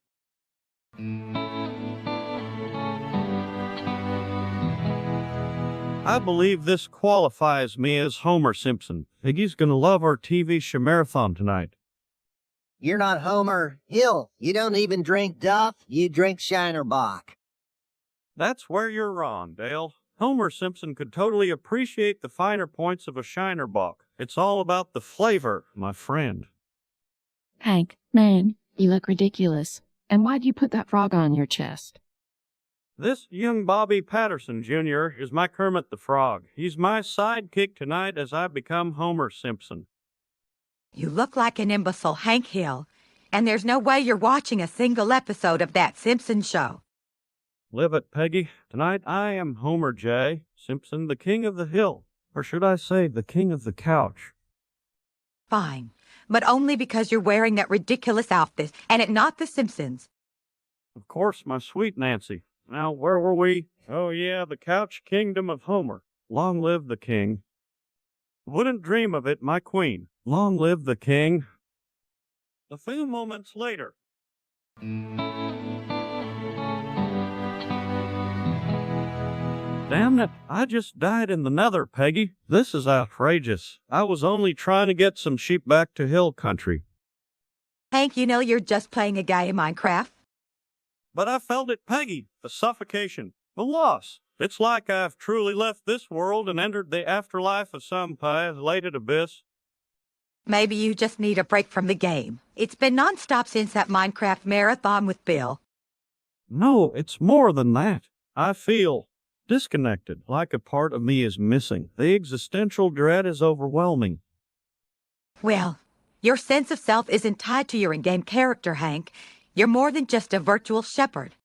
A: I believe this qualifies me as Homer Simpson. Peggy's gonna love our TV marathon tonight.
C: You're not Homer Hill. You don't even drink Duff. You drink Shinerbach.
A: That's where you're wrong, Dale. Homer Simpson could totally appreciate the finer points of a Shinerbach. It's all about the flavor, my friend.
B: Hank, man, you look ridiculous. And why'd you put that frog on your chest?
A: This young Bobby Patterson, Jr. is my Kermit the Frog. He's my sidekick tonight as I become Homer Simpson.
G: You look like an imbecile, Hank Hill, and there's no way you're watching a single episode of that Simpson show.
A: Live it, Peggy. Tonight I am Homer J. Simpson, the king of the hill. Or should I say, the king of the couch.
G: Fine, but only because you're wearing that ridiculous outfit, and it not the Simpsons.
A: Of course, my sweet Nancy. Now, where were we? Oh yeah, the couch kingdom of Homer. Long live the king. Wouldn't dream of it, my queen. Long live the king. A few moments later. Damn it, I just died in the nether, Peggy. This is outrageous. I was only trying to get some sheep back to hill country.
G: Hank, you know you're just playing a guy in Minecraft.
A: But I felt it, Peggy. The suffocation. The loss. It's like I've truly left this world and entered the afterlife of some pie-elated abyss.
G: Maybe you just need a break from the game. It's been nonstop since that Minecraft marathon with Bill.
A: No, it's more than that. I feel disconnected, like a part of me is missing. The existential dread is overwhelming.
G: Well, your sense of self isn't tied to your in-game character, Hank. You're more than just a virtual shepherd.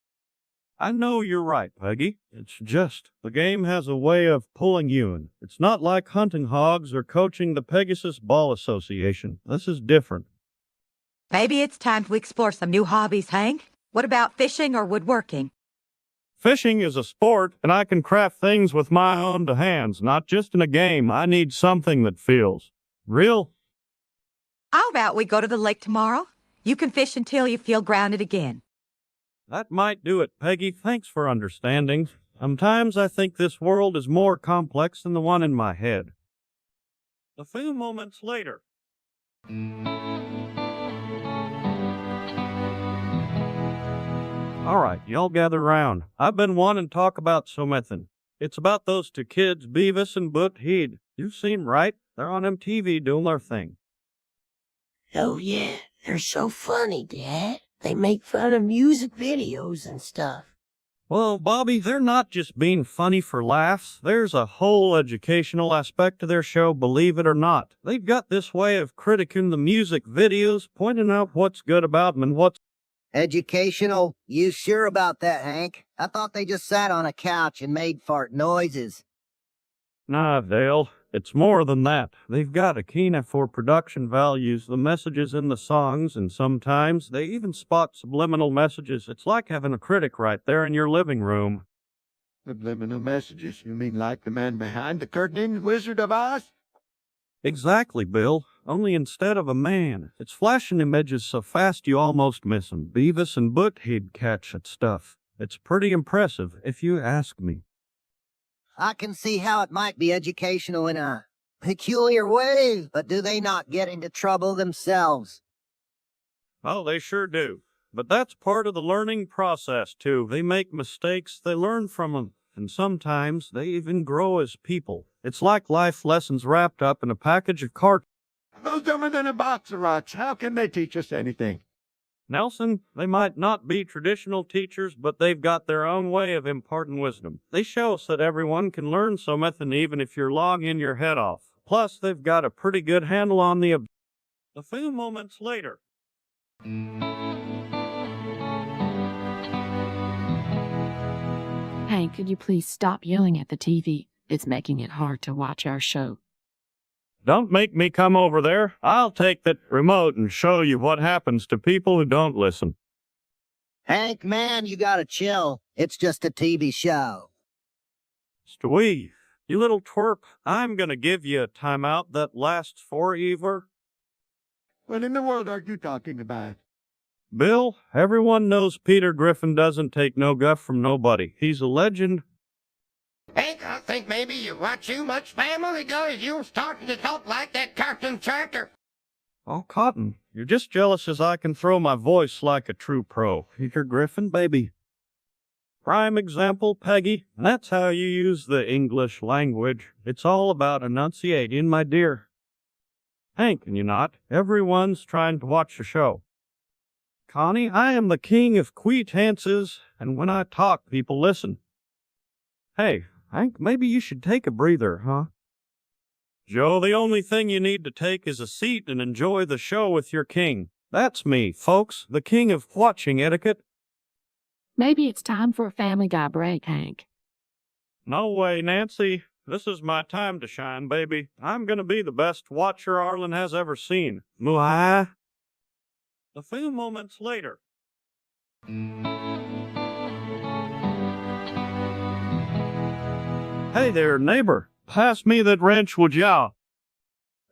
A: I know you're right, Peggy. It's just, the game has a way of pulling you in. It's not like hunting hogs or coaching the Pegasus Ball Association. This is different.
G: Maybe it's time to explore some new hobbies, Hank. What about fishing or woodworking?
A: Fishing is a sport, and I can craft things with my own hands, not just in a game. I need something that feels real.
G: How about we go to the lake tomorrow? You can fish until you feel grounded again.
A: That might do it, Peggy. Thanks for understanding. Sometimes I think this world is more complex than the one in my head. A few moments later. All right, y'all gather round. I've been wanting to talk about something. It's about those two kids, Beavis and Butthead. You've seen, right? They're on MTV doing their thing.
I: Oh yeah, they're so funny, Dad. They make fun of music videos and stuff.
A: Well, Bobby, they're not just being funny for laughs. There's a whole educational aspect to their show, believe it or not. They've got this way of critiquing the music videos, pointing out what's good about them and what's...
C: Educational? You sure about that, Hank? I thought they just sat on a couch and made fart noises.
A: Nah, Dale. It's more than that. They've got a keen eye for production values, the messages in the songs, and sometimes they even spot subliminal messages. It's like having a critic right there in your living room.
E: Subliminal messages? You mean like the man behind the curtain in Wizard of Oz?
A: Exactly, Bill. Only instead of a man, it's flashing images so fast you almost miss 'em. Beavis and Butthead catch that stuff. It's pretty impressive, if you ask me.
C: I can see how it might be educational in a peculiar way, but do they not get into trouble themselves?
A: Oh, they sure do. But that's part of the learning process, too. They make mistakes, they learn from them, and sometimes they even grow as people. It's like life lessons wrapped up in a package of cartons.
E: Those dumber than a box of rocks. How can they teach us anything?
A: Nelson, they might not be traditional teachers, but they've got their own way of imparting wisdom. They show us that everyone can learn something even if you're logging your head off. Plus, they've got a pretty good handle on the... A few moments later.
B: Hank, could you please stop yelling at the TV? It's making it hard to watch our show.
A: Don't make me come over there. I'll take that remote and show you what happens to people who don't listen.
C: Hank, man, you gotta chill. It's just a TV show.
A: Stewie, you little twerp, I'm gonna give you a timeout that lasts forever.
E: What in the world are you talking about?
A: Bill, everyone knows Peter Griffin doesn't take no guff from nobody. He's a legend.
F: Hank, I think maybe you watch too much Family Guy. You're starting to talk like that cartoon character.
A: Oh, Cotton, you're just jealous as I can throw my voice like a true pro. Peter Griffin, baby. Prime example, Peggy. That's how you use the English language. It's all about enunciating, my dear. Hank, and you not. Everyone's trying to watch the show. Connie, I am the king of quetences, and when I talk, people listen. Hey, Hank, maybe you should take a breather, huh? Joe, the only thing you need to take is a seat and enjoy the show with your king. That's me, folks, the king of watching etiquette.
B: Maybe it's time for a Family Guy break, Hank.
A: No way, Nancy. This is my time to shine, baby. I'm gonna be the best watcher Arlen has ever seen. Muah. A few moments later. Hey there, neighbor. Pass me that wrench, would ya?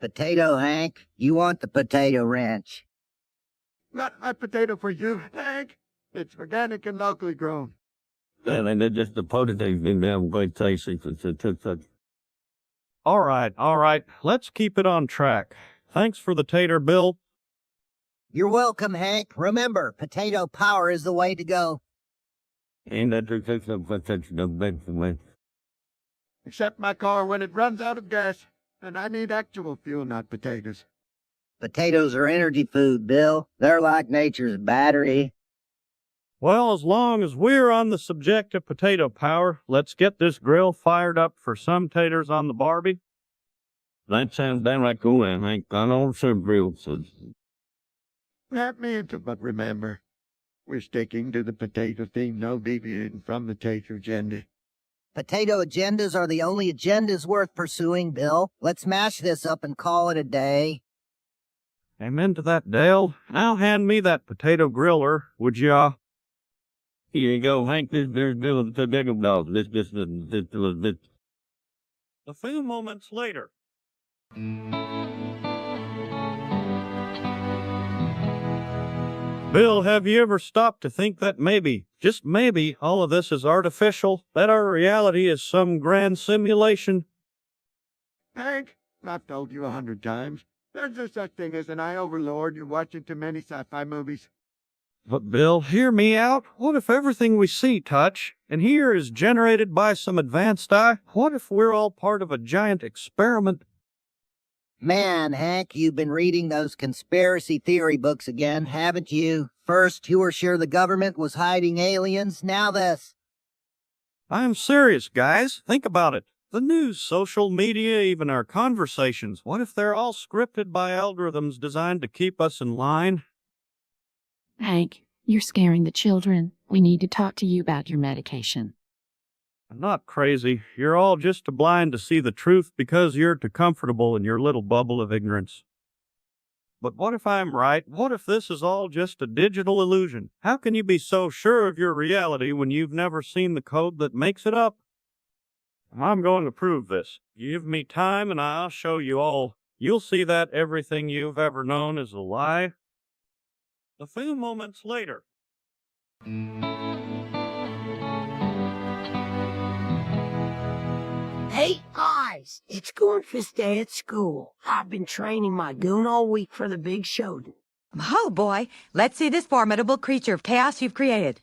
C: Potato, Hank. You want the potato wrench.
E: Not my potato for you, Hank. It's organic and locally grown.
H: And they're just the potatoes in there. I'm going to say
A: All right. Let's keep it on track. Thanks for the tater, Bill.
C: You're welcome, Hank. Remember, potato power is the way to go.
H: and that
E: Except my car when it runs out of gas, and I need actual fuel, not potatoes.
C: Potatoes are energy food, Bill. They're like nature's battery.
A: Well, as long as we're on the subject of potato power, let's get this grill fired up for some taters on the Barbie.
H: That sounds downright cool, and I don't serve grills.
E: Not me into, but remember, we're sticking to the potato theme, no deviating from the tater agenda.
C: Potato agendas are the only agendas worth pursuing, Bill. Let's mash this up and call it a day.
A: Amen to that, Dale. Now hand me that potato griller, would ya?
H: Here you go, Hank. This the big dog. This.
A: A few moments later. Bill, have you ever stopped to think that maybe, just maybe, all of this is artificial? That our reality is some grand simulation?
E: Hank, I've told you 100 times. There's no such thing as an eye overlord. You're watching too many sci-fi movies.
A: But Bill, hear me out. What if everything we see, touch, and hear is generated by some advanced eye? What if we're all part of a giant experiment?
C: Man, Hank, you've been reading those conspiracy theory books again, haven't you? First, you were sure the government was hiding aliens, now this.
A: I'm serious, guys. Think about it. The news, social media, even our conversations. What if they're all scripted by algorithms designed to keep us in line?
B: Hank, you're scaring the children. We need to talk to you about your medication.
A: I'm not crazy. You're all just too blind to see the truth because you're too comfortable in your little bubble of ignorance. But what if I'm right? What if this is all just a digital illusion? How can you be so sure of your reality when you've never seen the code that makes it up? I'm going to prove this. Give me time and I'll show you all. You'll see that everything you've ever known is a lie. A few moments later.
I: Hey, guys, it's Goonfist Day at school. I've been training my goon all week for the big showdown.
G: Oh, boy. Let's see this formidable creature of chaos you've created.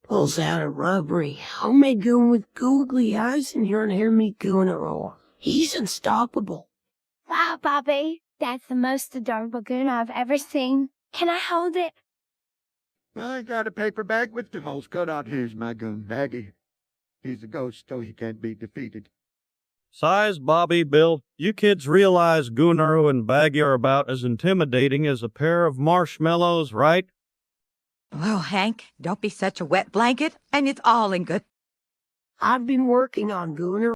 I: Pulls out a rubbery, homemade goon with googly eyes, and you're hear me goon a roar. He's unstoppable.
J: Wow, Bobby, that's the most adorable goon I've ever seen. Can I hold it?
E: I got a paper bag with the holes cut out. Here's my goon, Peggy. He's a ghost, so he can't be defeated.
A: Size, Bobby, Bill, you kids realize Goonaro and Baggy are about as intimidating as a pair of marshmallows, right?
G: Oh, Hank, don't be such a wet blanket, and it's all in good.
I: I've been working on Gooner